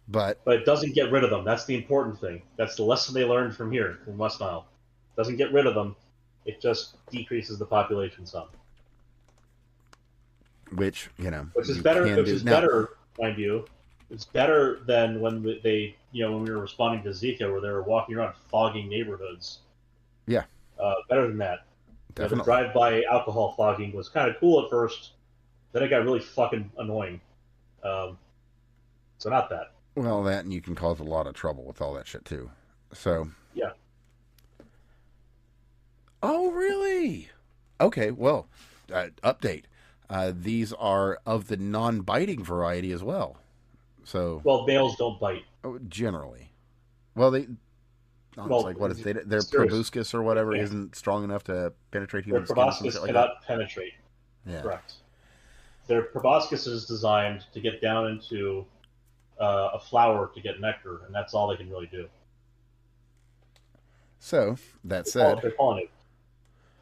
But it doesn't get rid of them. That's the important thing. That's the lesson they learned from here, from West Nile. It doesn't get rid of them. It just decreases the population some. Which, Which is better, mind you. It's better than when when we were responding to Zika, where they were walking around fogging neighborhoods. Yeah. Better than that. Definitely. The drive-by alcohol fogging was kind of cool at first. Then it got really fucking annoying. So not that. Well, that, and you can cause a lot of trouble with all that shit, too. So. Yeah. Oh, really? Okay, well, update. These are of the non-biting variety as well. So. Well, males don't bite. Generally. Well, it's like, what is it? Their proboscis or whatever isn't strong enough to penetrate human skin. Their proboscis cannot penetrate. Yeah. Correct. Their proboscis is designed to get down into a flower to get nectar, and that's all they can really do. So, that said... They're pollinators.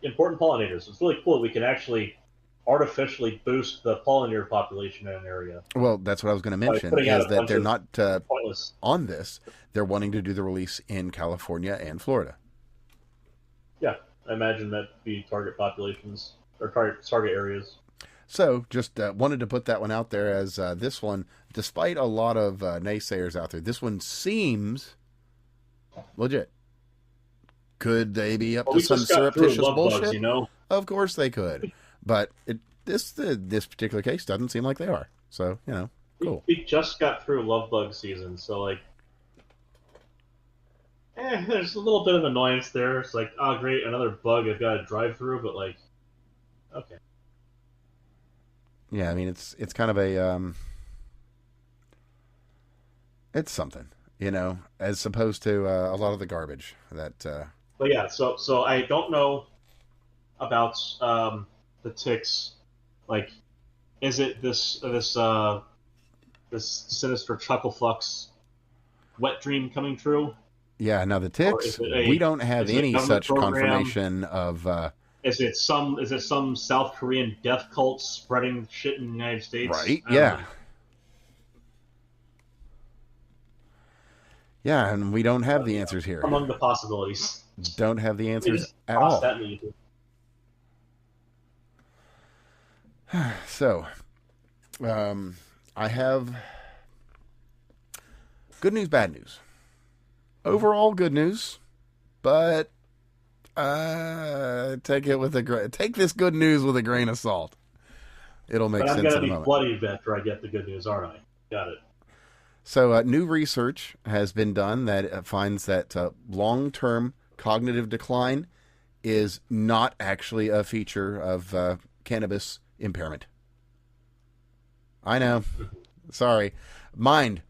Important pollinators. It's really cool that we can actually artificially boost the pollinator population in an area. Well, that's what I was going to mention, is that they're not on this. They're wanting to do the release in California and Florida. Yeah, I imagine that'd be target populations, or target areas. So, just wanted to put that one out there as this one, despite a lot of naysayers out there, this one seems legit. Could they be up to some surreptitious bullshit? Bugs, Of course they could. But this particular case doesn't seem like they are. So, cool. We just got through love bug season, so there's a little bit of annoyance there. It's like, oh great, another bug I've got to drive through, but okay. Yeah, I mean it's kind of a it's something, as opposed to a lot of the garbage that. But yeah, so I don't know about the ticks. Is it this sinister chuckleflux wet dream coming true? Yeah, now the ticks, we don't have any such confirmation of. Is it some South Korean death cult spreading shit in the United States? Right. Yeah. Yeah, and we don't have the answers here. Among the possibilities. Don't have the answers at all. So, I have good news, bad news. Overall, good news, but take this good news with a grain of salt. It'll make sense in a moment. I'm gonna be bloody after I get the good news, aren't I? Got it. So, new research has been done that finds that long-term cognitive decline is not actually a feature of cannabis impairment. I know. Sorry. Mind,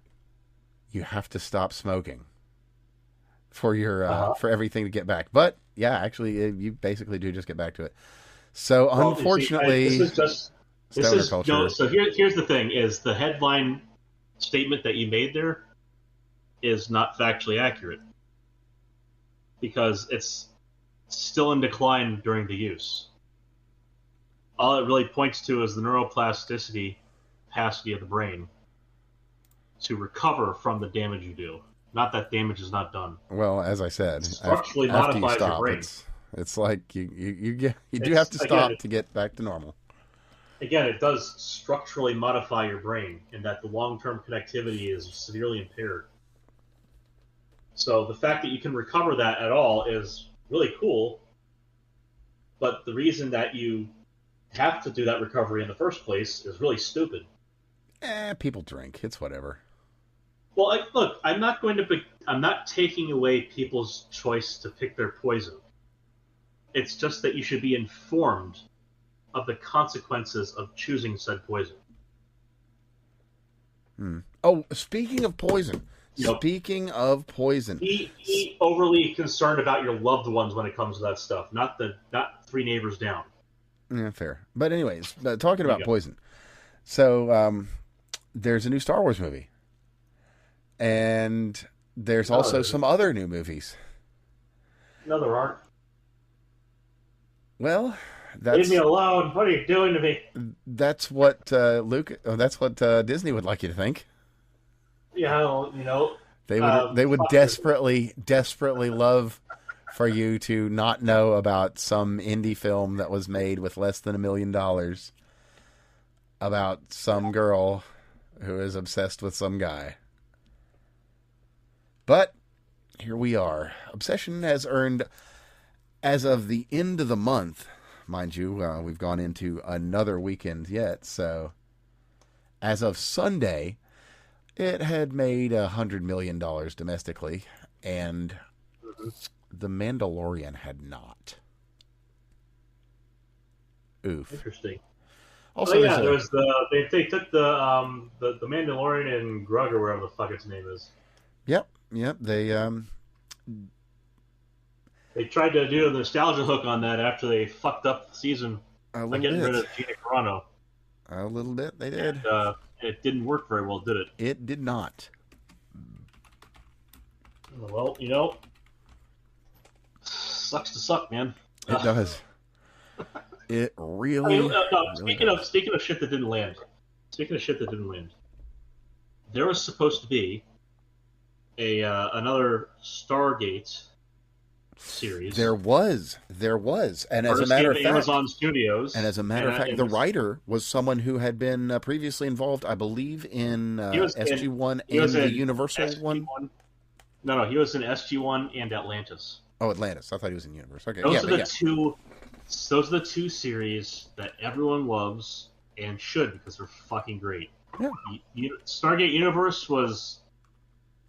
you have to stop smoking for your for everything to get back. But yeah, actually, you basically do just get back to it. So unfortunately, stoner culture. No, so here's the thing: is the headline statement that you made there is not factually accurate because it's still in decline during the use. All it really points to is the neuroplasticity capacity of the brain to recover from the damage you do. Not that damage is not done. Well, as I said, structurally after you modifies stop, your brain. It's like you do have to stop to get back to normal. Again, it does structurally modify your brain in that the long-term connectivity is severely impaired. So the fact that you can recover that at all is really cool, but the reason that you have to do that recovery in the first place is really stupid. People drink. It's whatever. Well, look, I'm not taking away people's choice to pick their poison. It's just that you should be informed of the consequences of choosing said poison. Oh, speaking of poison, Speaking of poison, Be overly concerned about your loved ones when it comes to that stuff, not three neighbors down. Yeah, fair. But anyways, talking about go. poison. So there's a new Star Wars movie, and there's also some other new movies. No, there aren't. Well, that's, leave me alone. What are you doing to me? That's what that's what Disney would like you to think. Yeah, They would desperately love for you to not know about some indie film that was made with less than $1 million about some girl who is obsessed with some guy. But here we are. Obsession has earned, as of the end of the month, mind you, we've gone into another weekend yet, so as of Sunday, it had made $100 million domestically, and The Mandalorian had not. Oof. Interesting. Also, there was they took the Mandalorian and Grug or whatever the fuck its name is. Yep. They tried to do a nostalgia hook on that after they fucked up the season by getting rid of Gina Carano. A little bit, they did. And, it didn't work very well, did it? It did not. Well, sucks to suck, man. It does. It really. Speaking of shit that didn't land. There was supposed to be another Stargate series. There was, and as a matter of fact, Amazon Studios. And as a matter of fact, the writer was someone who had been previously involved, I believe, in SG-1 and the Universal SG-1. one. No, he was in SG-1 and Atlantis. Oh, Atlantis. I thought he was in Universe. Okay, those are the two series that everyone loves and should, because they're fucking great. Yeah. Stargate Universe was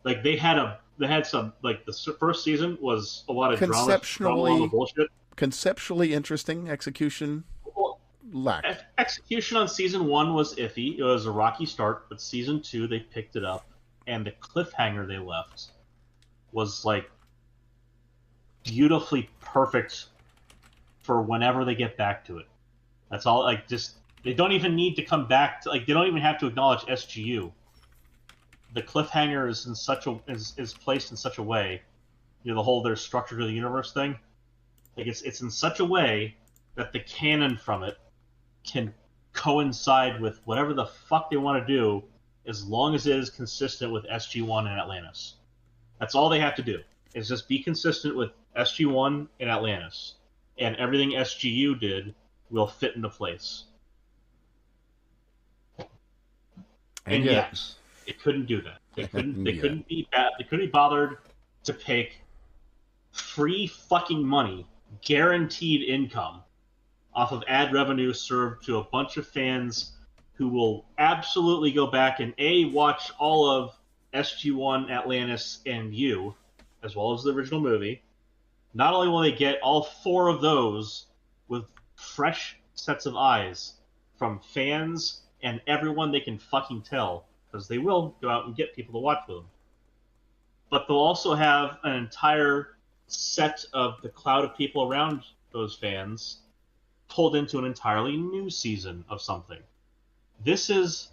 like they had some like the first season was a lot of drama, bullshit. Conceptually interesting, execution lacked. Execution on season 1 was iffy. It was a rocky start, but season 2 they picked it up, and the cliffhanger they left was like beautifully perfect for whenever they get back to it. That's all. Like, just they don't even need to come back to, like, they don't even have to acknowledge SGU. The cliffhanger is is placed in such a way, the whole their structure to the universe thing. Like, it's in such a way that the canon from it can coincide with whatever the fuck they want to do, as long as it is consistent with SG-1 and Atlantis. That's all they have to do, is just be consistent with SG-1 and Atlantis, and everything SGU did will fit into place. And yes, it couldn't do that. They couldn't be bothered to take free fucking money, guaranteed income, off of ad revenue served to a bunch of fans who will absolutely go back and watch all of SG-1, Atlantis, and You, as well as the original movie. Not only will they get all 4 of those with fresh sets of eyes from fans and everyone they can fucking tell, because they will go out and get people to watch with them, but they'll also have an entire set of the cloud of people around those fans pulled into an entirely new season of something. This is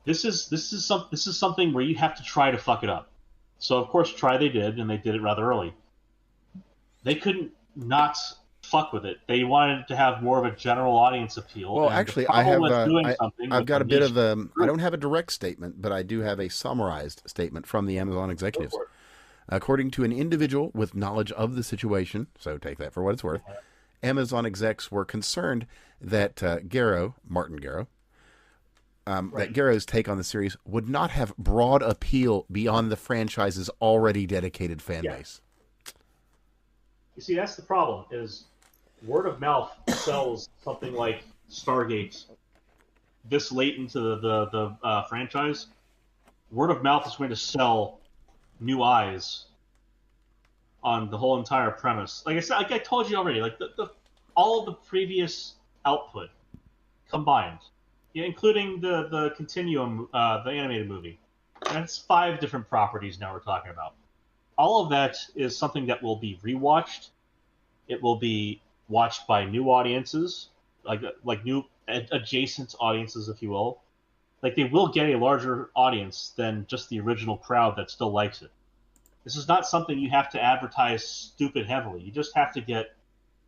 something where you have to try to fuck it up. So of course they did, and they did it rather early. They couldn't not fuck with it. They wanted to have more of a general audience appeal. Well, actually, I've got a bit of a. I don't have a direct statement, but I do have a summarized statement from the Amazon executives. According to an individual with knowledge of the situation, so take that for what it's worth, Amazon execs were concerned that Martin Garrow, that Garrow's take on the series would not have broad appeal beyond the franchise's already dedicated fan base. You see, that's the problem, is word of mouth sells something like Stargate this late into the franchise. Word of mouth is going to sell new eyes on the whole entire premise. Like I said, like I told you already, like all of the previous output combined, including the Continuum, the animated movie, That's 5 different properties now we're talking about. All of that is something that will be rewatched. It will be watched by new audiences, like new adjacent audiences, if you will. Like, they will get a larger audience than just the original crowd that still likes it. This is not something you have to advertise stupid heavily. You just have to get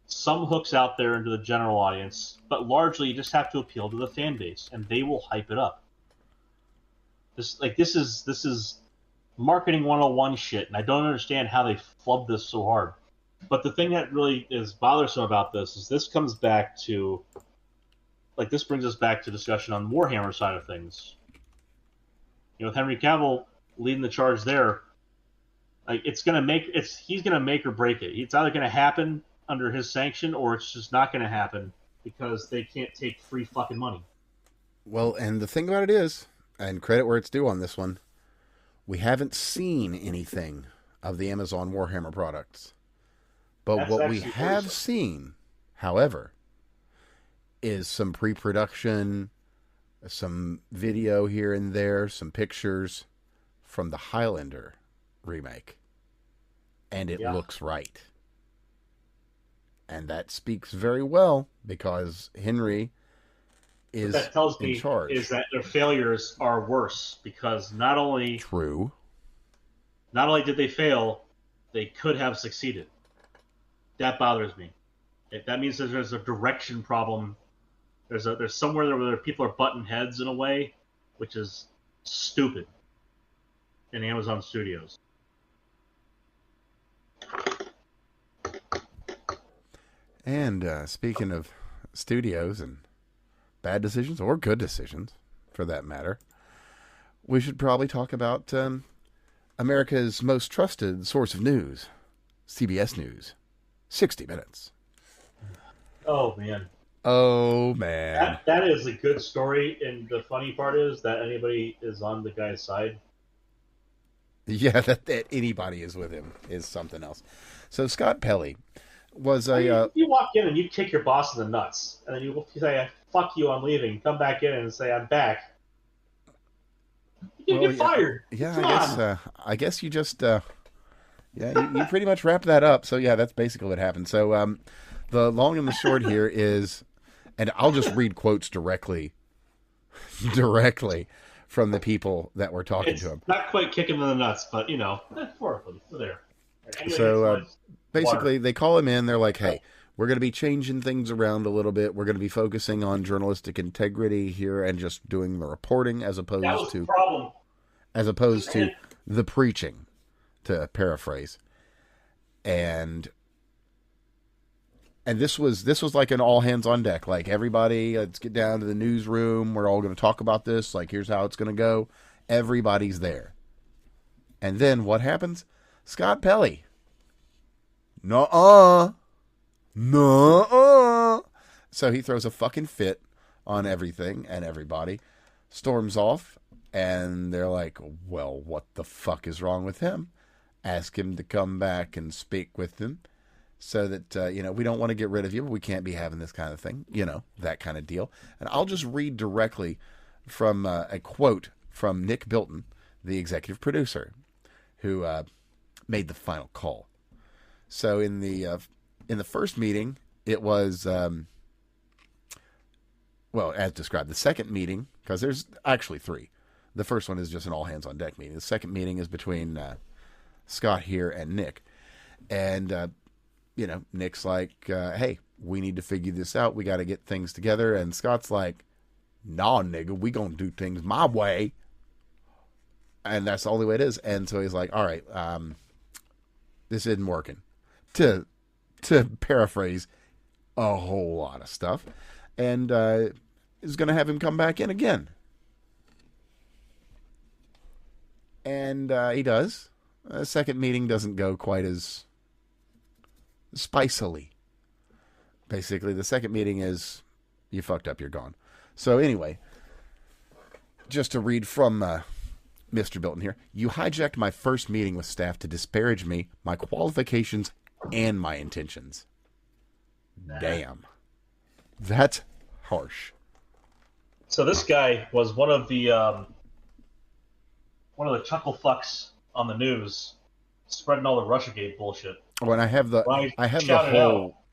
some hooks out there into the general audience, but largely you just have to appeal to the fan base, and they will hype it up. This is marketing 101 shit, and I don't understand how they flubbed this so hard. But the thing that really is bothersome about this is this comes back to, like, this brings us back to discussion on Warhammer side of things. You know, with Henry Cavill leading the charge there, like, he's gonna make or break it. It's either gonna happen under his sanction, or it's just not gonna happen because they can't take free fucking money. Well, and the thing about it is, and credit where it's due on this one, we haven't seen anything of the Amazon Warhammer products. But That's what we actually have awesome. seen, however, is some pre-production, some video here and there, some pictures from the Highlander remake. And it looks right. And that speaks very well because Henry is What that tells in me charge. is that their failures are worse because not only did they fail, they could have succeeded. That bothers me. That means that there's a direction problem. There's somewhere there where people are butting heads in a way, which is stupid in Amazon Studios. And speaking of studios and bad decisions, or good decisions, for that matter, we should probably talk about America's most trusted source of news, CBS News, 60 Minutes. Oh, man. Oh, man. That is a good story, and the funny part is that anybody is on the guy's side. Yeah, that anybody is with him is something else. So Scott Pelley was you walk in and you kick your boss in the nuts, and then you say, "Fuck you, I'm leaving." Come back in and say, "I'm back." You get fired. Yeah, I guess you just you pretty much wrapped that up. So yeah, that's basically what happened. So the long and the short here is, and I'll just read quotes directly from the people that were talking to him. Not quite kicking in the nuts, but you know, 4 of them. We're there. Anyway, So basically, they call him in. They're like, "Hey, we're going to be changing things around a little bit. We're going to be focusing on journalistic integrity here and just doing the reporting as opposed to the preaching," to paraphrase. And this was like an all hands on deck. Like, everybody, let's get down to the newsroom. We're all going to talk about this. Like, here's how it's going to go. Everybody's there. And then what happens? Scott Pelley. Nuh-uh. So he throws a fucking fit on everything and everybody, storms off, and they're like, "Well, what the fuck is wrong with him?" Ask him to come back and speak with them so that, we don't want to get rid of you, but we can't be having this kind of thing, that kind of deal. And I'll just read directly from a quote from Nick Bilton, the executive producer, who made the final call. So in the first meeting, it was, as described. The second meeting, because there's actually 3. The first one is just an all-hands-on-deck meeting. The second meeting is between Scott here and Nick. And, Nick's like, "Hey, we need to figure this out. We got to get things together." And Scott's like, "Nah, nigga, we going to do things my way." And that's the only way it is. And so he's like, "All right, this isn't working." To paraphrase a whole lot of stuff. And is going to have him come back in again. And he does. The second meeting doesn't go quite as spicily. Basically, the second meeting is, "You fucked up, you're gone." So anyway, just to read from Mr. Bilton here. "You hijacked my first meeting with staff to disparage me, my qualifications, and my intentions." Damn. That's harsh. So this guy was one of the one of the chuckle fucks on the news spreading all the Russiagate bullshit. Oh, and I have the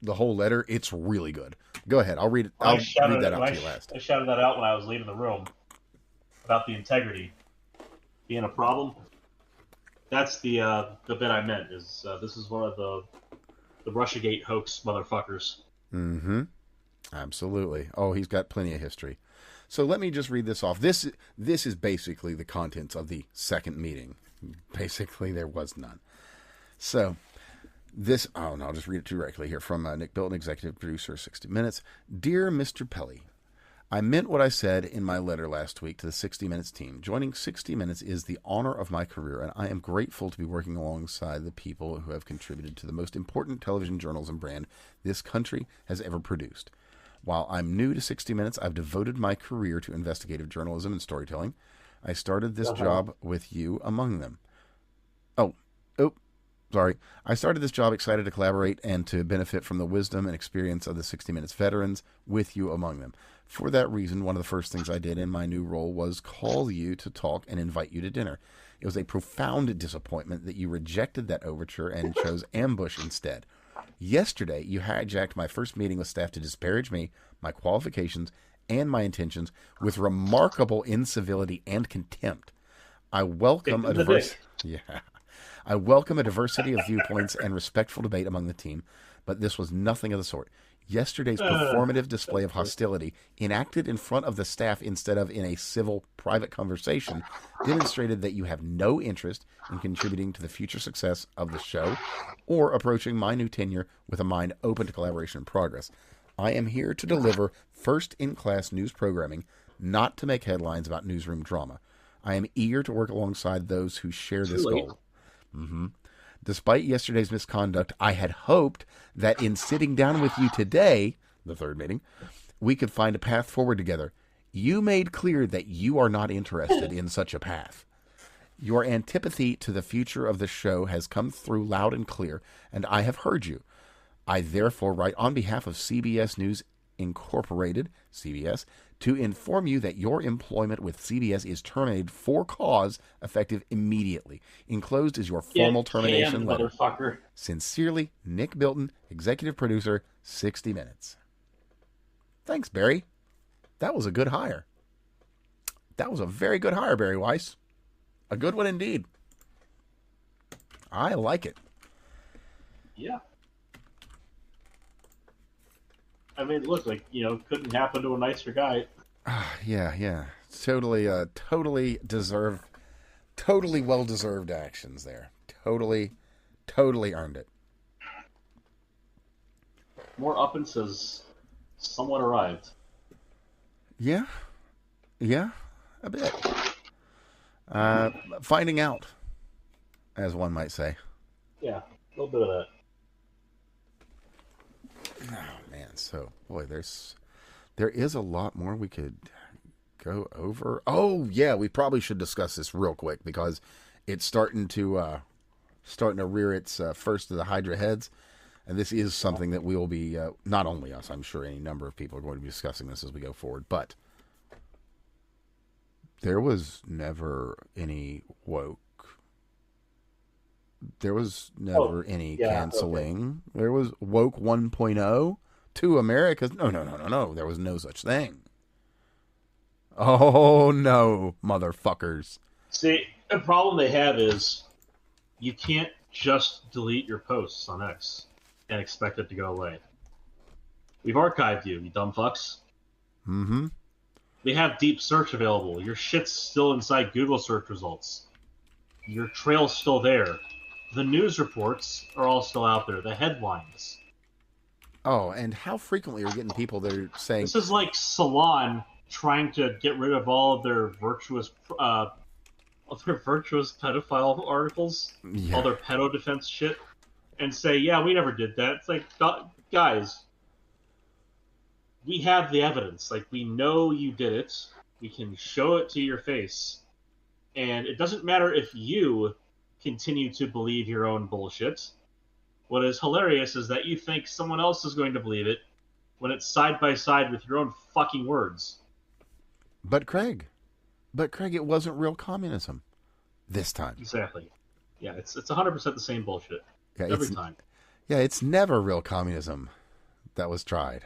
whole letter. It's really good. Go ahead. I'll read it. I'll read that out to you last. I shouted that out when I was leaving the room about the integrity being a problem. That's the bit I meant. Is this is one of the Russiagate hoax motherfuckers. Mm-hmm. Absolutely. Oh, he's got plenty of history. So let me just read this off. This is basically the contents of the second meeting. Basically, there was none. So this, I'll just read it directly here from Nick Bilton, executive producer, 60 Minutes. Dear Mr. Pelly, I meant what I said in my letter last week to the 60 Minutes team. Joining 60 Minutes is the honor of my career, and I am grateful to be working alongside the people who have contributed to the most important television journalism brand this country has ever produced. While I'm new to 60 Minutes, I've devoted my career to investigative journalism and storytelling. I started this job with you among them. I started this job excited to collaborate and to benefit from the wisdom and experience of the 60 Minutes veterans, with you among them. For that reason, one of the first things I did in my new role was call you to talk and invite you to dinner. It was a profound disappointment that you rejected that overture and chose ambush instead. Yesterday, you hijacked my first meeting with staff to disparage me, my qualifications, and my intentions with remarkable incivility and contempt. I welcome a diversity of viewpoints and respectful debate among the team, but this was nothing of the sort. Yesterday's performative display of hostility, enacted in front of the staff instead of in a civil, private conversation, demonstrated that you have no interest in contributing to the future success of the show or approaching my new tenure with a mind open to collaboration and progress. I am here to deliver first-in-class news programming, not to make headlines about newsroom drama. I am eager to work alongside those who share this goal. Mm-hmm. Despite yesterday's misconduct, I had hoped that in sitting down with you today, the third meeting, we could find a path forward together. You made clear that you are not interested in such a path. Your antipathy to the future of the show has come through loud and clear, and I have heard you. I therefore write on behalf of CBS News Incorporated, CBS, to inform you that your employment with CBS is terminated for cause, effective immediately. Enclosed is your formal termination letter. Motherfucker. Sincerely, Nick Bilton, executive producer, 60 Minutes. Thanks, Barry. That was a good hire. That was a very good hire, Barry Weiss. A good one indeed. I like it. Yeah. I mean, look, couldn't happen to a nicer guy. Yeah. Totally well-deserved actions there. Totally earned it. More uppance has somewhat arrived. Yeah, a bit. Finding out, as one might say. Yeah, a little bit of that. Oh man, so boy, there is a lot more we could go over. Oh yeah, we probably should discuss this real quick because it's starting to rear its first of the Hydra heads, and this is something that we will be not only us, I'm sure any number of people are going to be discussing this as we go forward. But there was never any woke. There was never any canceling. Okay. There was woke 1.0 to America's. No. There was no such thing. Oh, no, motherfuckers. See, the problem they have is you can't just delete your posts on X and expect it to go away. We've archived you dumb fucks. Mm-hmm. They have deep search available. Your shit's still inside Google search results. Your trail's still there. The news reports are all still out there. The headlines. Oh, and how frequently are we getting people that are saying... This is like Salon trying to get rid of all of their virtuous pedophile articles, all their pedo defense shit, and say, yeah, we never did that. It's like, guys, we have the evidence. Like, we know you did it. We can show it to your face. And it doesn't matter if you continue to believe your own bullshit. What is hilarious is that you think someone else is going to believe it when it's side by side with your own fucking words. But Craig, it wasn't real communism. this time. Exactly. Yeah, it's 100% the same bullshit Yeah, every time. Yeah, it's never real communism that was tried.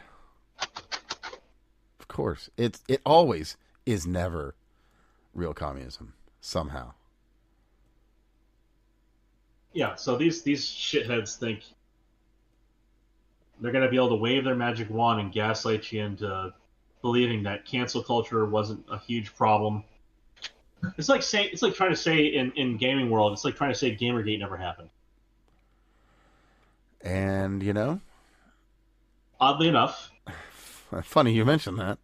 Of course, it always is never real communism somehow. Yeah, so these shitheads think they're going to be able to wave their magic wand and gaslight you into believing that cancel culture wasn't a huge problem. It's like trying to say in gaming world, it's like trying to say Gamergate never happened. And Oddly enough, funny you mentioned that.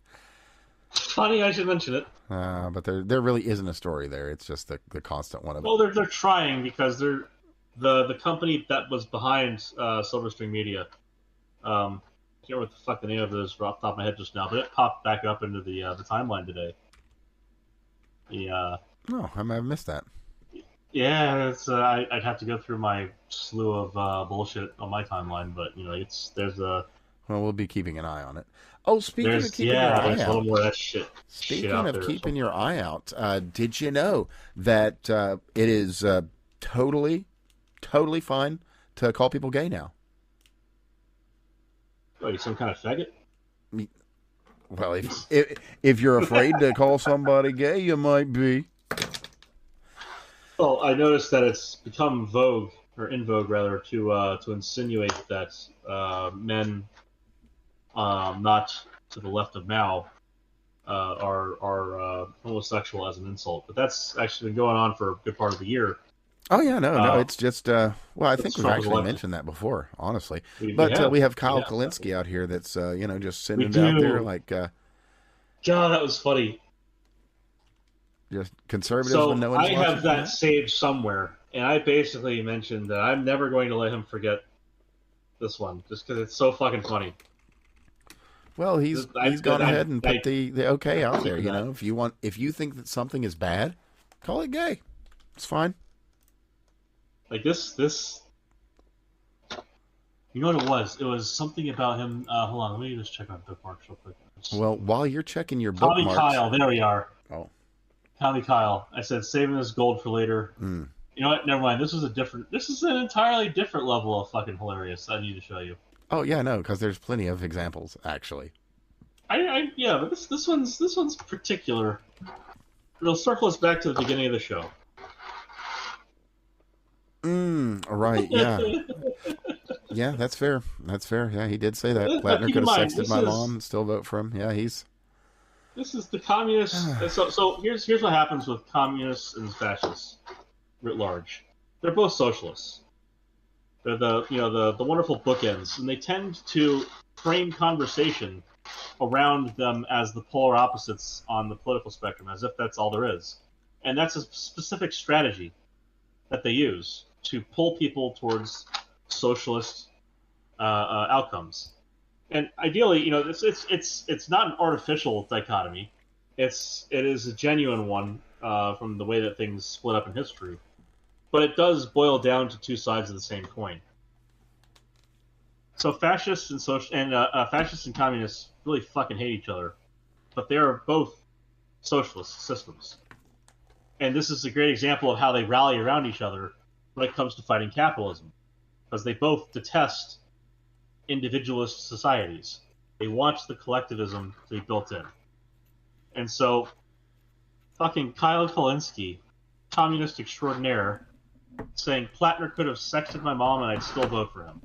Funny I should mention it. But there really isn't a story there. It's just the constant one of it. Well, they're trying because they're the company that was behind Silverstring Media. I can't remember what the fuck the name of it is off the top of my head just now, but it popped back up into the timeline today. Oh, I might have missed that. Yeah, it's I'd have to go through my slew of bullshit on my timeline, but there's a. Well, we'll be keeping an eye on it. Oh, speaking of keeping your eye there's a little out. more of that shit. Speaking shit of keeping your eye out, did you know that it is totally fine to call people gay now? Oh, you some kind of faggot? Well, if you're afraid to call somebody gay, you might be. Well, I noticed that it's become in vogue rather, to insinuate that men not to the left of Mao are homosexual as an insult. But that's actually been going on for a good part of the year. Oh yeah, no, it's just well, I think we've actually elected. mentioned that before, honestly. We We have Kyle Yeah. Kalinske out here that's just sending We it out do. there like God, that was funny. just conservatives So when no one's I watching. have that saved somewhere, and I basically mentioned that I'm never going to let him forget this one, just because it's so fucking funny. Well, he's I- gone I- ahead and I- put the okay out there. I- If you think that something is bad, call it gay. It's fine. Like this. You know what it was? It was something about him. Hold on, let me just check my bookmarks real quick. Well, while you're checking your Tommy bookmarks, Kyle, there we are. Oh. Tommy Kyle. I said saving this gold for later. Mm. You know what? Never mind. This is an entirely different level of fucking hilarious. I need to show you. Oh yeah, no, because there's plenty of examples actually. Yeah, but this one's particular. It'll circle us back to the beginning of the show. Right, yeah. Yeah, that's fair. That's fair. Yeah, he did say that. Plattner Keep could in have mind, sexted this my is- mom and still vote for him. Yeah, he's... This is the communist. So here's what happens with communists and fascists, writ large. They're both socialists. They're the wonderful bookends, and they tend to frame conversation around them as the polar opposites on the political spectrum, as if that's all there is. And that's a specific strategy that they use to pull people towards socialist outcomes. And ideally, it's not an artificial dichotomy. It is a genuine one from the way that things split up in history. But it does boil down to two sides of the same coin. So fascists and communists really fucking hate each other, but they are both socialist systems. And this is a great example of how they rally around each other when it comes to fighting capitalism, because they both detest individualist societies. They want the collectivism to be built in. And so, fucking Kyle Kalinske, communist extraordinaire, saying Plattner could have sexted my mom and I'd still vote for him.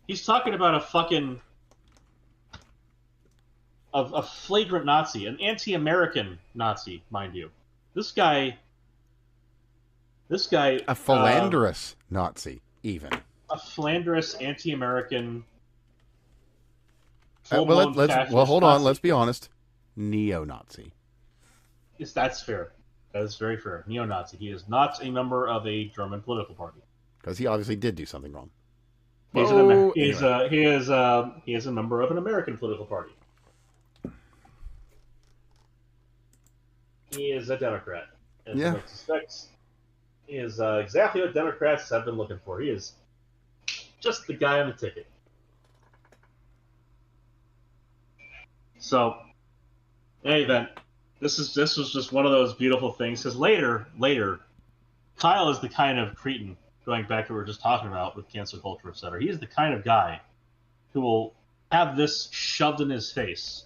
He's talking about a flagrant Nazi, an anti-American Nazi, mind you. This guy. A philanderous Nazi, even. A philanderous anti-American. Well, hold on. Nazi. Let's be honest. Neo-Nazi. Yes, that's fair. That is very fair. Neo-Nazi. He is not a member of a German political party. Because he obviously did do something wrong. He is a member of an American political party. He is a Democrat. As Yeah. one suspects, he is exactly what Democrats have been looking for. He is just the guy on the ticket. So, in any event, this was just one of those beautiful things. Because later, Kyle is the kind of cretin, going back to what we were just talking about with cancel culture, etc. He's the kind of guy who will have this shoved in his face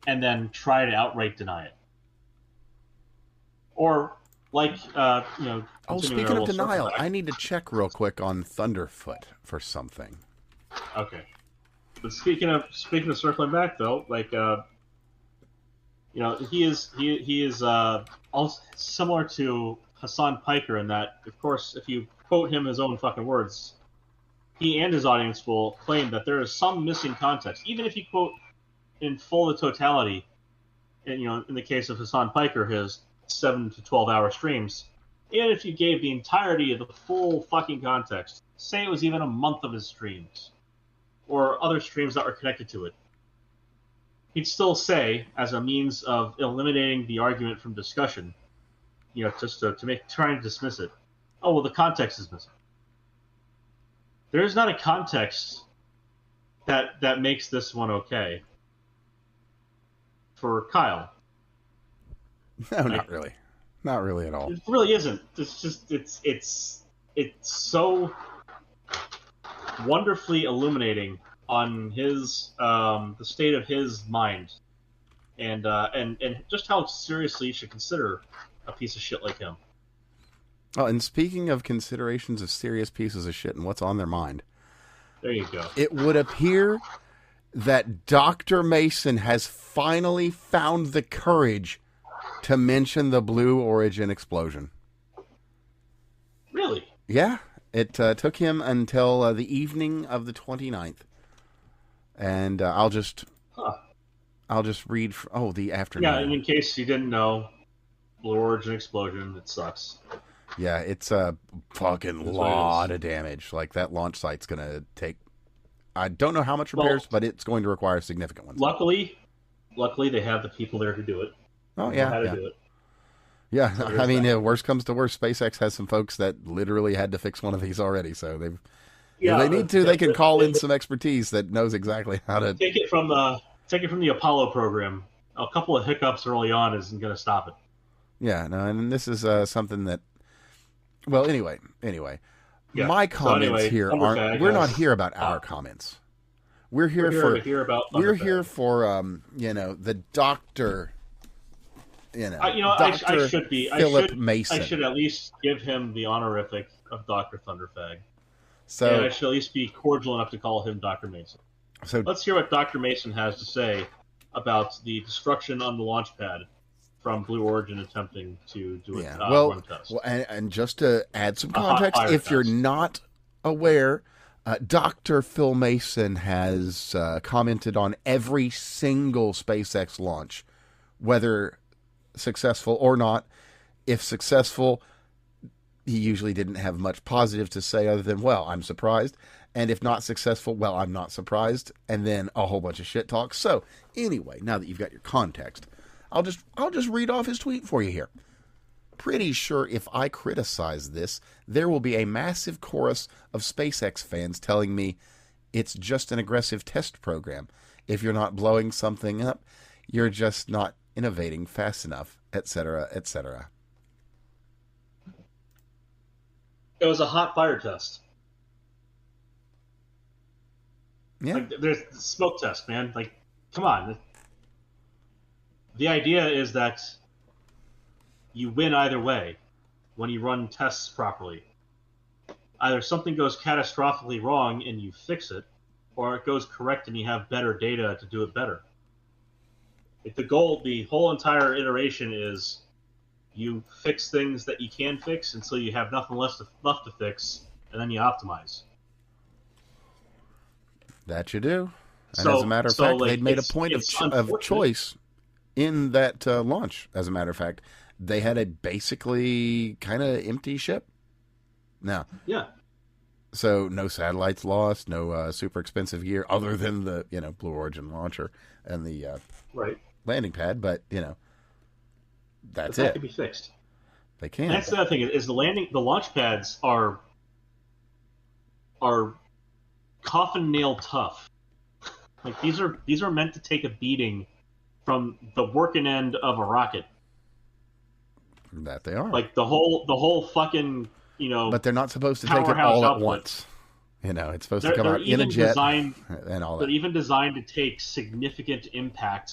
and then try to outright deny it. Or, like, Oh, speaking of denial, I need to check real quick on Thunderfoot for something. Okay. But speaking of circling back, though, like, he is also similar to Hassan Piker in that, of course, if you quote him his own fucking words, he and his audience will claim that there is some missing context, even if you quote in full the totality. And, in the case of Hassan Piker, his 7 to 12 hour streams, even if you gave the entirety of the full fucking context, say it was even a month of his streams, or other streams that were connected to it, he'd still say, as a means of eliminating the argument from discussion, just to trying to dismiss it, oh, well, the context is missing. There is not a context that makes this one okay for Kyle. No, not really. Not really at all. It really isn't. It's just it's so wonderfully illuminating on his the state of his mind, and just how seriously you should consider a piece of shit like him. Oh, and speaking of considerations of serious pieces of shit and what's on their mind, there you go. It would appear that Dr. Mason has finally found the courage to mention the Blue Origin explosion. Really? Yeah. It took him until the evening of the 29th. And I'll just read... the afternoon. Yeah, and in case you didn't know, Blue Origin explosion, it sucks. Yeah, it's a fucking lot of damage. Like, that launch site's going to take... I don't know how much repairs, but it's going to require significant ones. Luckily, they have the people there to do it. Oh, yeah. How to do it. Yeah, So I mean, worst comes to worst, SpaceX has some folks that literally had to fix one of these already. So if they need to, they can call in some expertise that knows exactly how to take it from the Apollo program. A couple of hiccups early on isn't going to stop it. Yeah, no, and this is something that. Well, anyway, yeah. my comments here aren't. We're not here about our comments. We're here for the doctor. I should be. Philip Mason. I should at least give him the honorific of Dr. Thunderfag. So and I should at least be cordial enough to call him Dr. Mason. So let's hear what Dr. Mason has to say about the destruction on the launch pad from Blue Origin attempting to do it. Run test. Well, and just to add some context, if you're not aware, Dr. Phil Mason has commented on every single SpaceX launch, whether successful or not. If successful, he usually didn't have much positive to say other than, well, I'm surprised. And if not successful, well, I'm not surprised. And then a whole bunch of shit talk. So anyway, now that you've got your context, I'll just read off his tweet for you here. Pretty sure if I criticize this, there will be a massive chorus of SpaceX fans telling me it's just an aggressive test program. If you're not blowing something up, you're just not innovating fast enough, etc., etc. It was a hot fire test. Yeah. Like, there's the smoke test, man. Like, come on. The idea is that you win either way when you run tests properly. Either something goes catastrophically wrong and you fix it, or it goes correct and you have better data to do it better. If the whole entire iteration is you fix things that you can fix until you have nothing left to fix, and then you optimize. That you do. And as a matter of fact, they'd made a point of choice in that launch. As a matter of fact, they had a basically kind of empty ship. Now, yeah. So no satellites lost, no super expensive gear other than the Blue Origin launcher and the landing pad. But that's it. That can be fixed. They can. And that's the other thing is the launch pads are coffin nail tough. Like these are meant to take a beating from the working end of a rocket. That they are. Like the whole fucking, but they're not supposed to take it all at once. It's supposed to come out in a jet and all that. They're even designed to take significant impact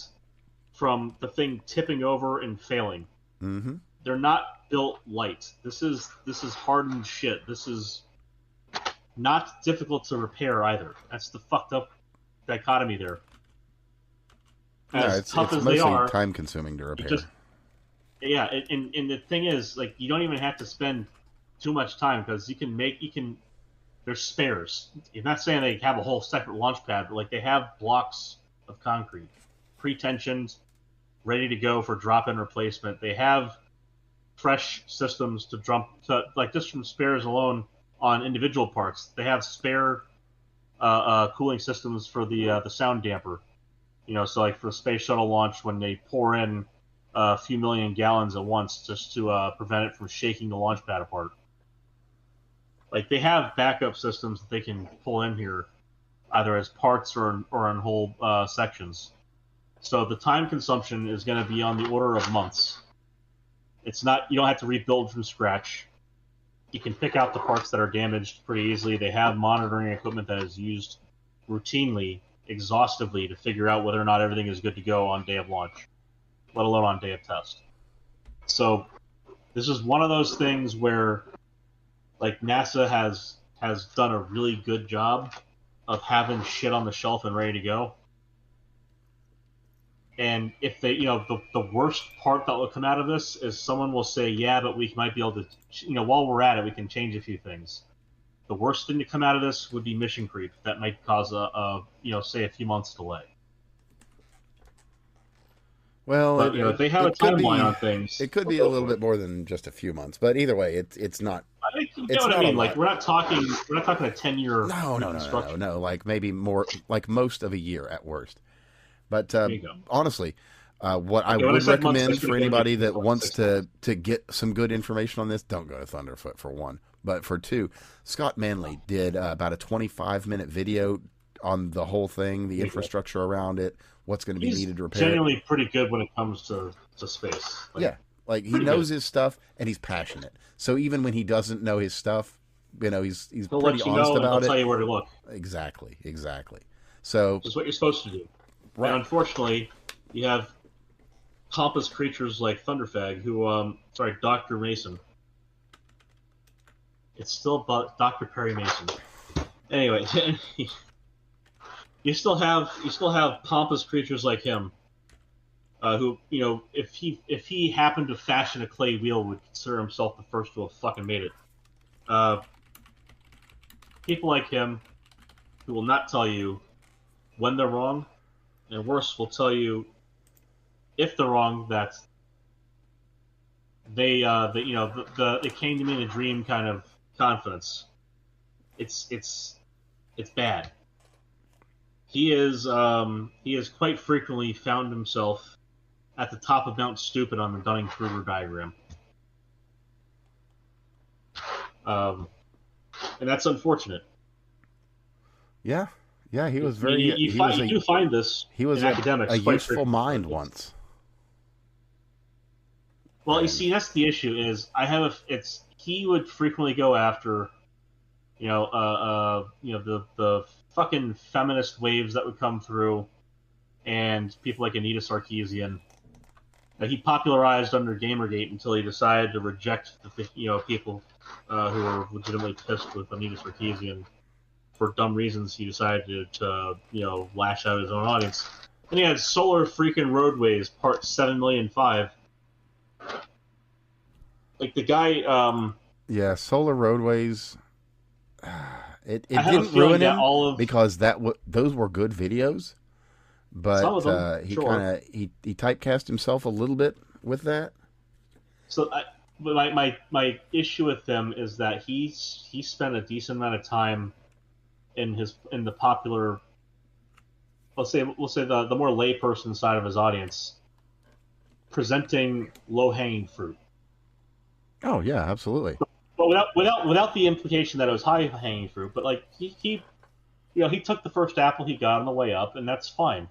from the thing tipping over and failing. Mm-hmm. They're not built light. This is hardened shit. This is not difficult to repair either. That's the fucked up dichotomy there. It's mostly time consuming to repair. And the thing is, like, you don't even have to spend too much time because there's spares. I'm not saying they have a whole separate launch pad, but like they have blocks of concrete, pre-tensioned, ready to go for drop-in replacement. They have fresh systems to like just from spares alone on individual parts. They have spare cooling systems for the sound damper. So like for the space shuttle launch, when they pour in a few million gallons at once just to prevent it from shaking the launch pad apart. Like they have backup systems that they can pull in here, either as parts or in whole sections. So the time consumption is going to be on the order of months. It's not, you don't have to rebuild from scratch. You can pick out the parts that are damaged pretty easily. They have monitoring equipment that is used routinely, exhaustively, to figure out whether or not everything is good to go on day of launch, let alone on day of test. So this is one of those things where, like, NASA has done a really good job of having shit on the shelf and ready to go. And if they, the worst part that will come out of this is someone will say, yeah, but we might be able to, while we're at it, we can change a few things. The worst thing to come out of this would be mission creep. That might cause say a few months delay. Well, but, if they have a timeline on things, it could be a little bit more than just a few months. But either way, it's not. You know what I mean? Like we're not talking a 10-year. No. Like maybe more, like most of a year at worst. But honestly, what I would recommend for anybody that wants to get some good information on this, don't go to Thunderfoot for one. But for two, Scott Manley did about a 25-minute video on the whole thing, the infrastructure around it, what's going to be needed to repair. He's genuinely pretty good when it comes to space. Like he knows his stuff and he's passionate. So even when he doesn't know his stuff, he's pretty honest about it. He'll tell you where to look. Exactly. So this is what you're supposed to do. Right. And unfortunately, you have pompous creatures like Thunderfag, Dr. Mason. It's still Dr. Perry Mason. Anyway, you still have pompous creatures like him, who, if he happened to fashion a clay wheel, would consider himself the first to have fucking made it. People like him, who will not tell you when they're wrong, and worse, will tell you if they're wrong that it came to me in a dream kind of confidence. It's bad. He has quite frequently found himself at the top of Mount Stupid on the Dunning-Kruger diagram. And that's unfortunate. Yeah, he was very. You do find this. He was in academics a useful mind once. Well, you see, that's the issue. Is he would frequently go after, the fucking feminist waves that would come through, and people like Anita Sarkeesian, that he popularized under Gamergate until he decided to reject the people who were legitimately pissed with Anita Sarkeesian. For dumb reasons, he decided to lash out his own audience. And he had Solar Freaking Roadways Part 7,000,005. Like the guy. Solar Roadways. It didn't ruin him because those were good videos, but he typecast himself a little bit with that. So my issue with him is that he spent a decent amount of time in the popular, we'll say the more layperson side of his audience, presenting low-hanging fruit. Oh yeah, absolutely. But without the implication that it was high-hanging fruit, but like he took the first apple he got on the way up, and that's fine.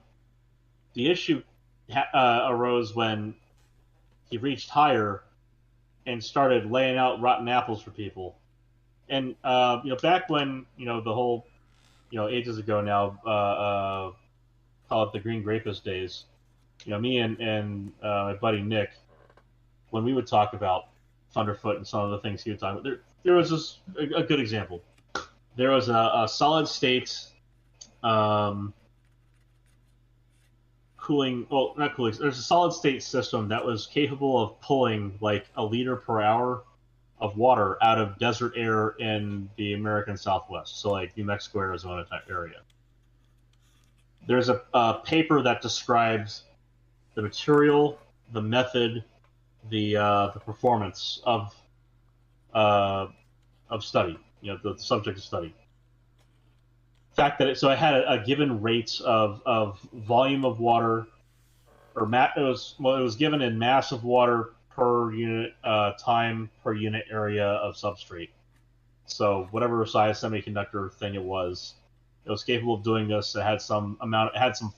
The issue arose when he reached higher and started laying out rotten apples for people. And back when the whole ages ago now, call it the Green Grapus days. Me and my buddy Nick, when we would talk about Thunderfoot and some of the things he would talk about, there was a good example. There was a solid state cooling. Well, not cooling. There's a solid state system that was capable of pulling like a liter per hour of water out of desert air in the American Southwest, so like New Mexico, Arizona type area. There's a paper that describes the material, the method, the performance of study. The subject of study. The fact that so I had a given rate of volume of water, or it was given in mass of water per unit time per unit area of substrate. So whatever size semiconductor thing it was capable of doing this. It had some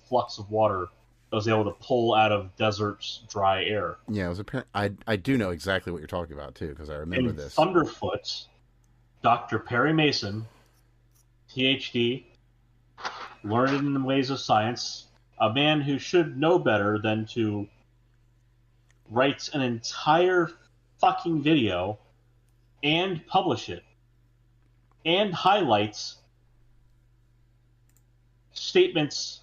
flux of water that was able to pull out of desert's dry air. Yeah, it was apparent. I do know exactly what you're talking about too, because I remember this. Thunderfoot, Dr. Perry Mason, PhD, learned in the ways of science, a man who should know better than to write an entire fucking video and publish it and highlights statements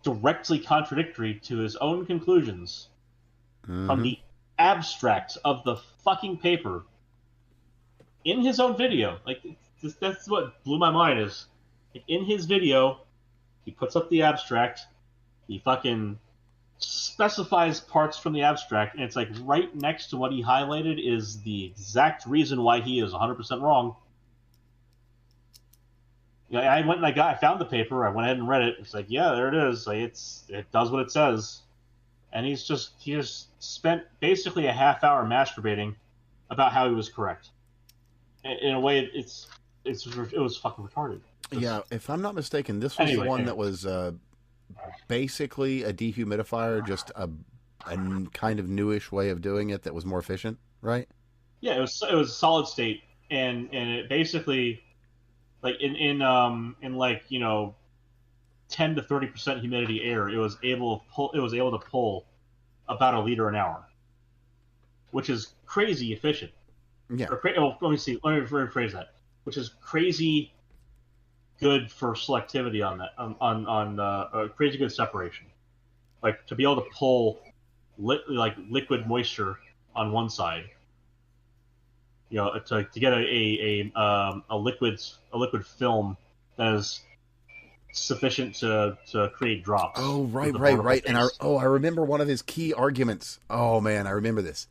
directly contradictory to his own conclusions from the abstract of the fucking paper in his own video. Like, that's what blew my mind is, in his video, he puts up the abstract, he fucking specifies parts from the abstract, and it's like right next to what he highlighted is the exact reason why he is 100% wrong. I went and I found the paper. I went ahead and read it. It's like, yeah, there it is. Like, it does what it says. And he just spent basically a half hour masturbating about how he was correct. In a way, it was fucking retarded. Yeah, if I'm not mistaken, this was the one that was basically a dehumidifier, just a kind of newish way of doing it that was more efficient, right? Yeah, it was solid state, and it basically, like in 10 to 30% humidity air, it was able to pull about a liter an hour, which is crazy efficient. Yeah. Let me rephrase that. Which is crazy good for selectivity on that, on crazy good separation. Like, to be able to pull liquid moisture on one side, to get a liquid film that is sufficient to create drops. Oh, right. And I remember one of his key arguments. Oh man, I remember this.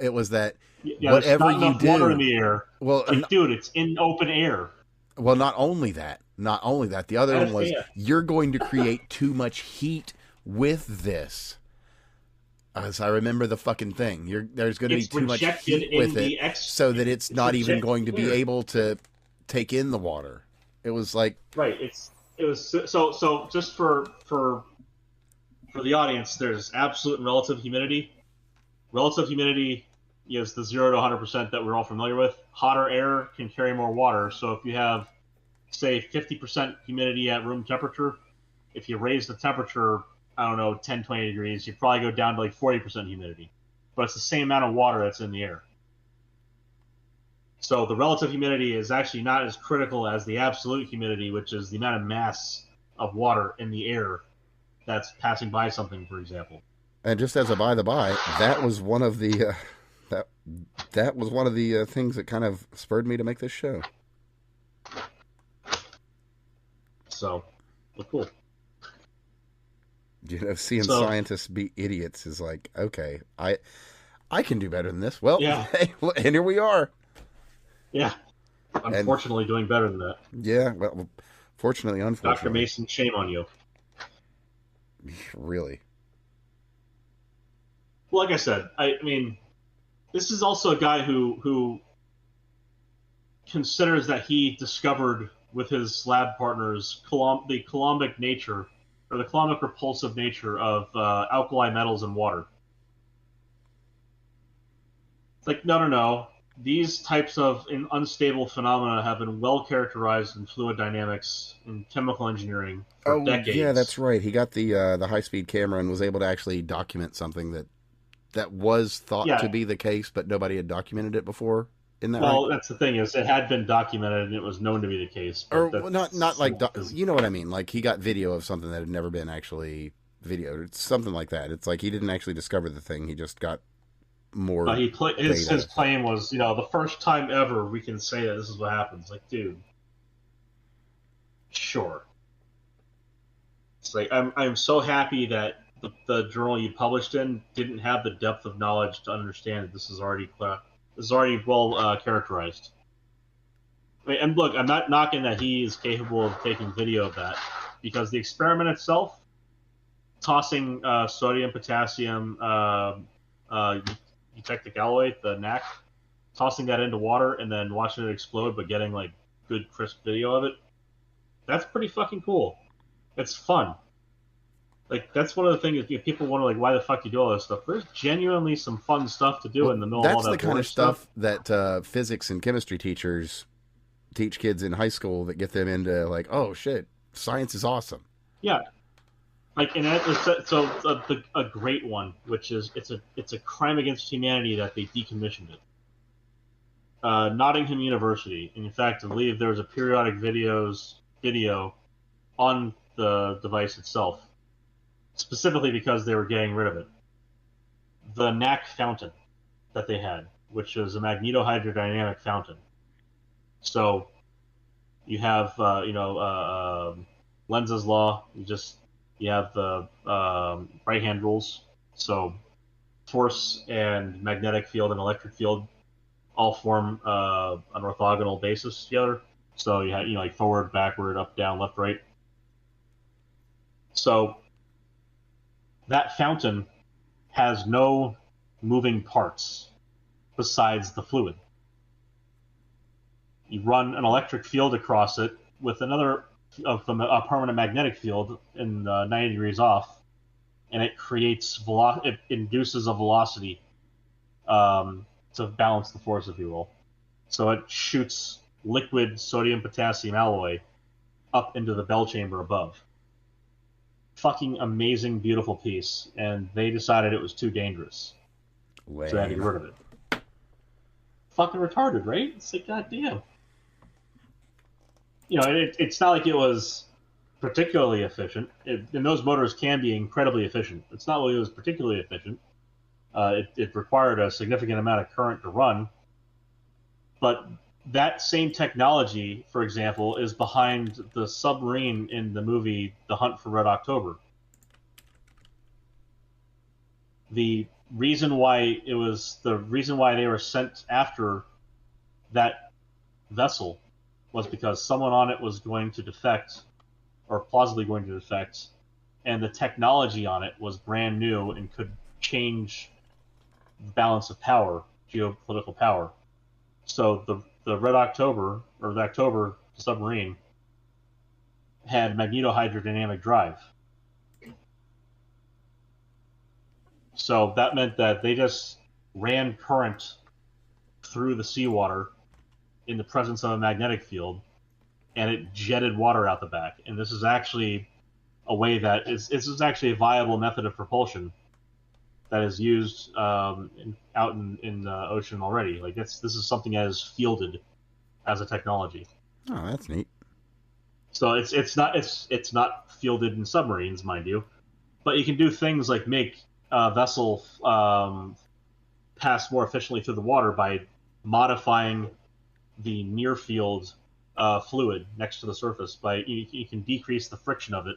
It was that whatever you do, water in the air. Well, dude, it's in open air. Well, not only that. The other one was you're going to create too much heat with this. As I remember the fucking thing, there's going to be too much heat with it, so that it's not even going to be able to take in the water. It was like right. It was so just for the audience. There's absolute and relative humidity. Relative humidity is the 0 to 100% that we're all familiar with. Hotter air can carry more water, so if you have, say, 50% humidity at room temperature, if you raise the temperature, 10, 20 degrees, you probably go down to like 40% humidity. But it's the same amount of water that's in the air. So the relative humidity is actually not as critical as the absolute humidity, which is the amount of mass of water in the air that's passing by something, for example. And just as a by the by, that was one of the that was one of the things that kind of spurred me to make this show. So, well, cool. Seeing scientists be idiots is like, okay, I can do better than this. Well, yeah. Hey, and here we are. Yeah. Unfortunately, doing better than that. Yeah, well, fortunately, unfortunately. Dr. Mason, shame on you. Really? Well, like I said, I mean, this is also a guy who considers that he discovered with his lab partners the Coulombic nature, or the coulombic repulsive nature of alkali metals and water. It's like, no. These types of unstable phenomena have been well characterized in fluid dynamics and chemical engineering for decades. Yeah, that's right. He got the high-speed camera and was able to actually document something that was thought to be the case, but nobody had documented it before. Isn't that right? That's the thing, is it had been documented and it was known to be the case. But or not like you know what I mean? Like he got video of something that had never been actually videoed. It's something like that. It's like he didn't actually discover the thing. He just got more. His claim was, the first time ever we can say that this is what happens. Like, dude, sure. It's like I'm so happy that the journal you published in didn't have the depth of knowledge to understand that this is already well characterized. I mean, and look, I'm not knocking that he is capable of taking video of that, because the experiment itself, tossing sodium, potassium, eutectic alloy, the NAC, tossing that into water and then watching it explode, but getting like good crisp video of it, that's pretty fucking cool. It's fun. Like, that's one of the things, people wonder, like, why the fuck you do all this stuff. There's genuinely some fun stuff to do in the middle of all that. That's the kind of stuff that physics and chemistry teachers teach kids in high school that get them into, like, oh shit, science is awesome. Yeah. Like, and a great one, which is it's a crime against humanity that they decommissioned it. Nottingham University. In fact, I believe there was a periodic video on the device itself, specifically because they were getting rid of it. The NAC fountain that they had, which is a magnetohydrodynamic fountain. So you have Lenz's law. You have the right hand rules. So force and magnetic field and electric field all form an orthogonal basis together. So you have like forward, backward, up, down, left, right. So that fountain has no moving parts besides the fluid. You run an electric field across it with a permanent magnetic field in 90 degrees off, and it creates it induces a velocity to balance the force, if you will. So it shoots liquid sodium potassium alloy up into the bell chamber above. Fucking amazing, beautiful piece, and they decided it was too dangerous. Lame. So they had to get rid of it. Fucking retarded, right? It's like, goddamn. It's not like it was particularly efficient. And those motors can be incredibly efficient. It's not like it was particularly efficient. It required a significant amount of current to run. But that same technology, for example, is behind the submarine in the movie The Hunt for Red October. The reason why they were sent after that vessel was because someone on it was going to defect, or plausibly going to defect, and the technology on it was brand new and could change the balance of power, geopolitical power. So the Red October, or the October submarine, had magnetohydrodynamic drive. So that meant that they just ran current through the seawater in the presence of a magnetic field, and it jetted water out the back. And this is actually a way that this is actually a viable method of propulsion that is used out in the ocean already. Like this is something that is fielded as a technology. Oh, that's neat. So it's not fielded in submarines, mind you, but you can do things like make a vessel pass more efficiently through the water by modifying the near field fluid next to the surface. You can decrease the friction of it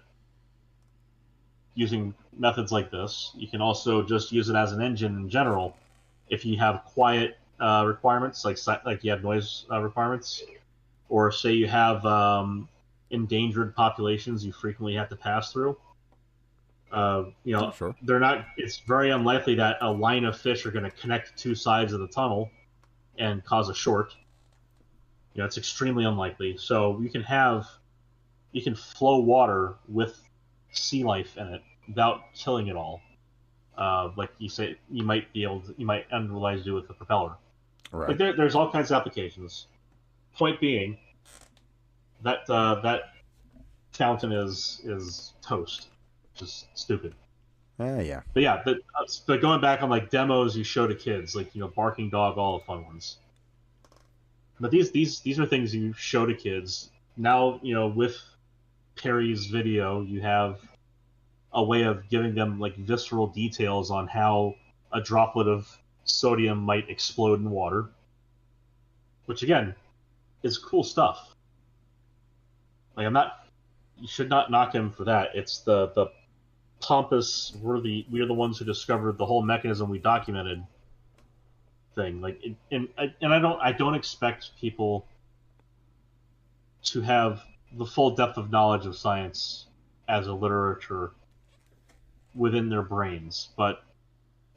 using methods like this. You can also just use it as an engine in general if you have quiet requirements, like you have noise requirements, or say you have endangered populations you frequently have to pass through. Sure. They're not. It's very unlikely that a line of fish are going to connect two sides of the tunnel and cause a short. It's extremely unlikely. So you can flow water with sea life in it without killing it all. Like you say, you might otherwise do with the propeller. Right. Like there's all kinds of applications. Point being, that fountain is toast, which is stupid. Yeah. But yeah, but going back on like demos you show to kids, like barking dog, all the fun ones. But these are things you show to kids. Now with Perry's video, you have a way of giving them like visceral details on how a droplet of sodium might explode in water, which again is cool stuff. Like you should not knock him for that. It's the pompous we're the ones who discovered the whole mechanism we documented thing. Like I don't expect people to have the full depth of knowledge of science as a literature within their brains, but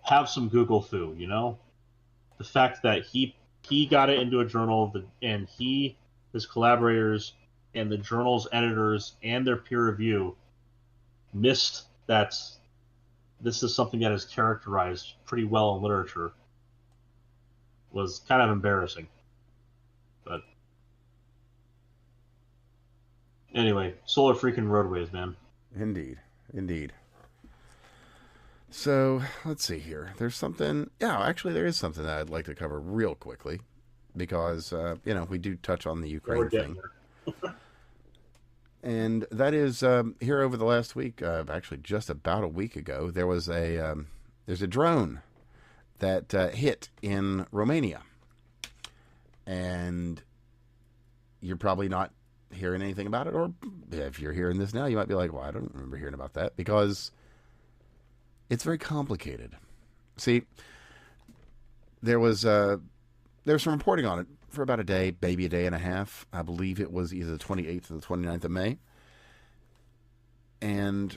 have some Google foo, the fact that he got it into a journal, and his collaborators and the journal's editors and their peer review missed that this is something that is characterized pretty well in literature was kind of embarrassing. But anyway, solar freaking roadways, man. Indeed. So, let's see here. There's something... Yeah, actually, there is something that I'd like to cover real quickly. Because, we do touch on the Ukraine thing. And that is, here over the last week, actually just about a week ago, there was there's a drone that hit in Romania. And you're probably not hearing anything about it. Or if you're hearing this now, you might be like, well, I don't remember hearing about that. Because... it's very complicated. See, there was some reporting on it for about a day, maybe a day and a half. I believe it was either the 28th or the 29th of May. And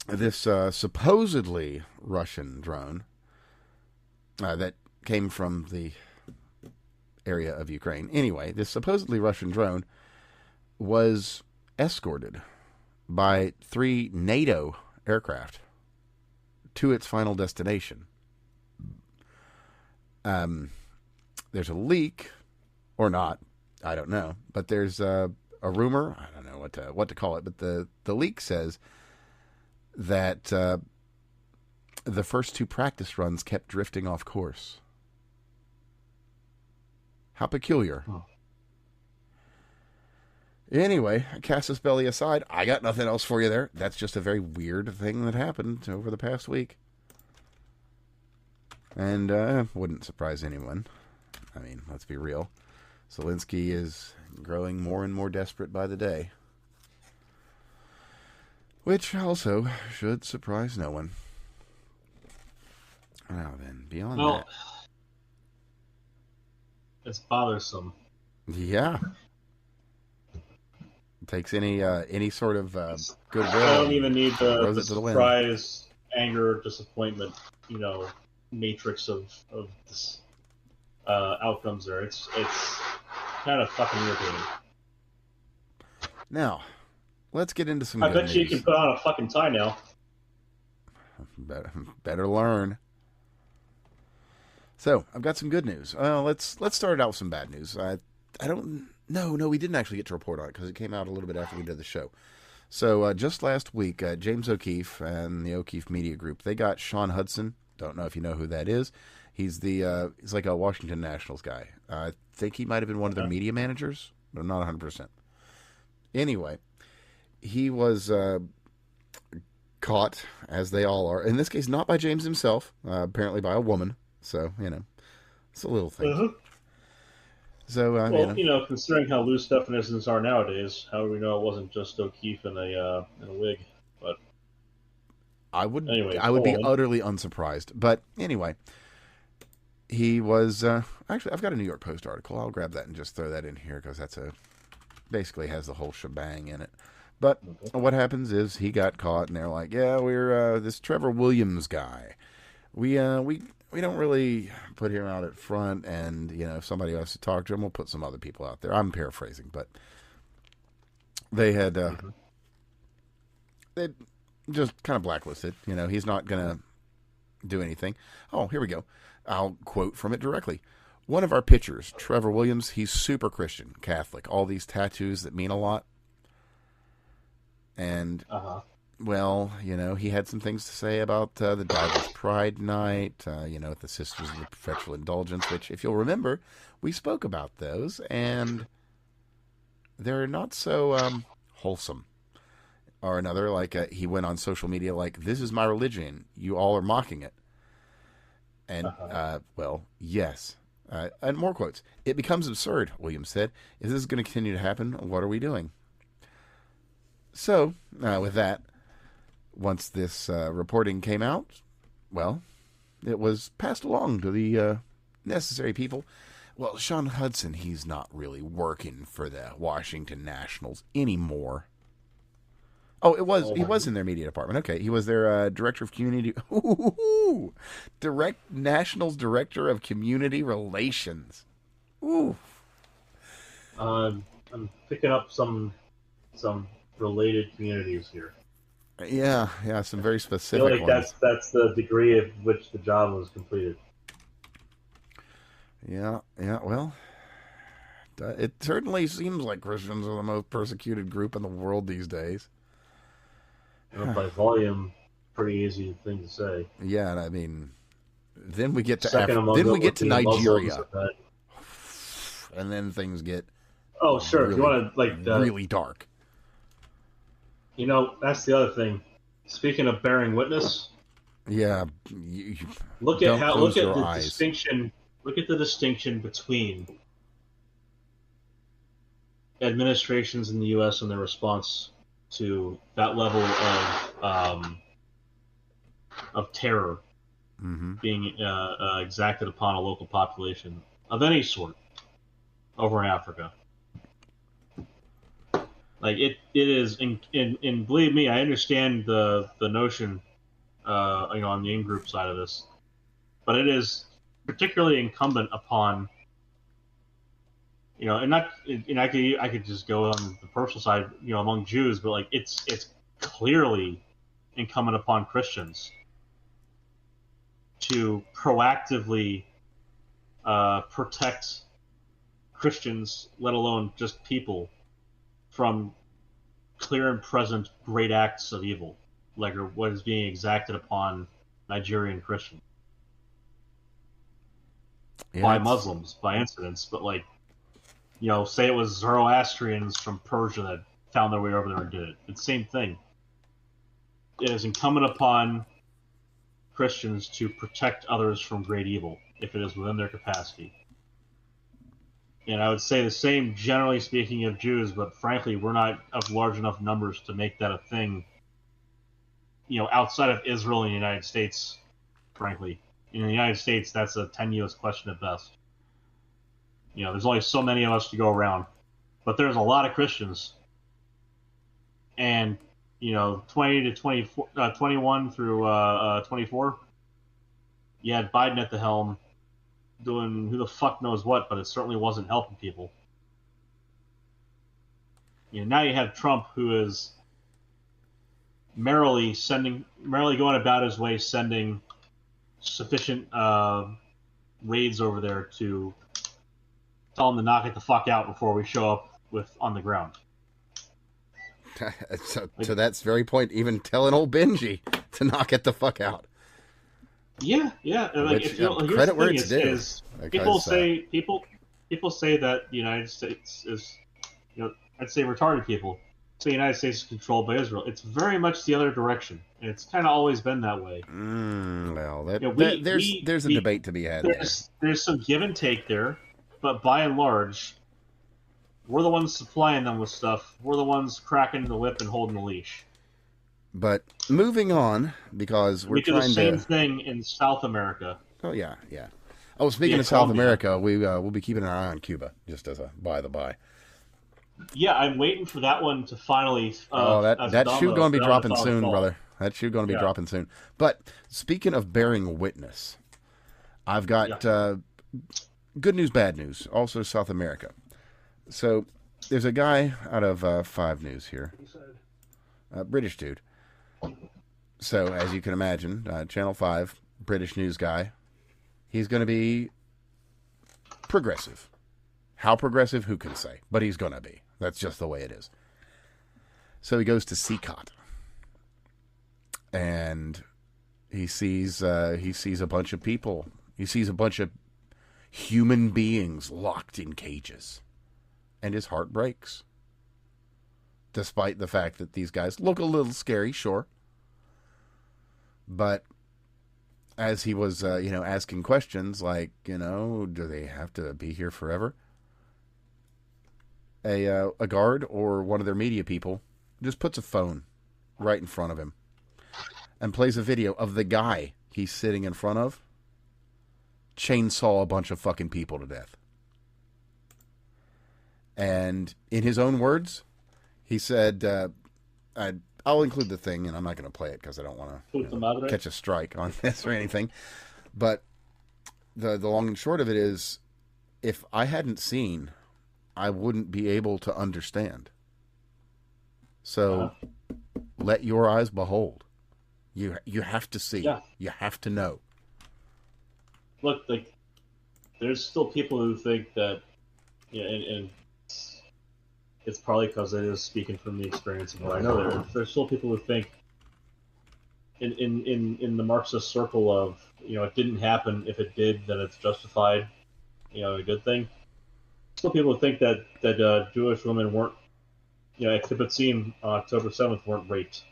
this supposedly Russian drone that came from the area of Ukraine. Anyway, this supposedly Russian drone was escorted by 3 NATO aircraft to its final destination. There's a leak, or not, I don't know, but there's a rumor, I don't know what to call it, but the leak says that the first 2 practice runs kept drifting off course. How peculiar. Oh. Anyway, Casus Belli aside, I got nothing else for you there. That's just a very weird thing that happened over the past week. And wouldn't surprise anyone. I mean, let's be real. Zelensky is growing more and more desperate by the day. Which also should surprise no one. Now then, beyond that... it's bothersome. Yeah. Takes any sort of goodwill. I don't even need the surprise, anger, disappointment, matrix of this, outcomes there. It's kind of fucking irritating. Now, let's get into some. I bet you can put on a fucking tie now. Better learn. So I've got some good news. Let's start it out with some bad news. No, we didn't actually get to report on it because it came out a little bit after we did the show. So just last week, James O'Keefe and the O'Keefe Media Group, they got Sean Hudson. Don't know if you know who that is. He's he's like a Washington Nationals guy. I think he might have been one of their media managers, but I'm not 100%. Anyway, he was caught, as they all are. In this case, not by James himself, apparently by a woman. So, it's a little thing. Uh-huh. So, considering how loose definitions are nowadays, how do we know it wasn't just O'Keefe in a wig? But I would be utterly unsurprised. But anyway, he was actually. I've got a New York Post article. I'll grab that and just throw that in here because basically has the whole shebang in it. But what happens is he got caught, and they're like, "Yeah, we're this Trevor Williams guy. We don't really put him out at front, and if somebody wants to talk to him, we'll put some other people out there." I'm paraphrasing, but they had they just kind of blacklisted. He's not going to do anything. Oh, here we go. I'll quote from it directly. One of our pitchers, Trevor Williams, he's super Christian, Catholic, all these tattoos that mean a lot. And, well, he had some things to say about the Dodgers Pride Night, the Sisters of the Perpetual Indulgence, which, if you'll remember, we spoke about those, and they're not so wholesome. Or another, like he went on social media like, this is my religion, you all are mocking it. And, well, yes. And more quotes. It becomes absurd, Williams said. If this is going to continue to happen, what are we doing? So, with that, once this reporting came out, well, it was passed along to the necessary people. Well, Sean Hudson, he's not really working for the Washington Nationals anymore. Oh, he was in their media department. Okay, he was their director of community. Nationals director of community relations. Ooh. I'm picking up some related communities here. Yeah, some very I specific feel like ones. that's the degree of which the job was completed. Yeah. Well, it certainly seems like Christians are the most persecuted group in the world these days. By volume, pretty easy thing to say. Yeah, and I mean, then we get to then we get to Nigeria, and then things get sure. Really, if you want to really dark. That's the other thing. Speaking of bearing witness, yeah, look at the distinction. Look at the distinction between administrations in the U.S. and their response to that level of terror being exacted upon a local population of any sort over in Africa. Like it is, and believe me, I understand the notion, on the in-group side of this, but it is particularly incumbent upon. I could just go on the personal side, among Jews, but it's clearly incumbent upon Christians to proactively protect Christians, let alone just people, from clear and present great acts of evil, like what is being exacted upon Nigerian Christians by Muslims, by incidents, but say it was Zoroastrians from Persia that found their way over there and did it. It's the same thing. It is incumbent upon Christians to protect others from great evil, if it is within their capacity. And I would say the same, generally speaking, of Jews, but frankly, we're not of large enough numbers to make that a thing, outside of Israel and the United States, frankly. In the United States, that's a tenuous question at best. There's only so many of us to go around, but there's a lot of Christians. And, 20 to 24, 21 through 24, you had Biden at the helm doing who the fuck knows what, but it certainly wasn't helping people. Now you have Trump, who is merrily going about his way, sending sufficient raids over there to tell them to knock it the fuck out before we show up on the ground. To that very point, even telling old Benji to knock it the fuck out. Yeah. Credit where it's due. People say that the United States is, I'd say retarded people say the United States is controlled by Israel. It's very much the other direction. And it's kind of always been that way. There's a debate to be had. There's some give and take there, but by and large, we're the ones supplying them with stuff. We're the ones cracking the whip and holding the leash. But moving on, because we do the same thing in South America. Oh, yeah. Oh, speaking of South America, we'll be keeping an eye on Cuba, just as a by the by. Yeah, I'm waiting for that one to finally... that shoe going to be dropping soon, brother. That shoe going to be dropping soon. But speaking of bearing witness, I've got good news, bad news, also South America. So there's a guy out of 5 News here, British dude. So, as you can imagine, Channel 5, British news guy, he's going to be progressive. How progressive, who can say? But he's going to be. That's just the way it is. So he goes to CCOT. And he sees a bunch of people. He sees a bunch of human beings locked in cages. And his heart breaks. Despite the fact that these guys look a little scary, sure. But as he was, asking questions like, do they have to be here forever? A guard or one of their media people just puts a phone right in front of him and plays a video of the guy he's sitting in front of chainsaw a bunch of fucking people to death. And in his own words, he said, I'll include the thing, and I'm not going to play it because I don't want to catch a strike on this or anything. But the long and short of it is, if I hadn't seen, I wouldn't be able to understand. So let your eyes behold. You have to see. Yeah. You have to know. Look, there's still people who think that, and it's probably because it is speaking from the experience of what I know. There's still people who think in the Marxist circle of, it didn't happen. If it did, then it's justified, a good thing. Still people who think that Jewish women weren't, at Kibbutzim on October 7th weren't raped.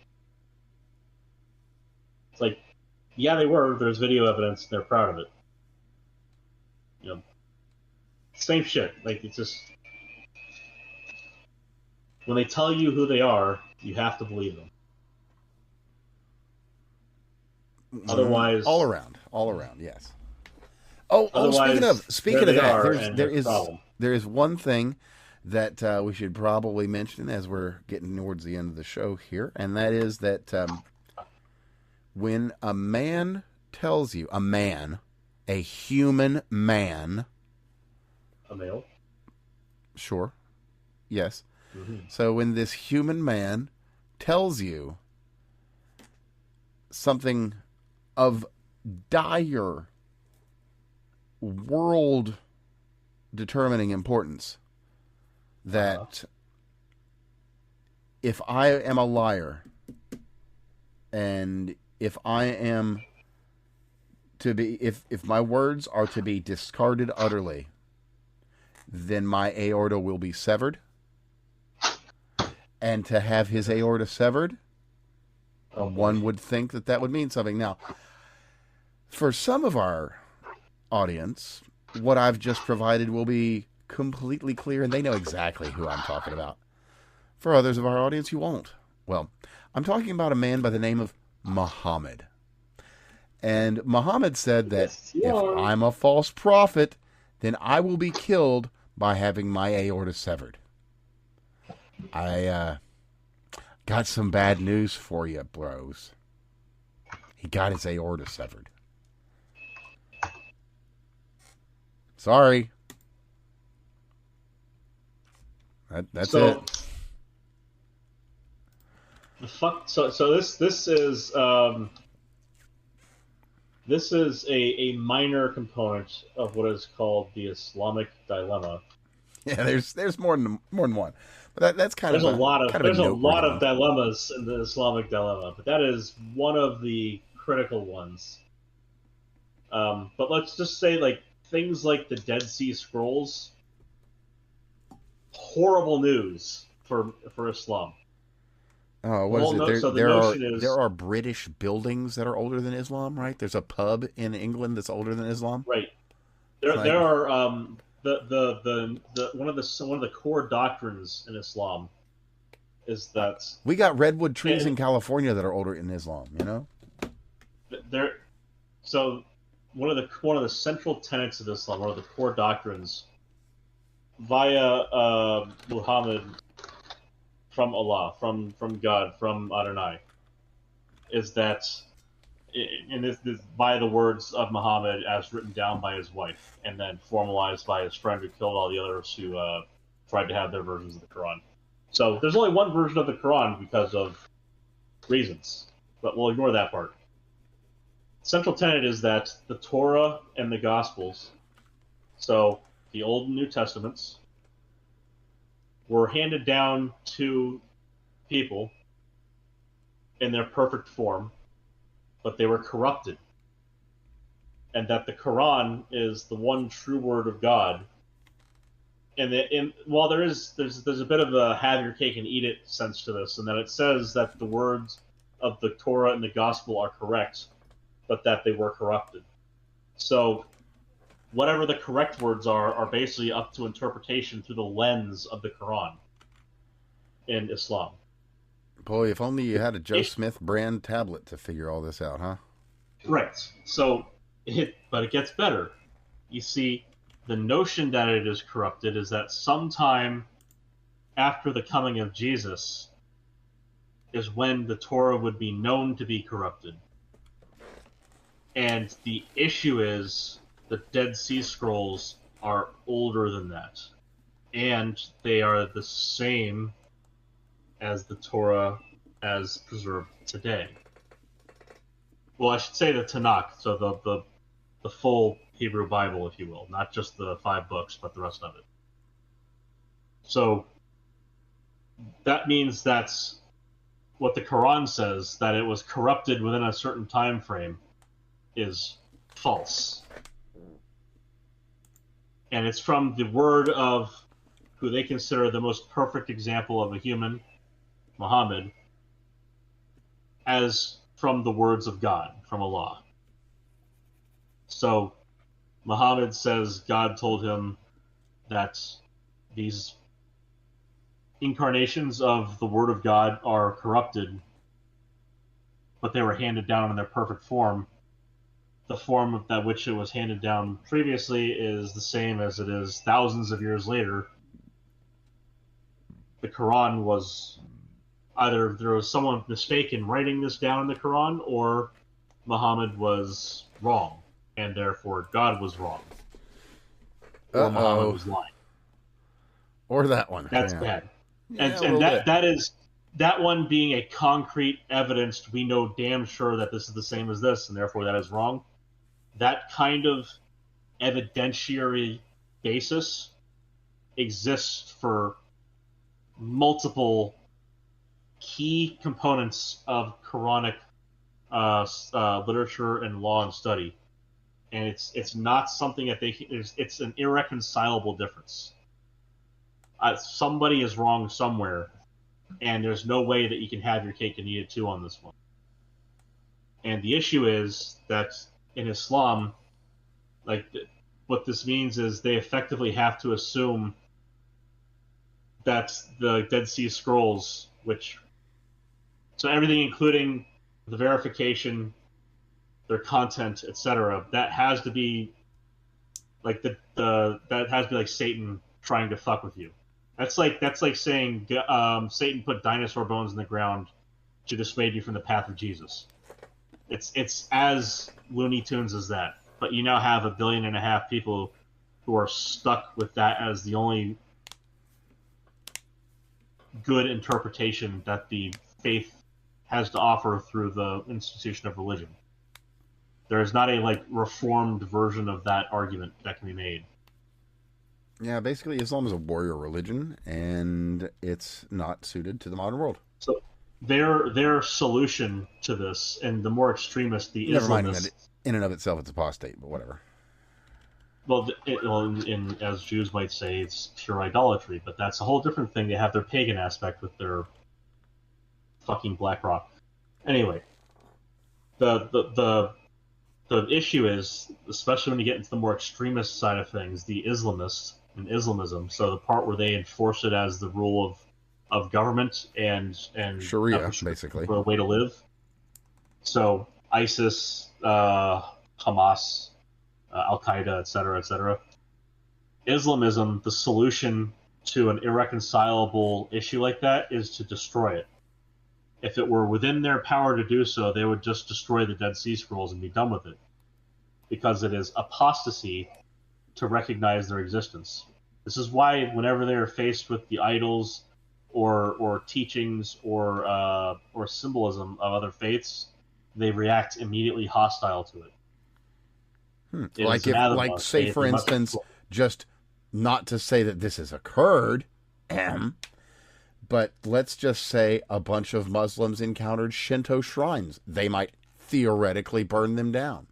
It's like, yeah, they were. There's video evidence. And they're proud of it. Same shit. It's just, when they tell you who they are, you have to believe them. Otherwise, all around, yes. Speaking of that, there is one thing that we should probably mention as we're getting towards the end of the show here, and that is that when a man tells you, a human man, a male, sure, yes. Mm-hmm. So when this human man tells you something of dire world-determining importance, that if I am a liar and if I am to be, if my words are to be discarded utterly, then my aorta will be severed. And to have his aorta severed, one would think that would mean something. Now, for some of our audience, what I've just provided will be completely clear, and they know exactly who I'm talking about. For others of our audience, you won't. Well, I'm talking about a man by the name of Muhammad. And Muhammad said that if I'm a false prophet, then I will be killed by having my aorta severed. I got some bad news for you, bros. He got his aorta severed. Sorry. That's it. The fuck. So this is a minor component of what is called the Islamic dilemma. Yeah, there's more than one. But that's kind there's of a lot of dilemmas in the Islamic dilemma, but that is one of the critical ones. But let's just say things like the Dead Sea Scrolls, horrible news for Islam. Oh, what is it? There are British buildings that are older than Islam, right? There's a pub in England that's older than Islam, right? There are the one of the core doctrines in Islam is that we got redwood trees in California that are older in Islam. So one of the central tenets of Islam, one of the core doctrines, via Muhammad, from Allah, from God, from Adonai, is that, and this by the words of Muhammad as written down by his wife, and then formalized by his friend who killed all the others who tried to have their versions of the Quran. So there's only one version of the Quran because of reasons. but we'll ignore that part. Central tenet is that the Torah and the Gospels, so the Old and New Testaments, were handed down to people in their perfect form, but they were corrupted. And that the Quran is the one true word of God. And while there's a bit of a have your cake and eat it sense to this, and that it says that the words of the Torah and the Gospel are correct, but that they were corrupted. So whatever the correct words are basically up to interpretation through the lens of the Quran in Islam. Boy, if only you had a Joe Smith brand tablet to figure all this out, huh? Right. So, but it gets better. You see, the notion that it is corrupted is that sometime after the coming of Jesus is when the Torah would be known to be corrupted. And the issue is the Dead Sea Scrolls are older than that. And they are the same as the Torah as preserved today. Well, I should say the Tanakh, so the full Hebrew Bible, if you will, not just the 5 books, but the rest of it. So that means that's what the Quran says, that it was corrupted within a certain time frame, is false. And it's from the word of who they consider the most perfect example of a human, Muhammad, as from the words of God, from Allah. So Muhammad says God told him that these incarnations of the Word of God are corrupted, but they were handed down in their perfect form. The form of that which it was handed down previously is the same as it is thousands of years later. The Quran was either there was someone mistaken writing this down in the Quran, or Muhammad was wrong, and therefore God was wrong. Or Muhammad was lying. Or that one. That's yeah. bad. Yeah, And that is that one being a concrete evidence, we know damn sure that this is the same as this, and therefore that is wrong. That kind of evidentiary basis exists for multiple key components of Quranic literature and law and study, and it's not something that it's an irreconcilable difference. Somebody is wrong somewhere, and there's no way that you can have your cake and eat it too on this one. And the issue is that in Islam, what this means is they effectively have to assume that the Dead Sea Scrolls, so everything including the verification, their content, etc., that has to be like that has to be like Satan trying to fuck with you. That's like saying Satan put dinosaur bones in the ground to dissuade you from the path of Jesus. It's as Looney Tunes as that. But you now have 1.5 billion people who are stuck with that as the only good interpretation that the faith has to offer through the institution of religion. There is not a reformed version of that argument that can be made. Yeah, basically Islam is a warrior religion, and it's not suited to the modern world. So their solution to this, and the more extremist, the Never Islamists... mind that in and of itself it's apostate, but whatever. Well, as Jews might say, it's pure idolatry, but that's a whole different thing. They have their pagan aspect with their fucking Black Rock. Anyway, the issue is, especially when you get into the more extremist side of things, the Islamists and Islamism, so the part where they enforce it as the rule of government and Sharia, basically, for a way to live. So ISIS, Hamas, Al-Qaeda, etc., etc. Islamism, the solution to an irreconcilable issue like that is to destroy it. If it were within their power to do so, they would just destroy the Dead Sea Scrolls and be done with it. Because it is apostasy to recognize their existence. This is why whenever they are faced with the idols or teachings or symbolism of other faiths, they react immediately hostile to it. It Like is if, anathema. like, say for They must- instance, just not to say that this has occurred, but let's just say a bunch of Muslims encountered Shinto shrines. They might theoretically burn them down.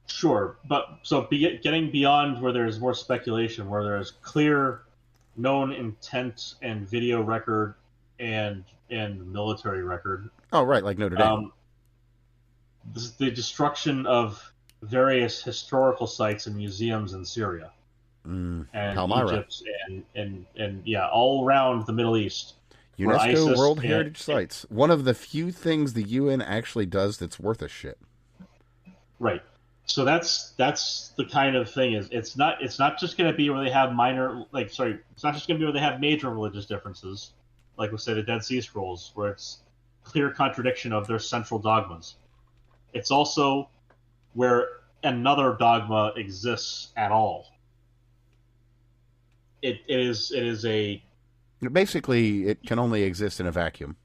Sure, but so getting beyond where there's more speculation, where there's clear, known intent and video record and military record. Oh, right, like Notre Dame. This is the destruction of various historical sites and museums in Syria and Palmyra. Egypt and yeah, all around the Middle East. where UNESCO ISIS World and- Heritage Sites. One of the few things the UN actually does that's worth a shit. Right. So that's the kind of thing is it's not just going to be where they have it's not just going to be where they have major religious differences, like we say the Dead Sea Scrolls, where it's clear contradiction of their central dogmas. It's also where another dogma exists at all. It is a Basically, it can only exist in a vacuum.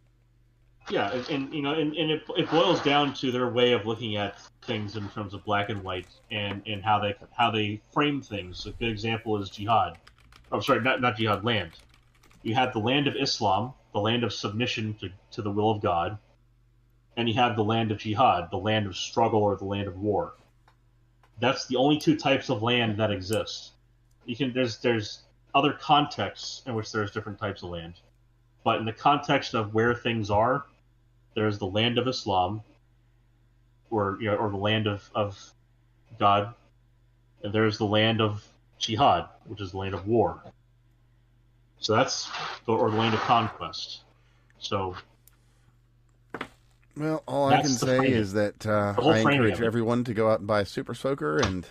yeah, and it boils down to their way of looking at things in terms of black and white and how they frame things. A good example is jihad. Oh, sorry, not jihad. Land. You have the land of Islam, the land of submission to the will of God, and you have the land of jihad, the land of struggle or the land of war. That's the only two types of land that exist. There's other contexts in which there's different types of land, but in the context of where things are, there's the land of Islam, or the land of God, and there's the land of jihad, which is the land of war. So or the land of conquest. So, well, all I can say is that I encourage everyone to go out and buy a Super Soaker and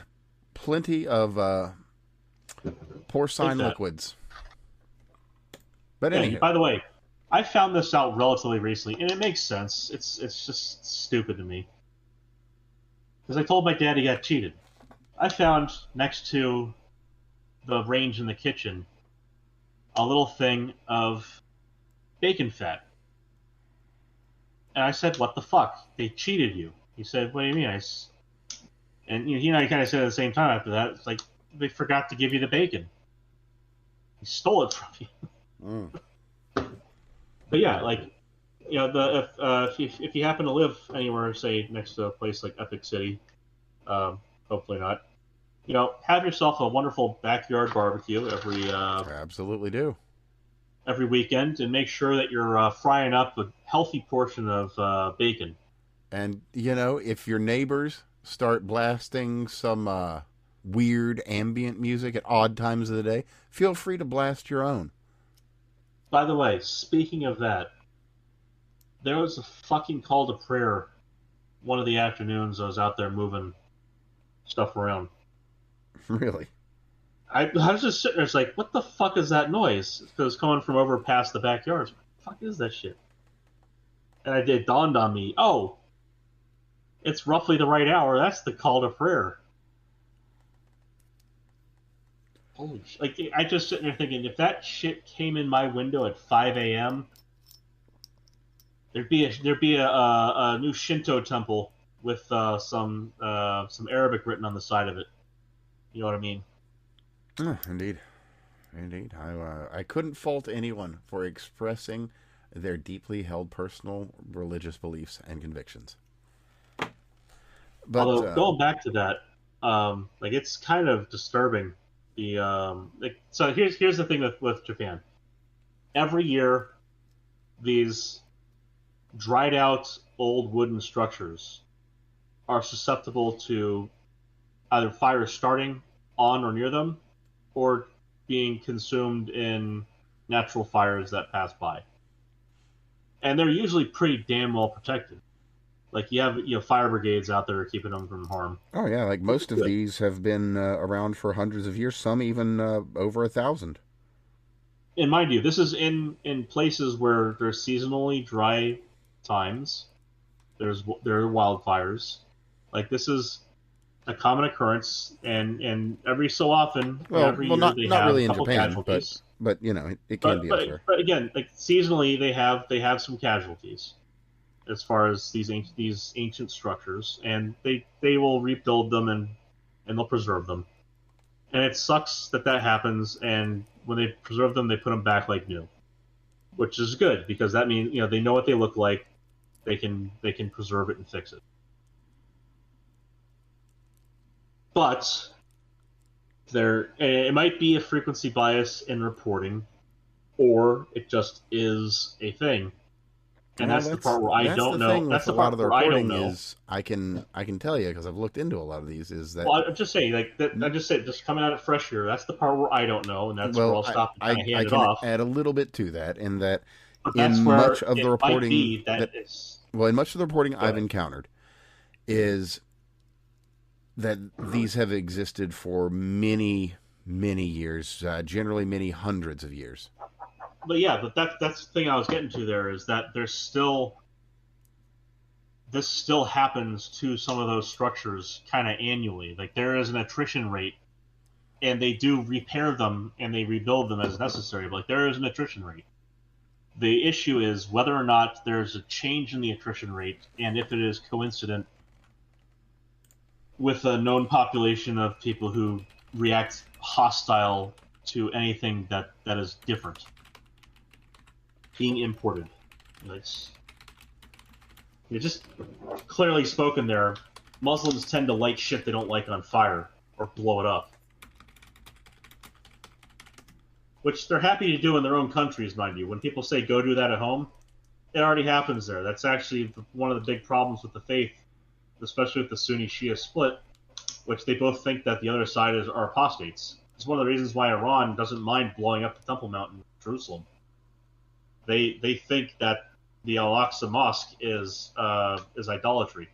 plenty of porcine liquids. But anyway, by the way, I found this out relatively recently, and it makes sense. It's just stupid to me. Because I told my dad he got cheated. I found next to the range in the kitchen a little thing of bacon fat. And I said, "What the fuck? They cheated you." He said, "What do you mean?" And he and I kind of said at the same time after that, it's like, they forgot to give you the bacon. He stole it from you. But yeah, if you happen to live anywhere, say next to a place like Epic City, hopefully not, have yourself a wonderful backyard barbecue absolutely do every weekend, and make sure that you're frying up a healthy portion of bacon. And if your neighbors start blasting some weird ambient music at odd times of the day, feel free to blast your own. By the way, speaking of that, there was a fucking call to prayer one of the afternoons I was out there moving stuff around. Really? I was just sitting there, it's like, what the fuck is that noise? Because it was coming from over past the backyard. What the fuck is that shit? And it dawned on me, oh, it's roughly the right hour. That's the call to prayer. Holy shit. Like, I just sitting there thinking, if that shit came in my window at 5 a.m., there'd be a new Shinto temple with some Arabic written on the side of it. You know what I mean? Indeed. I couldn't fault anyone for expressing their deeply held personal religious beliefs and convictions. But, although going back to that, it's kind of disturbing. So here's the thing with Japan. Every year, these dried out old wooden structures are susceptible to either fire starting on or near them, or being consumed in natural fires that pass by. And they're usually pretty damn well protected. Like, you have fire brigades out there keeping them from harm. Oh yeah, like most of these have been around for hundreds of years, some even over 1,000. And mind you, this is in places where there's seasonally dry times. There are wildfires. Like, this is a common occurrence, and every so often, every year not they not have really a in couple Japan, casualties. but it can be elsewhere. But again, like seasonally, they have some casualties as far as these ancient structures, and they will rebuild them and they'll preserve them. And it sucks that happens. And when they preserve them, they put them back like new, which is good because that means they know what they look like. They can preserve it and fix it. But it might be a frequency bias in reporting, or it just is a thing. And that's the part where I don't know. That's the part where I don't know. I can tell you because I've looked into a lot of these. Is that? Well, I'm just saying, like that. I just said, just coming at it fresh here. That's the part where I don't know, and that's where I'll stop and kind of hand it off. I can add a little bit to that, in that in much of the reporting in much of the reporting I've encountered is that these have existed for many years, generally many hundreds of years. But yeah, but that's the thing I was getting to there, is that this still happens to some of those structures kind of annually. Like there is an attrition rate, and they do repair them and they rebuild them as necessary. But like there is an attrition rate. The issue is whether or not there's a change in the attrition rate, and if it is coincident with a known population of people who react hostile to anything that is different being imported. It's just clearly spoken there. Muslims tend to light shit they don't like on fire or blow it up, which they're happy to do in their own countries, mind you. When people say go do that at home, it already happens there. That's actually one of the big problems with the faith, especially with the Sunni-Shia split, which they both think that the other side are apostates. It's one of the reasons why Iran doesn't mind blowing up the Temple Mount in Jerusalem. They think that the Al-Aqsa Mosque is idolatry.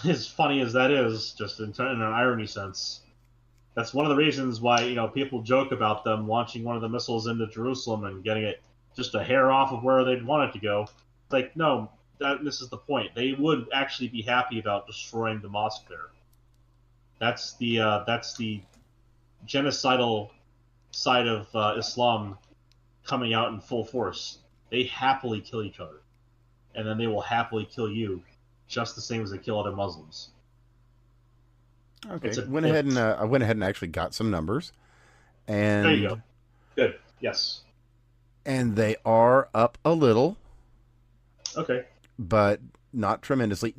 As funny as that is, just in an irony sense, that's one of the reasons why people joke about them launching one of the missiles into Jerusalem and getting it just a hair off of where they'd want it to go. It's like, no, this is the point. They would actually be happy about destroying the mosque there. That's the genocidal side of Islam coming out in full force. They happily kill each other, and then they will happily kill you, just the same as they kill other Muslims. Okay, I went ahead and actually got some numbers, and there you go. Good. Yes. And they are up a little. Okay. But not tremendously.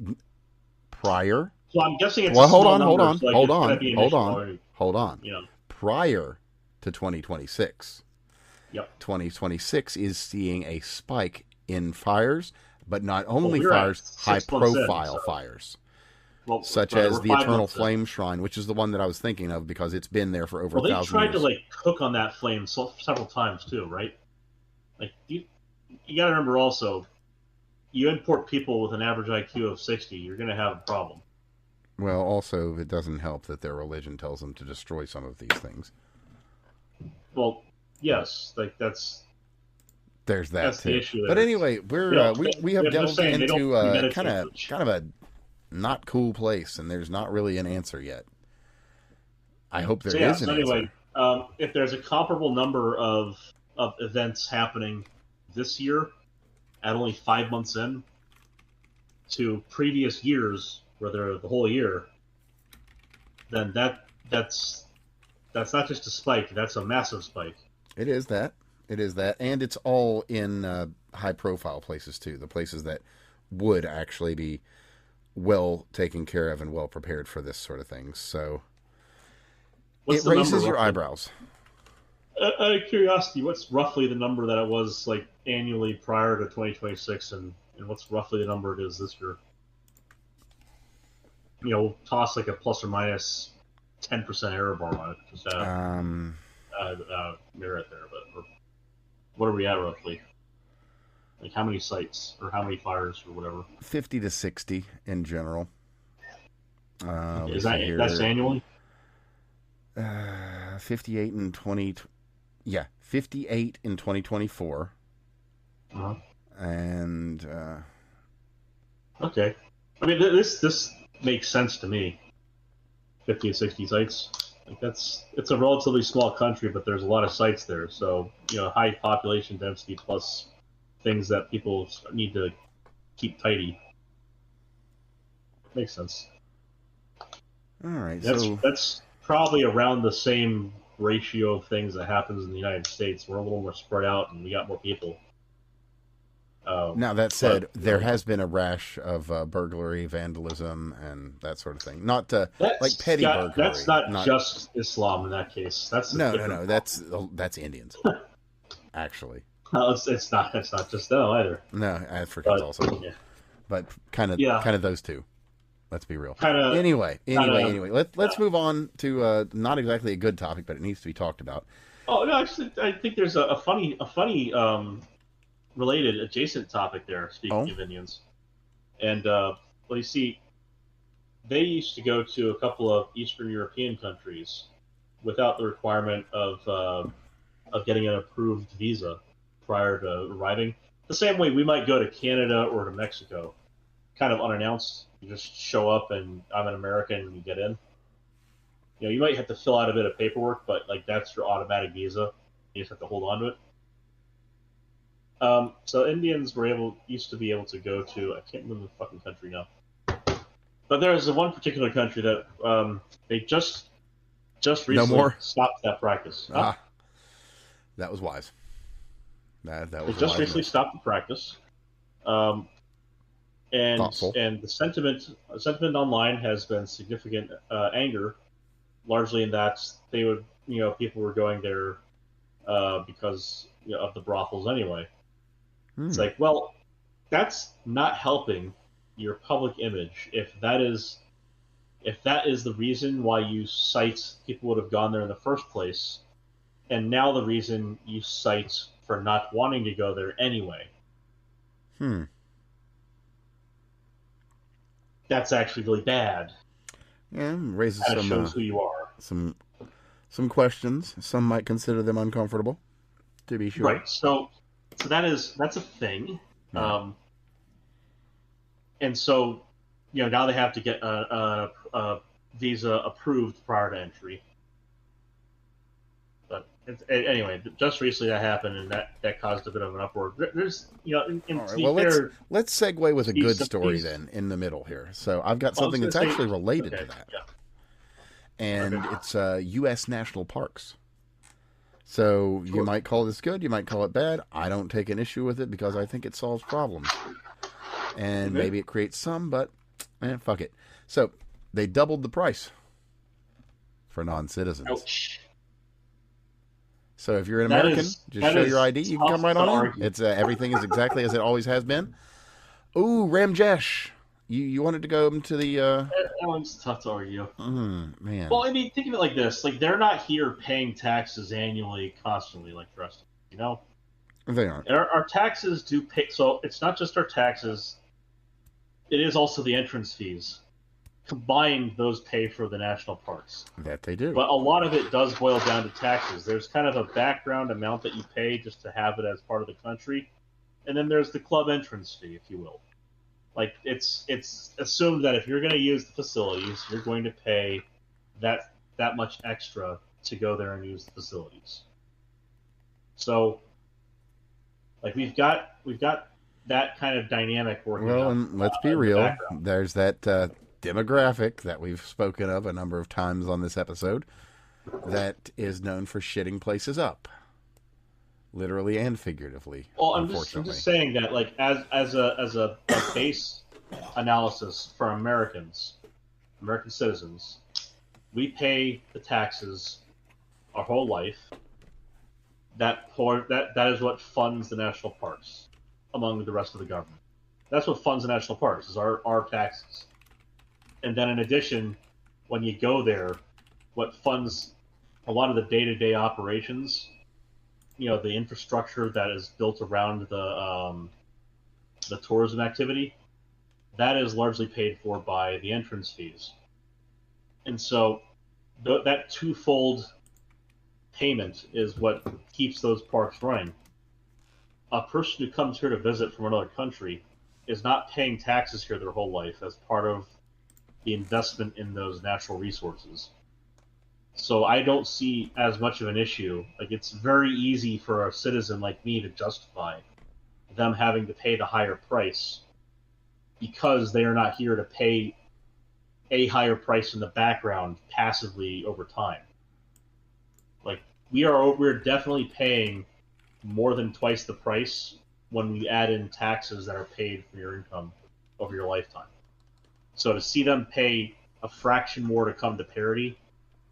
Prior. So I'm guessing it's hold on. Prior to 2026. Yep. 2026 is seeing a spike in fires, but not only fires, high-profile fires, such as the Eternal Flame Shrine, which is the one that I was thinking of because it's been there for over 1,000 years. They tried to cook on that flame several times too, right? Like you got to remember also, you import people with an average IQ of 60, you're going to have a problem. Well, also, it doesn't help that their religion tells them to destroy some of these things. Well, yes, there's that that's too. The issue there. But anyway, we have delved into kind of a not cool place, and there's not really an answer yet. I hope there is an answer. If there's a comparable number of events happening this year, at only 5 months in, to previous years, where they're the whole year, then that's not just a spike, that's a massive spike. It is that. And it's all in high-profile places, too. The places that would actually be well taken care of and well prepared for this sort of thing. So it raises your eyebrows. Out of curiosity, what's roughly the number that it was annually prior to 2026, and what's roughly the number it is this year? We'll toss a plus or minus 10% error bar on it. Just mirror it there, but what are we at roughly? How many sites or how many fires or whatever? 50 to 60 in general. Is that's annually? 58 in 58 in 2024. Uh-huh. And okay. I mean, this makes sense to me. 50 to 60 sites. Like it's a relatively small country, but there's a lot of sites there. So high population density plus things that people need to keep tidy. Makes sense. All right, that's probably around the same ratio of things that happens in the United States. We're a little more spread out, and we got more people. Now, that said, there has been a rash of burglary, vandalism, and that sort of thing. Not like petty burglary. That's not just Islam in that case. That's no. That's Indians, actually. No, it's not just them either. No, Africans also. Yeah. But kind of those two. Let's be real. Anyway. Let's move on to not exactly a good topic, but it needs to be talked about. Oh no, actually, I think there's a funny related adjacent topic there. Speaking of Indians, and you see, they used to go to a couple of Eastern European countries without the requirement of getting an approved visa prior to arriving. The same way we might go to Canada or to Mexico, kind of unannounced. You just show up and I'm an American and you get in. You might have to fill out a bit of paperwork, but that's your automatic visa. You just have to hold on to it. So Indians used to be able to go to, I can't remember the fucking country now, but there's one particular country that they just recently stopped that practice. Huh? That was wise. That was they just recently stopped the practice. And the sentiment online has been significant anger, largely in that they would people were going there because of the brothels anyway. It's like, well, that's not helping your public image. If that is the reason why you cite people would have gone there in the first place, and now the reason you cite for not wanting to go there anyway. That's actually really bad. Yeah, raises some shows who you are. Some questions. Some might consider them uncomfortable, to be sure. Right. So that's a thing. Yeah. And so now they have to get a visa approved prior to entry. But anyway, just recently that happened, and that caused a bit of an uproar. There's let's segue with a good story then in the middle here. So I've got something that's actually related to that, and it's U.S. national parks. So you might call this good, you might call it bad. I don't take an issue with it because I think it solves problems, and maybe it creates some, but fuck it. So they doubled the price for non-citizens. Ouch. So if you're an American, just show your ID. You can come right on in. It's everything is exactly as it always has been. Ooh, Ramjesh, you wanted to go to the. That one's tough to argue. Man. Well, I mean, think of it like this: they're not here paying taxes annually, constantly, like the rest of us, They aren't. Our taxes do pay. So it's not just our taxes; it is also the entrance fees. Combined, those pay for the national parks. That they do. But a lot of it does boil down to taxes. There's kind of a background amount that you pay just to have it as part of the country. And then there's the club entrance fee, if you will. It's assumed that if you're going to use the facilities, you're going to pay that much extra to go there and use the facilities. So, we've got that kind of dynamic working. Well, and let's be real. There's that demographic that we've spoken of a number of times on this episode that is known for shitting places up, literally and figuratively. Well, I'm just saying that, as a base analysis for American citizens, we pay the taxes our whole life. That is what funds the national parks, among the rest of the government. That's what funds the national parks, is our taxes. And then in addition, when you go there, what funds a lot of the day-to-day operations, the infrastructure that is built around the tourism activity, that is largely paid for by the entrance fees. And so that twofold payment is what keeps those parks running. A person who comes here to visit from another country is not paying taxes here their whole life as part of the investment in those natural resources. So I don't see as much of an issue. Like, it's very easy for a citizen like me to justify them having to pay the higher price because they are not here to pay a higher price in the background passively over time. Like, we're definitely paying more than twice the price when we add in taxes that are paid for your income over your lifetime. So to see them pay a fraction more to come to parity,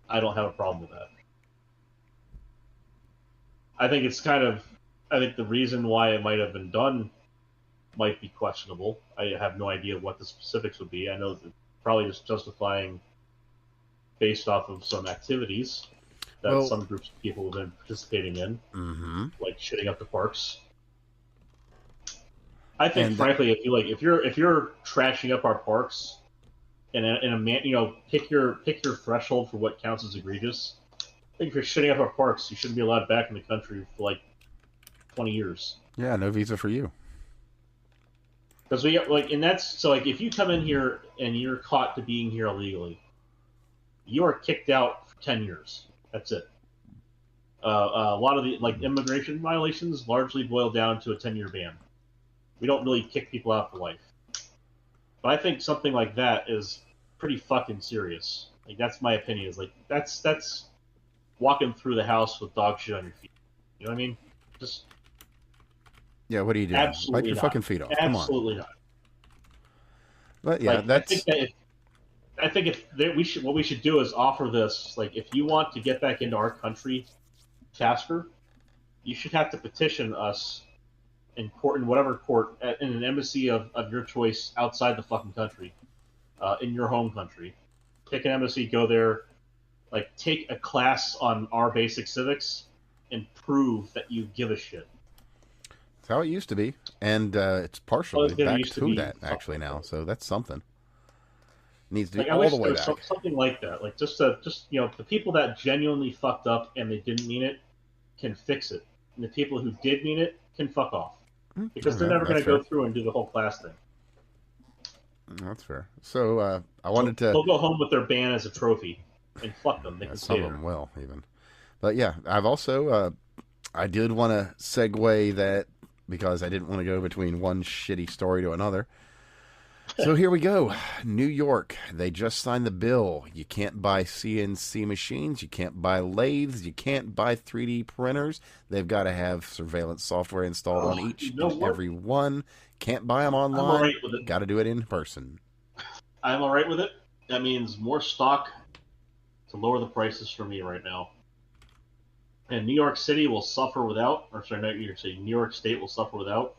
I don't have a problem with that. I think the reason why it might have been done might be questionable. I have no idea what the specifics would be. I know that probably just justifying based off of some activities that some groups of people have been participating in, like shitting up the parks. I think, frankly, if you're trashing up our parks, pick your threshold for what counts as egregious. I think if you're shitting up our parks, you shouldn't be allowed back in the country for like 20 years. Yeah, no visa for you. Because if you come in here and you're caught to being here illegally, you are kicked out for 10 years. That's it. A lot of the immigration violations largely boil down to a 10-year ban. We don't really kick people out for life. But I think something like that is pretty fucking serious. Like, that's my opinion. Is like that's walking through the house with dog shit on your feet. You know what I mean? Just what are you doing? Absolutely Wipe your fucking feet off. Absolutely not. But yeah, that's. I think what we should do is offer this. Like, if you want to get back into our country faster, you should have to petition us in court, in whatever court, in an embassy of your choice outside the fucking country, in your home country. Pick an embassy, go there, take a class on our basic civics, and prove that you give a shit. That's how it used to be, and it's partially back to that actually now. So that's something. Needs to be all the way back. Something like that. The people that genuinely fucked up and they didn't mean it can fix it, and the people who did mean it can fuck off. Because they're never going to go through and do the whole class thing. That's fair. So I wanted to. They'll go home with their ban as a trophy, and fuck them. They can some of them will even. But yeah, I've also I did want to segue that because I didn't want to go between one shitty story to another. So here we go. New York, they just signed the bill. You can't buy CNC machines. You can't buy lathes. You can't buy 3D printers. They've got to have surveillance software installed on each and every one. Can't buy them online. I'm all right with it. Got to do it in person. I'm all right with it. That means more stock to lower the prices for me right now. And New York City will suffer without, or sorry, not New York City, New York State will suffer without.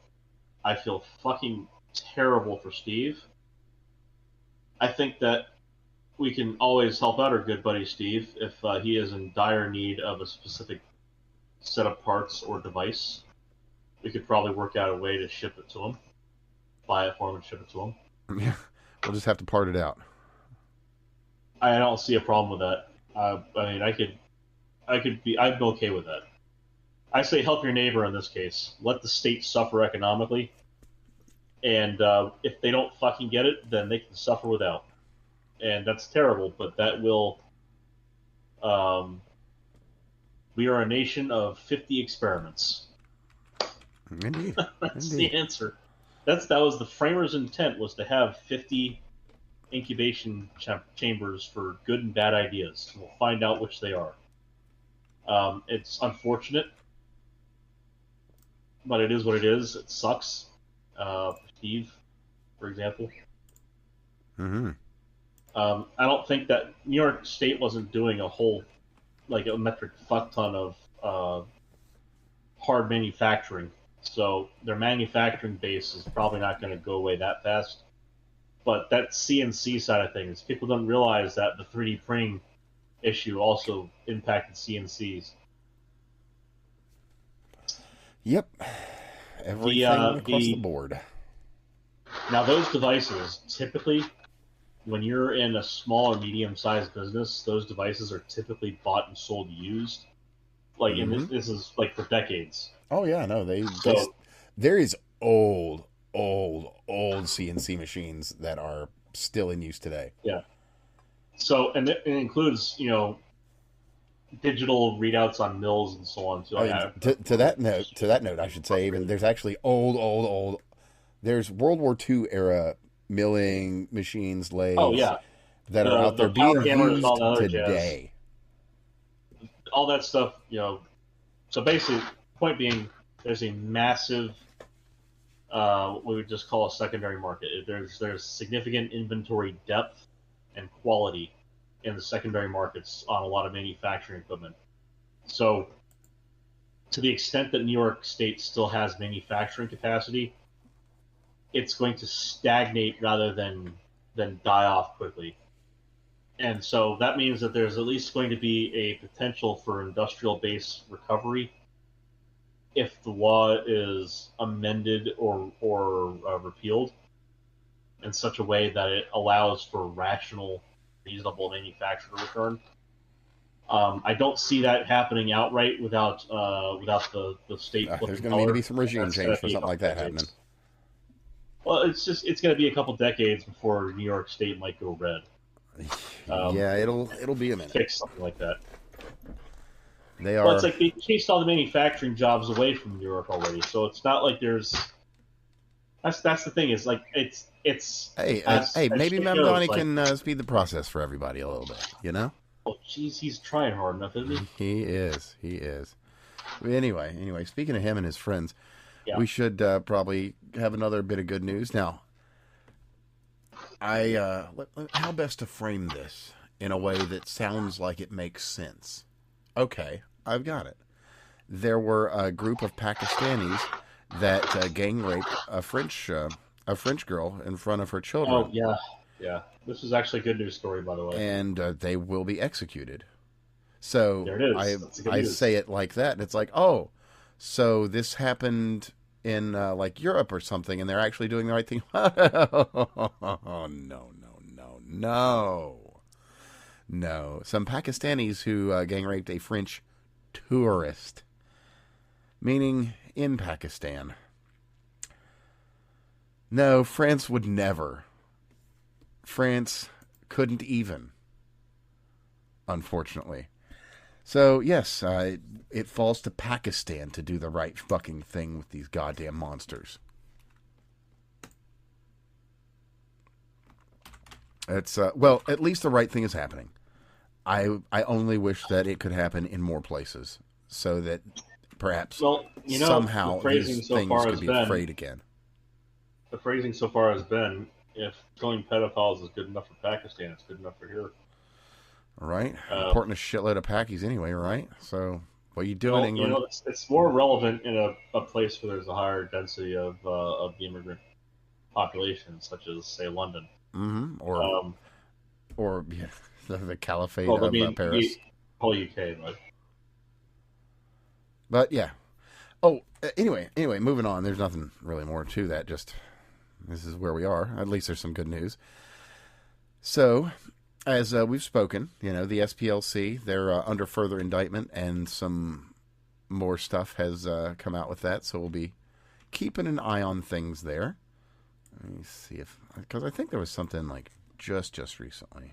I feel fucking terrible for Steve. I think that we can always help out our good buddy Steve if he is in dire need of a specific set of parts or device. We could probably work out a way to ship it to him, buy it for him and ship it to him. Yeah, we'll just have to part it out. I don't see a problem with that. I'm okay with that. I say help your neighbor in this case. Let the state suffer economically. And if they don't fucking get it, then they can suffer without. And that's terrible, but that will... we are a nation of 50 experiments. Indeed. That's the answer. That was the framers' intent, was to have 50 incubation chambers for good and bad ideas. We'll find out which they are. It's unfortunate, but it is what it is. It sucks. Steve, for example. Mm-hmm. I don't think that New York State wasn't doing a metric fuck ton of hard manufacturing. So their manufacturing base is probably not going to go away that fast. But that CNC side of things, people don't realize that the 3D printing issue also impacted CNCs. Yep. Everything across the board. Now, those devices, typically, when you're in a small or medium-sized business, those devices are typically bought and sold used. And this is for decades. Oh yeah, no, there is old CNC machines that are still in use today. Yeah. So, and it includes, digital readouts on mills and so on. So, To that note, I should say, even there's actually old. There's World War II era milling machines, lathes that are out there being used today. All that stuff, So basically, point being, there's a massive, what we would just call a secondary market. There's significant inventory depth and quality in the secondary markets on a lot of manufacturing equipment. So, to the extent that New York State still has manufacturing capacity, it's going to stagnate rather than die off quickly. And so that means that there's at least going to be a potential for industrial base recovery if the law is amended or repealed in such a way that it allows for rational, reasonable manufacturer return. I don't see that happening outright without the state. There's going to need to be some regime change for something like that happening. Well, it's going to be a couple decades before New York State might go red. Yeah, it'll be a minute. Fix something like that. They are. Well, it's like they chased all the manufacturing jobs away from New York already, so it's not like there's. That's the thing, is like it's. Hey, maybe Mamdani can speed the process for everybody a little bit, Oh, jeez, he's trying hard enough, isn't he? He is. Anyway, speaking of him and his friends, we should probably have another bit of good news now. How best to frame this in a way that sounds like it makes sense? Okay, I've got it. There were a group of Pakistanis that gang raped a French girl in front of her children. Oh yeah. This is actually a good news story, by the way. And they will be executed. So there it is. I say it like that, and it's like, oh, so this happened in like Europe or something, and they're actually doing the right thing. Oh, no. Some Pakistanis who gang raped a French tourist, meaning in Pakistan. No, France would never. France couldn't even, unfortunately. So, yes, it falls to Pakistan to do the right fucking thing with these goddamn monsters. It's, well, at least the right thing is happening. I only wish that it could happen in more places, so that perhaps somehow these things could be afraid again. The phrasing so far has been, if killing pedophiles is good enough for Pakistan, it's good enough for here. Right. Importing a shitload of Pakis anyway, right? So, what are you doing in England? It's more relevant in a place where there's a higher density of the immigrant population, such as, say, London. Mm-hmm. Or the Caliphate of Paris. Whole UK, right? But, yeah. Oh, anyway, moving on. There's nothing really more to that. Just, this is where we are. At least there's some good news. So, as we've spoken, the SPLC, they're under further indictment, and some more stuff has come out with that, so we'll be keeping an eye on things there. Let me see because I think there was something like just recently.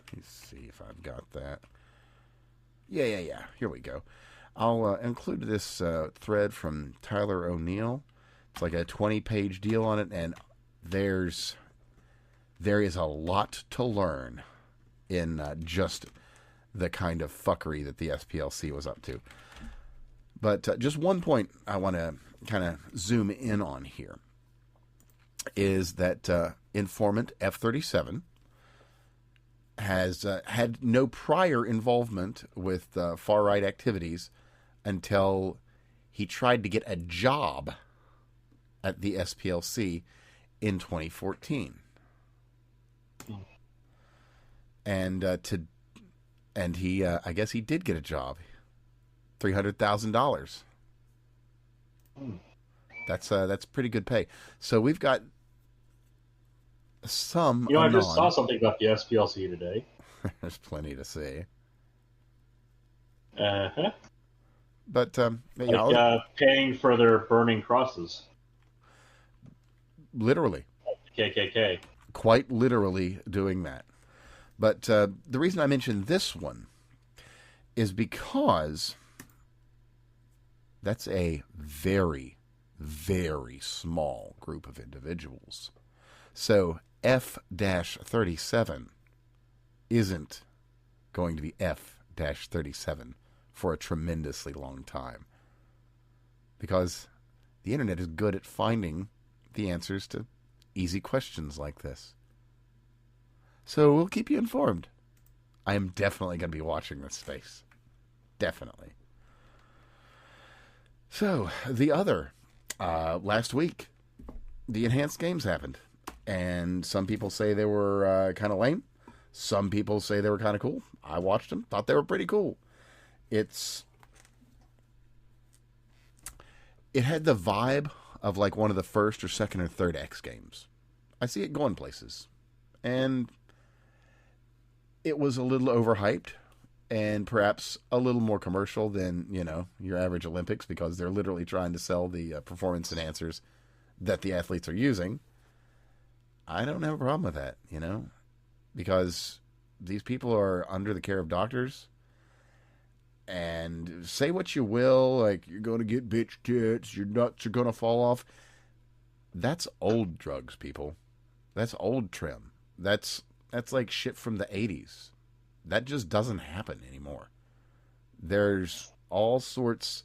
Let me see if I've got that. Yeah. Here we go. I'll include this thread from Tyler O'Neill. It's like a 20-page deal on it, and there is a lot to learn in just the kind of fuckery that the SPLC was up to. But just one point I want to kind of zoom in on here is that informant F-37 has had no prior involvement with far-right activities until he tried to get a job at the SPLC in 2014. And he, I guess he did get a job, $300,000. That's pretty good pay. So we've got some. I just saw something about the SPLC today. There's plenty to see. But paying for their burning crosses. Literally. KKK. quite literally doing that. But the reason I mentioned this one is because that's a very, very small group of individuals. So F-37 isn't going to be F-37 for a tremendously long time. Because the internet is good at finding the answers to easy questions like this. So we'll keep you informed. I am definitely going to be watching this space. Definitely. So, the other, last week, the enhanced games happened. And some people say they were kind of lame. Some people say they were kind of cool. I watched them, thought they were pretty cool. It had the vibe of like one of the first or second or third X games. I see it going places. And it was a little overhyped and perhaps a little more commercial than, your average Olympics, because they're literally trying to sell the performance enhancers that the athletes are using. I don't have a problem with that, because these people are under the care of doctors. And say what you will, like, you're going to get bitch tits, your nuts are going to fall off. That's old drugs, people. That's old trim. That's like shit from the 80s. That just doesn't happen anymore. There's all sorts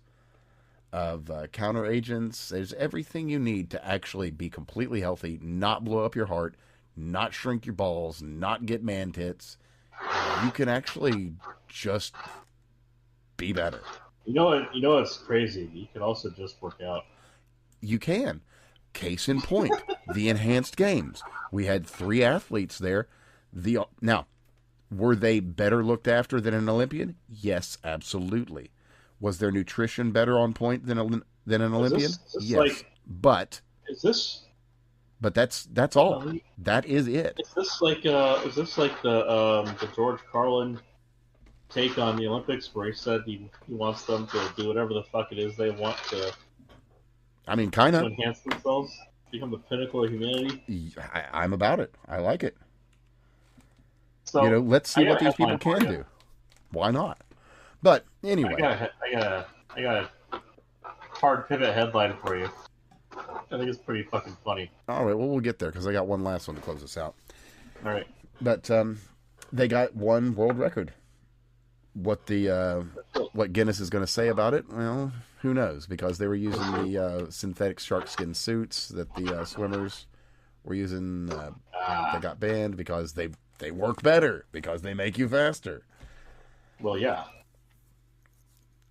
of counter agents. There's everything you need to actually be completely healthy, not blow up your heart, not shrink your balls, not get man tits. You can actually just be better. You know what's crazy? You can also just work out. You can. Case in point, the enhanced games. We had 3 athletes there. Now, were they better looked after than an Olympian? Yes, absolutely. Was their nutrition better on point than an Olympian? Is this yes, like, but that's all. That is it. Is this like the George Carlin take on the Olympics, where he said he wants them to do whatever the fuck it is they want to? I mean, kind of enhance themselves, become the pinnacle of humanity. I'm about it. I like it. So let's see what these people can do. Why not? But anyway, I got a hard pivot headline for you. I think it's pretty fucking funny. All right, well, we'll get there because I got one last one to close us out. All right, but they got one world record. What Guinness is going to say about it? Well, who knows? Because they were using the synthetic shark skin suits that the swimmers were using. They got banned because they work better, because they make you faster. Well, yeah.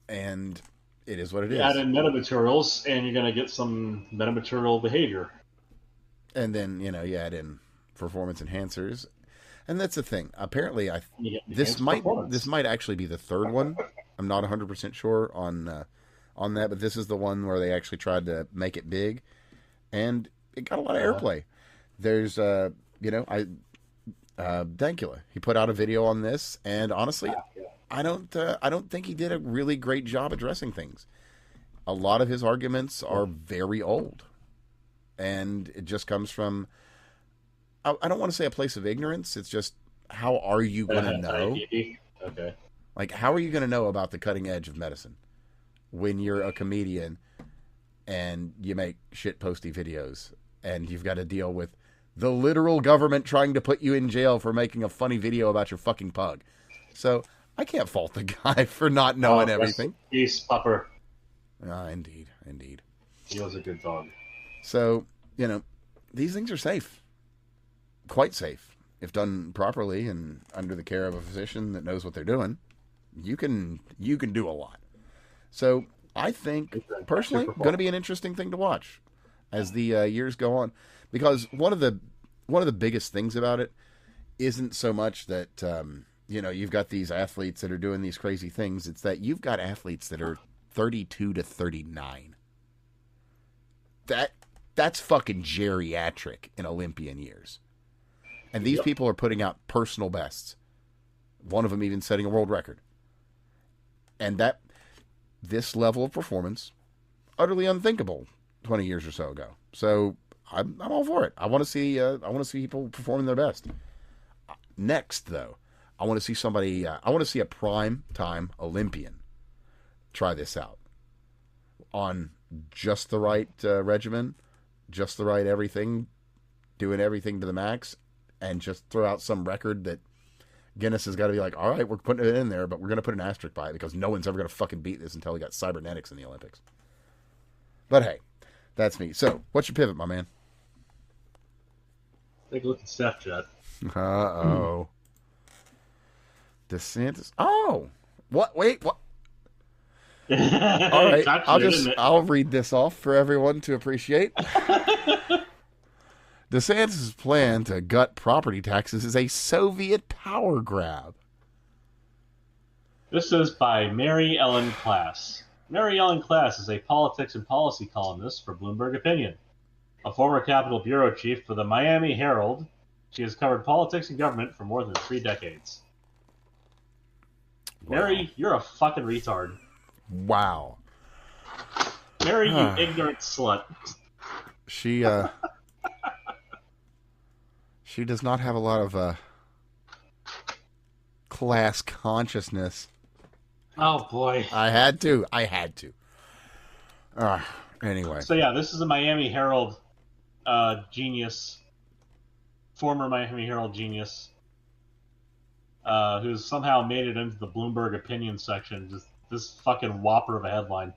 And it is what it is. Add in metamaterials, and you're going to get some metamaterial behavior. And then, you add in performance enhancers. And that's the thing. Apparently, this might actually be the third one. I'm not 100% sure on that, but this is the one where they actually tried to make it big. And it got a lot of airplay. There's, Dankula. He put out a video on this, and honestly, I don't think he did a really great job addressing things. A lot of his arguments are very old, and it just comes from, I don't want to say a place of ignorance. It's just, how are you going to know? Okay. Like, how are you going to know about the cutting edge of medicine when you're a comedian and you make shit posty videos and you've got to deal with the literal government trying to put you in jail for making a funny video about your fucking pug? So I can't fault the guy for not knowing everything. Peace, Pupper. Indeed. He was a good dog. So, these things are safe. Quite safe. If done properly and under the care of a physician that knows what they're doing, you can do a lot. So I think, personally, going to be an interesting thing to watch as the years go on. Because one of the biggest things about it isn't so much that, you've got these athletes that are doing these crazy things. It's that you've got athletes that are 32 to 39. That's fucking geriatric in Olympian years. And these people are putting out personal bests. One of them even setting a world record. And this level of performance, utterly unthinkable 20 years or so ago. So I'm all for it. I want to see people performing their best. Next, though, I want to see somebody. I want to see a prime time Olympian try this out on just the right regimen, just the right everything, doing everything to the max, and just throw out some record that Guinness has got to be like, all right, we're putting it in there, but we're going to put an asterisk by it because no one's ever going to fucking beat this until we got cybernetics in the Olympics. But hey, that's me. So, what's your pivot, my man? Take a look at Snapchat. Uh-oh. DeSantis. Oh! What? Wait, what? All right, I'll read this off for everyone to appreciate. DeSantis' plan to gut property taxes is a Soviet power grab. This is by Mary Ellen Klass. Mary Ellen Klass is a politics and policy columnist for Bloomberg Opinion. A former Capitol Bureau chief for the Miami Herald, she has covered politics and government for more than 3 decades. Wow. Mary, you're a fucking retard. Wow. Mary, you ignorant slut. She does not have a lot of class consciousness. Oh, boy. I had to. Anyway. So, yeah, this is a Miami Herald genius, former Miami Herald genius, who's somehow made it into the Bloomberg opinion section. Just this fucking whopper of a headline.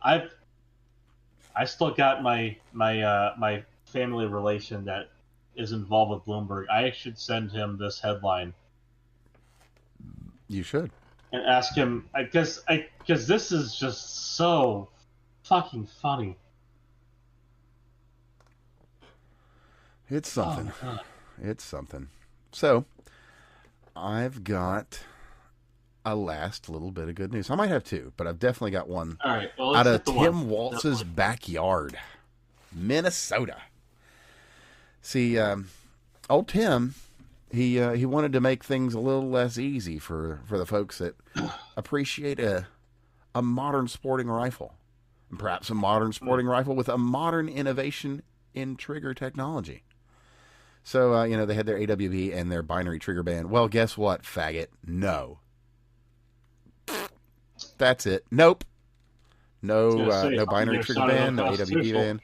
I still got my family relation that is involved with Bloomberg. I should send him this headline. You should. And ask him, because this is just so fucking funny. It's something. Oh, it's something. So, I've got a last little bit of good news. I might have 2, but I've definitely got one. All right, well, out of Tim Waltz's backyard, Minnesota. See, old Tim, he wanted to make things a little less easy for the folks that appreciate a modern sporting rifle, and perhaps a modern sporting rifle with a modern innovation in trigger technology. So, they had their AWB and their binary trigger ban. Well, guess what, faggot? No. That's it. Nope. No binary trigger ban, no AWB ban.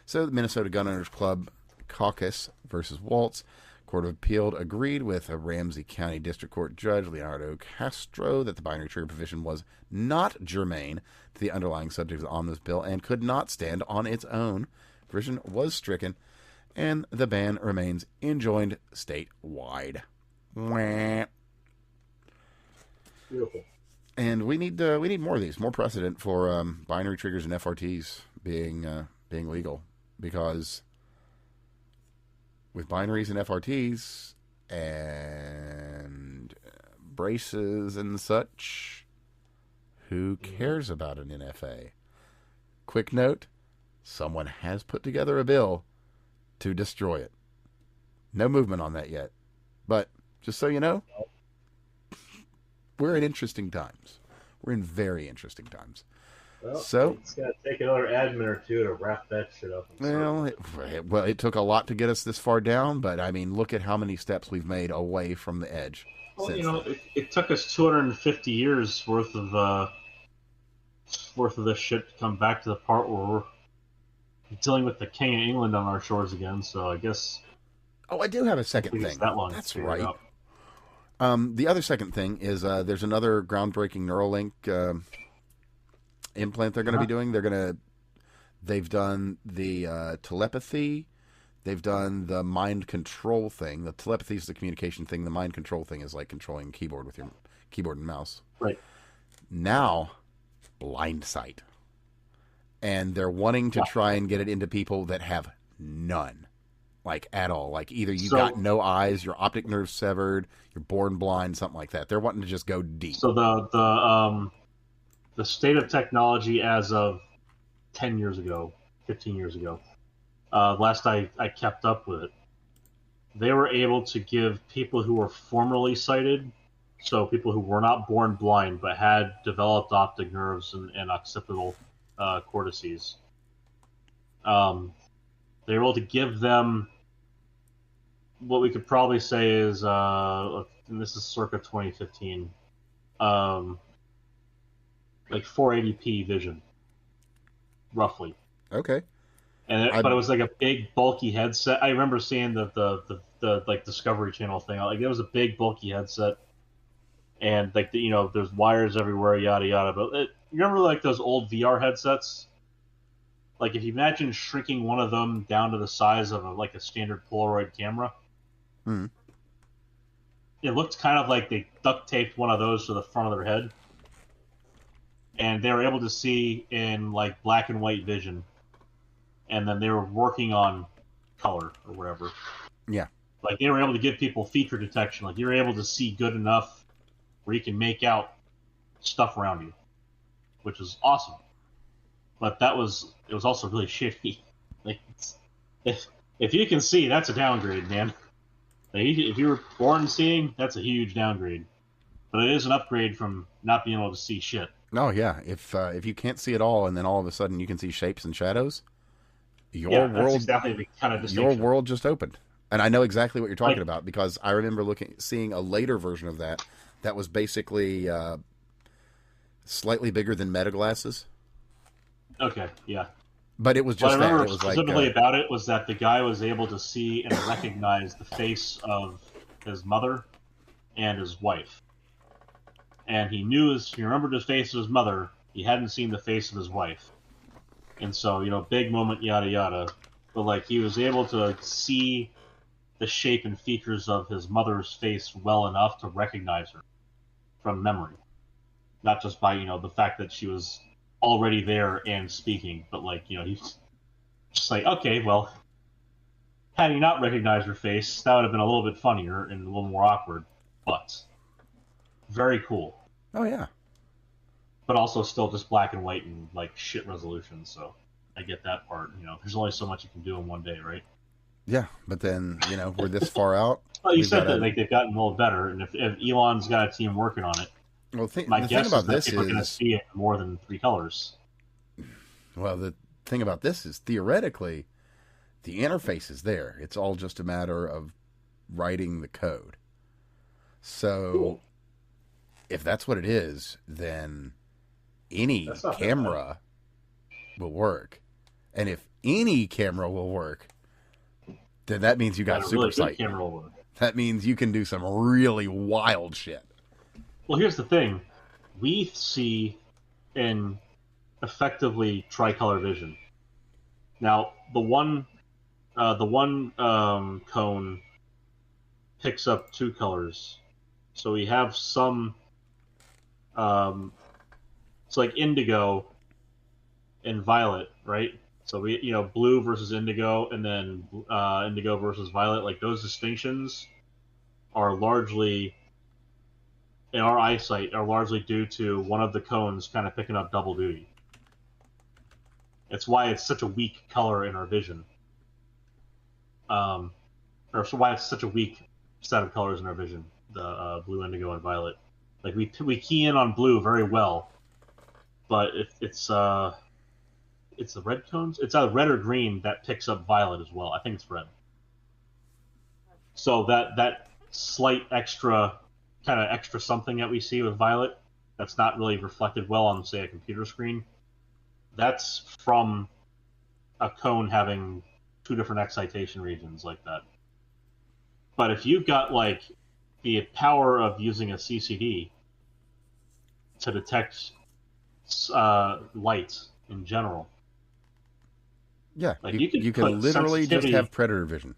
So the Minnesota Gun Owners Club caucus versus Waltz. Court of Appeal agreed with a Ramsey County District Court Judge, Leonardo Castro, that the binary trigger provision was not germane to the underlying subject of the omnibus bill and could not stand on its own. The provision was stricken, and the ban remains enjoined statewide. Beautiful. And we need more of these, more precedent for binary triggers and FRTs being legal, because with binaries and FRTs and braces and such, who cares about an NFA? Quick note, someone has put together a bill to destroy it. No movement on that yet. But just so you know, we're in interesting times. We're in very interesting times. Well, so it's going to take another admin or 2 to wrap that shit up. It took a lot to get us this far down, but I mean, look at how many steps we've made away from the edge. Well, it took us 250 years worth of this shit to come back to the part where we're dealing with the King of England on our shores again. So I guess. Oh, I do have a second thing. That's right. The other second thing is there's another groundbreaking Neuralink implant they're going to be doing. They've done the telepathy. They've done the mind control thing. The telepathy is the communication thing. The mind control thing is like controlling a keyboard with your keyboard and mouse. Right. Now, blind sight. And they're wanting to try and get it into people that have none. Like, at all. Like, either you got no eyes, your optic nerve severed, you're born blind, something like that. They're wanting to just go deep. So the state of technology as of 10 years ago, 15 years ago, last I kept up with it, they were able to give people who were formerly sighted, so people who were not born blind but had developed optic nerves and occipital cortices, They're able to give them what we could probably say is, and this is circa 2015, like 480p vision, roughly. Okay. But it was like a big bulky headset. I remember seeing the like Discovery Channel thing. Like it was a big bulky headset, and like there's wires everywhere, yada yada. But you remember like those old VR headsets? Like if you imagine shrinking one of them down to the size of like a standard Polaroid camera, it looked kind of like they duct taped one of those to the front of their head, and they were able to see in like black and white vision. And then they were working on color or whatever. Yeah. Like they were able to give people feature detection. Like you were able to see good enough where you can make out stuff around you, which is awesome. But it was also really shitty. Like if you can see, that's a downgrade, man. Like, if you were born seeing, that's a huge downgrade. But it is an upgrade from not being able to see shit. Oh yeah, if you can't see at all, and then all of a sudden you can see shapes and shadows. That's exactly the kind of distinction. Your world just opened, and I know exactly what you're talking about because I remember seeing a later version of that was basically slightly bigger than meta glasses. Okay, yeah. But it was just what I remember It was specifically about it was that the guy was able to see and recognize the face of his mother and his wife, and he remembered the face of his mother. He hadn't seen the face of his wife. And so, big moment, yada yada. But like he was able to see the shape and features of his mother's face well enough to recognize her from memory. Not just by, the fact that she was already there and speaking, but like, he's just like, okay, well, had he not recognized her face, that would have been a little bit funnier and a little more awkward. But very cool. Oh yeah. But also still just black and white and like shit resolution, so I get that part. There's only so much you can do in one day, right? Yeah, but then we're this far out. Well, you said that like they've gotten a little better, and if Elon's got a team working on it, well, my guess thing about is that this people are going to is see it in more than 3 colors. Well, the thing about this is theoretically, the interface is there. It's all just a matter of writing the code. So, cool. If that's what it is, then any camera will work. And if any camera will work, then that means you got super really sight. Camera will work. That means you can do some really wild shit. Well, here's the thing. We see in effectively tricolor vision. Now, the one cone picks up 2 colors. So we have some it's like indigo and violet, right? So we, blue versus indigo, and then indigo versus violet. Like those distinctions are largely, in our eyesight, are largely due to one of the cones kind of picking up double duty. It's why it's such a weak color in our vision, or so why it's such a weak set of colors in our vision. The blue, indigo, and violet. Like we key in on blue very well, but it's the red cones. It's either red or green that picks up violet as well. I think it's red. So that slight extra something that we see with violet, that's not really reflected well on, say, a computer screen. That's from a cone having 2 different excitation regions like that. But if you've got like the power of using a CCD to detect light in general. Yeah, like you can literally just have predator vision.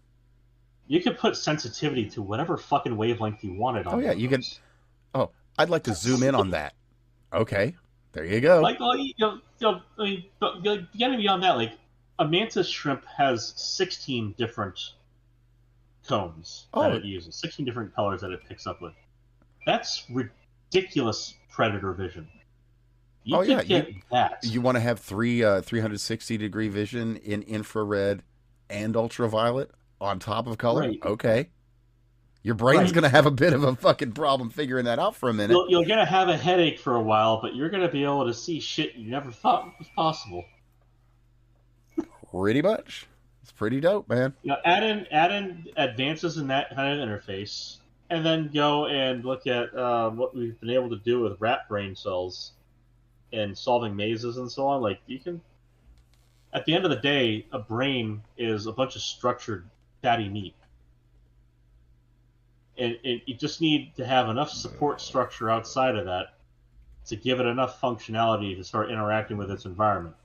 You could put sensitivity to whatever fucking wavelength you wanted on. Oh yeah, you can. Oh, I'd like to zoom in on that. Okay, there you go. Like, well, getting beyond that, like a mantis shrimp has 16 different cones that it uses, 16 different colors that it picks up with. That's ridiculous predator vision. You want to have 360 degree vision in infrared and ultraviolet on top of color? Right. Okay. Your brain's going to have a bit of a fucking problem figuring that out for a minute. You're going to have a headache for a while, but you're going to be able to see shit you never thought was possible. Pretty much. It's pretty dope, man. Add in advances in that kind of interface, and then go and look at what we've been able to do with rat brain cells and solving mazes and so on. Like, you can, at the end of the day, a brain is a bunch of structured fatty meat. And you just need to have enough support structure outside of that to give it enough functionality to start interacting with its environment.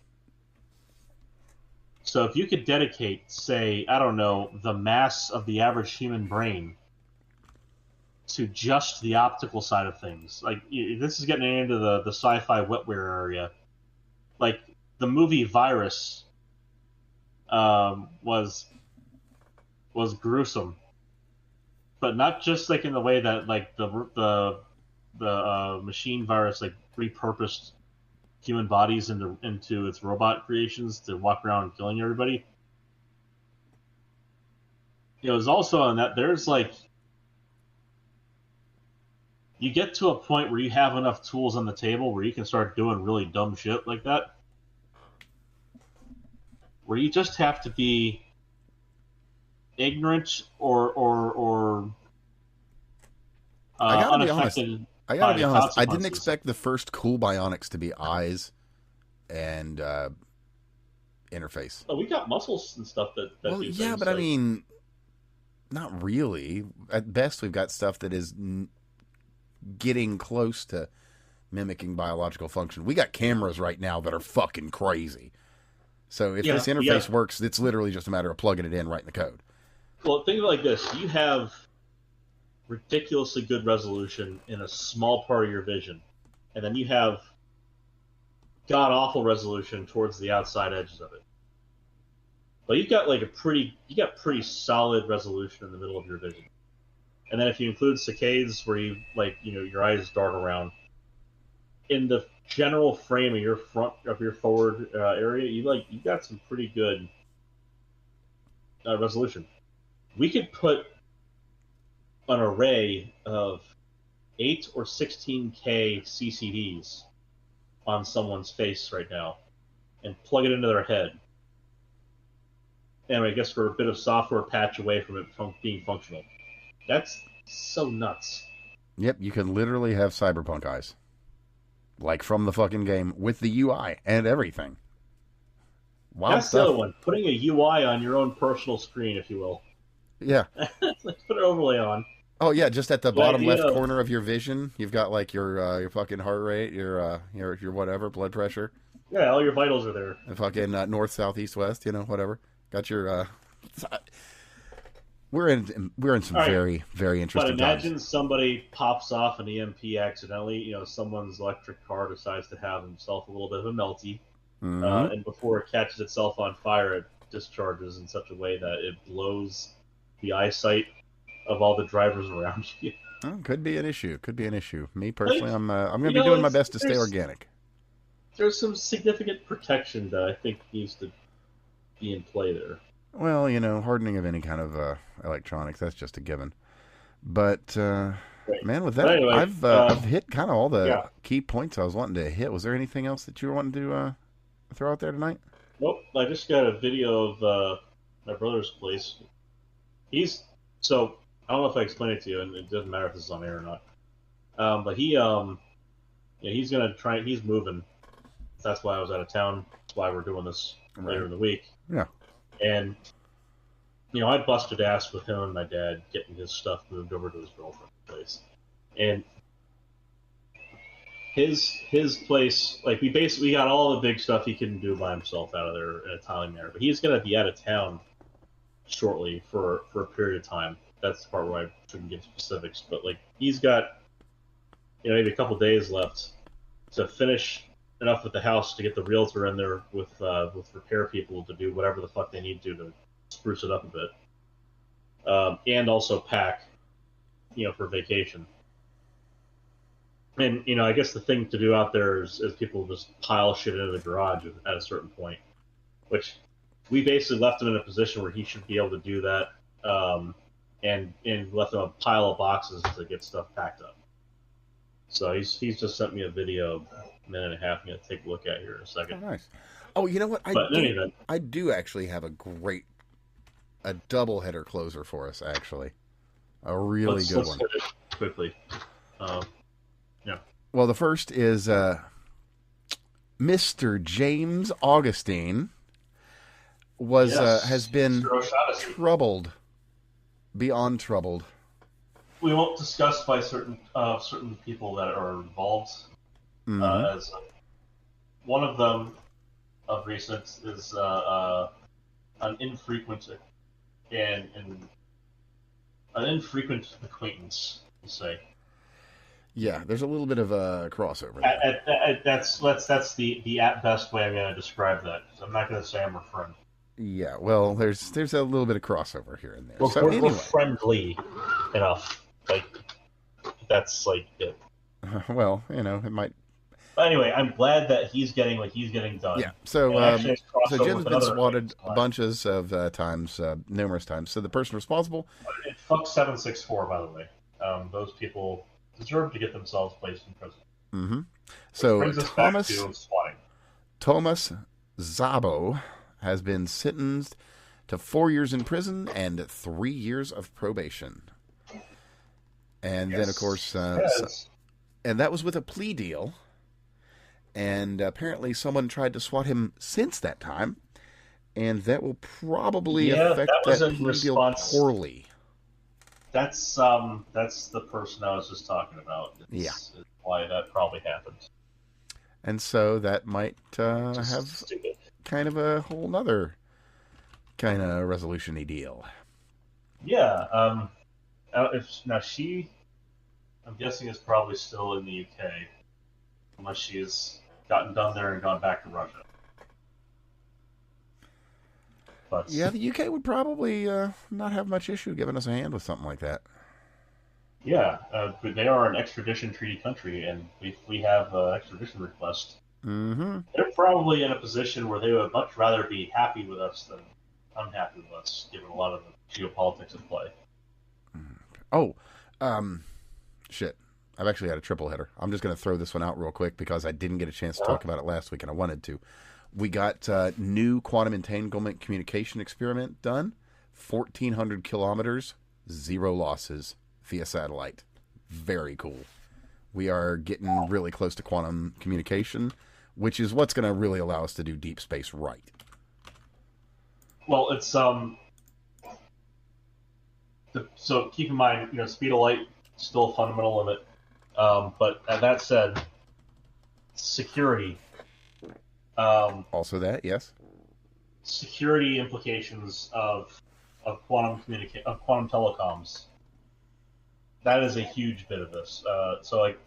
So if you could dedicate, say, I don't know, the mass of the average human brain to just the optical side of things, like, this is getting into the sci-fi wetware area. Like, the movie Virus was gruesome, but not just like in the way that like the machine virus like repurposed human bodies into its robot creations to walk around killing everybody. It was also on that there's like, you get to a point where you have enough tools on the table where you can start doing really dumb shit like that, where you just have to be ignorant or I gotta be unaffected. honest. I gotta be honest. I didn't consequences. expect the first cool bionics to be eyes and interface. Oh, we got muscles and stuff that Well, do yeah, things, but I like- mean, not really. At best, we've got stuff that is getting close to mimicking biological function. We got cameras right now that are fucking crazy. So if this interface works, it's literally just a matter of plugging it in right in the code. Well, think of it like this: you have ridiculously good resolution in a small part of your vision, and then you have god awful resolution towards the outside edges of it. But you've got like pretty solid resolution in the middle of your vision. And then if you include saccades where you like, your eyes dart around, in the general frame of your forward area, you got some pretty good resolution. We could put an array of 8 or 16K CCDs on someone's face right now and plug it into their head. And I guess we're a bit of software patch away from it being functional. That's so nuts. Yep, you can literally have cyberpunk eyes. Like from the fucking game with the UI and everything. Wild That's stuff. the other one. Putting a UI on your own personal screen, if you will. Yeah. Let's put an overlay on. Oh yeah, just at the bottom idea left of- corner of your vision, you've got like your fucking heart rate, your whatever, blood pressure, Yeah, all your vitals are there. and fucking north, south, east, west, whatever. Got your we're in some All right. very, very But interesting imagine times. somebody pops off an EMP accidentally. Someone's electric car decides to have himself a little bit of a melty, Mhm. and before it catches itself on fire, it discharges in such a way that it blows the eyesight of all the drivers around you. Oh, could be an issue. Could be an issue. Me personally, I'm going to you be know, doing my it's- best to stay there's- organic. There's some significant protection that I think needs to be in play there. Well, hardening of any kind of electronics, that's just a given. But man, with that, But anyway, I've hit kind of all the yeah. key points I was wanting to hit. Was there anything else that you were wanting to throw out there tonight? Nope, I just got a video of my brother's place. So I don't know if I explained it to you, and it doesn't matter if this is on air or not. But he's gonna try. He's moving. That's why I was out of town. That's why we're doing this later in the week. Yeah. And I busted ass with him and my dad getting his stuff moved over to his girlfriend's place, and his place, like, we got all the big stuff he couldn't do by himself out of there in a timely manner. But he's gonna be out of town shortly for a period of time. That's the part where I shouldn't give specifics, but like, he's got maybe a couple days left to finish enough with the house to get the realtor in there with repair people to do whatever the fuck they need to spruce it up a bit, and also pack, for vacation. And I guess the thing to do out there is people just pile shit into the garage at a certain point, which we basically left him in a position where he should be able to do that, and left him a pile of boxes to get stuff packed up. So he's just sent me a video, a minute and a half. I'm gonna take a look at here in a Oh, second. nice. Oh, you know what? But in any event, I do actually have a great a double header closer for us, actually. A really good let's one. hit it quickly. Yeah. Well, the first is Mr. James Augustine has been Mr. O'Shaughnessy. troubled, beyond troubled. We won't discuss by certain people that are involved. Mhm. As one of them of recent is an infrequent acquaintance, we'll say. Yeah, there's a little bit of a crossover there. That's the at best way I'm going to describe that. I'm not going to say I'm a friend. Yeah, well, there's a little bit of crossover here and there. We're, So we're, anyway, we're friendly enough. Like, that's like it. well, it might. But anyway, I'm glad that he's getting what he's getting done. Yeah. So And actually it's crossover so Jim's with been another swatted acquaintance of mine. bunches of times, numerous times. So the person responsible. And fuck 764, by the way. Those people deserve to get themselves placed in prison. Mm-hmm. So Brings us Thomas back to swatting. Thomas Szabo has been sentenced to 4 years in prison and 3 years of probation. And then, of course, Yes. and that was with a plea deal. And apparently someone tried to swat him since that time. And that will probably affect that was that in plea response- deal poorly. That's the person I was just talking about. It's why that probably happened. And so that might Just have stupid. kind of a whole nother kind of resolution-y deal. Yeah. I'm guessing is probably still in the UK, unless she's gotten done there and gone back to Russia. But Yeah, the UK would probably not have much issue giving us a hand with something like that. yeah, but they are an extradition treaty country, and if we have an extradition request, Mm-hmm. they're probably in a position where they would much rather be happy with us than unhappy with us, given a lot of the geopolitics at play. Oh, shit. I've actually had a triple header. I'm just going to throw this one out real quick because I didn't get a chance to talk about it last week and I wanted to. We got new quantum entanglement communication experiment done. 1,400 kilometers, 0 losses via satellite. Very cool. We are getting really close to quantum communication, which is what's going to really allow us to do deep space right. Well, it's so keep in mind, speed of light is still a fundamental limit. But that said, security. Also that, yes. Security implications of quantum quantum telecoms. That is a huge bit of this. So like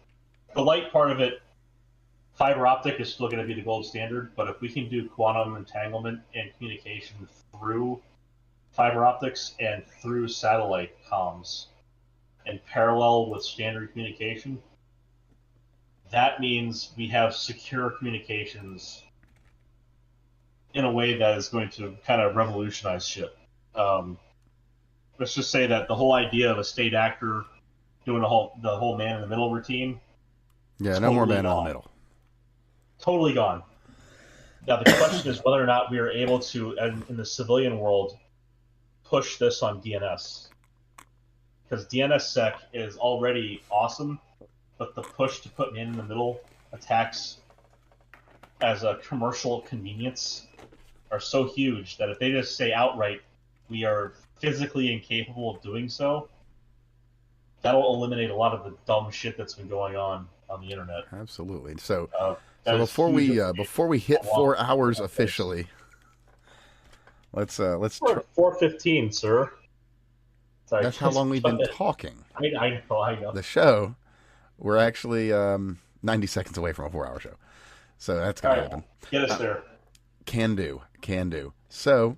the light part of it, fiber optic is still going to be the gold standard. But if we can do quantum entanglement and communication through fiber optics and through satellite comms, in parallel with standard communication, that means we have secure communications in a way that is going to kind of revolutionize shit. Let's just say that the whole idea of a state actor doing the whole man in the middle routine, Yeah, no more totally man in the gone. middle. Totally gone. Now the question is whether or not we are able to, in the civilian world, push this on DNS. Because DNSSEC is already awesome, but the push to put man in the middle attacks as a commercial convenience are so huge that if they just say outright, we are physically incapable of doing so, that'll eliminate a lot of the dumb shit that's been going on the internet. Absolutely. So That is before we hit a lot. 4 hours officially, let's try. 4:15, sir. Sorry, That's how long we've been talking. I know. The show, we're actually 90 seconds away from a 4-hour show. So that's going to All right. happen. Get us there. Can do. So,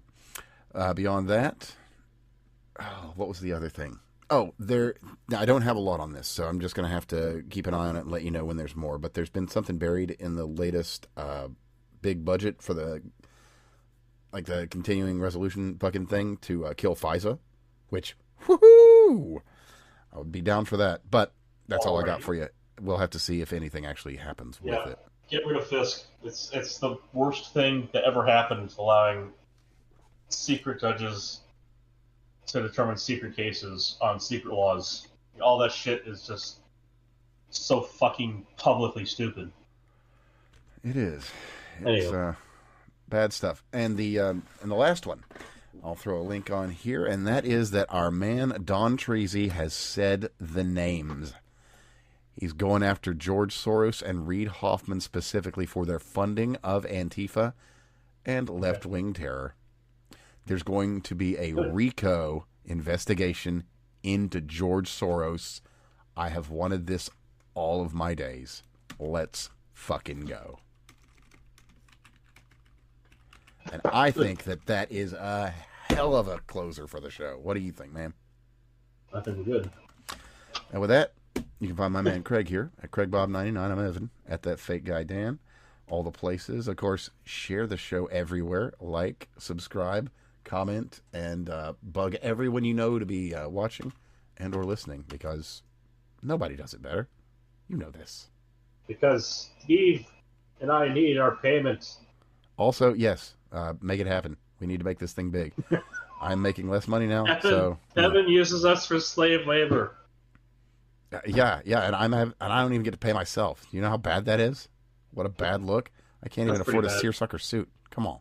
beyond that, what was the other thing? Oh, now I don't have a lot on this, so I'm just going to have to keep an eye on it and let you know when there's more. But there's been something buried in the latest big budget for the continuing resolution fucking thing to kill FISA, which, woohoo! I would be down for that. But that's all I got for you. We'll have to see if anything actually happens with it. Get rid of Fisk. It's the worst thing that ever happened, allowing secret judges to determine secret cases on secret laws. All that shit is just so fucking publicly stupid. It is. It's bad stuff. And the last one, I'll throw a link on here, and that is that our man Don Treasy has said the names. He's going after George Soros and Reid Hoffman specifically for their funding of Antifa and left-wing terror. There's going to be a RICO investigation into George Soros. I have wanted this all of my days. Let's fucking go. And I think that is a hell of a closer for the show. What do you think, man? I think we're good. And with that, you can find my man Craig here at CraigBob99. I'm Evan at That Fake Guy Dan. All the places. Of course, share the show everywhere. Like, subscribe, comment, and bug everyone you know to be watching and or listening, because nobody does it better. You know this. Because Steve and I need our payments. Also, yes, make it happen. We need to make this thing big. I'm making less money now, so Evan uses us for slave labor. Yeah, and I don't even get to pay myself. You know how bad that is? What a bad look. I can't even afford a seersucker suit. Come on.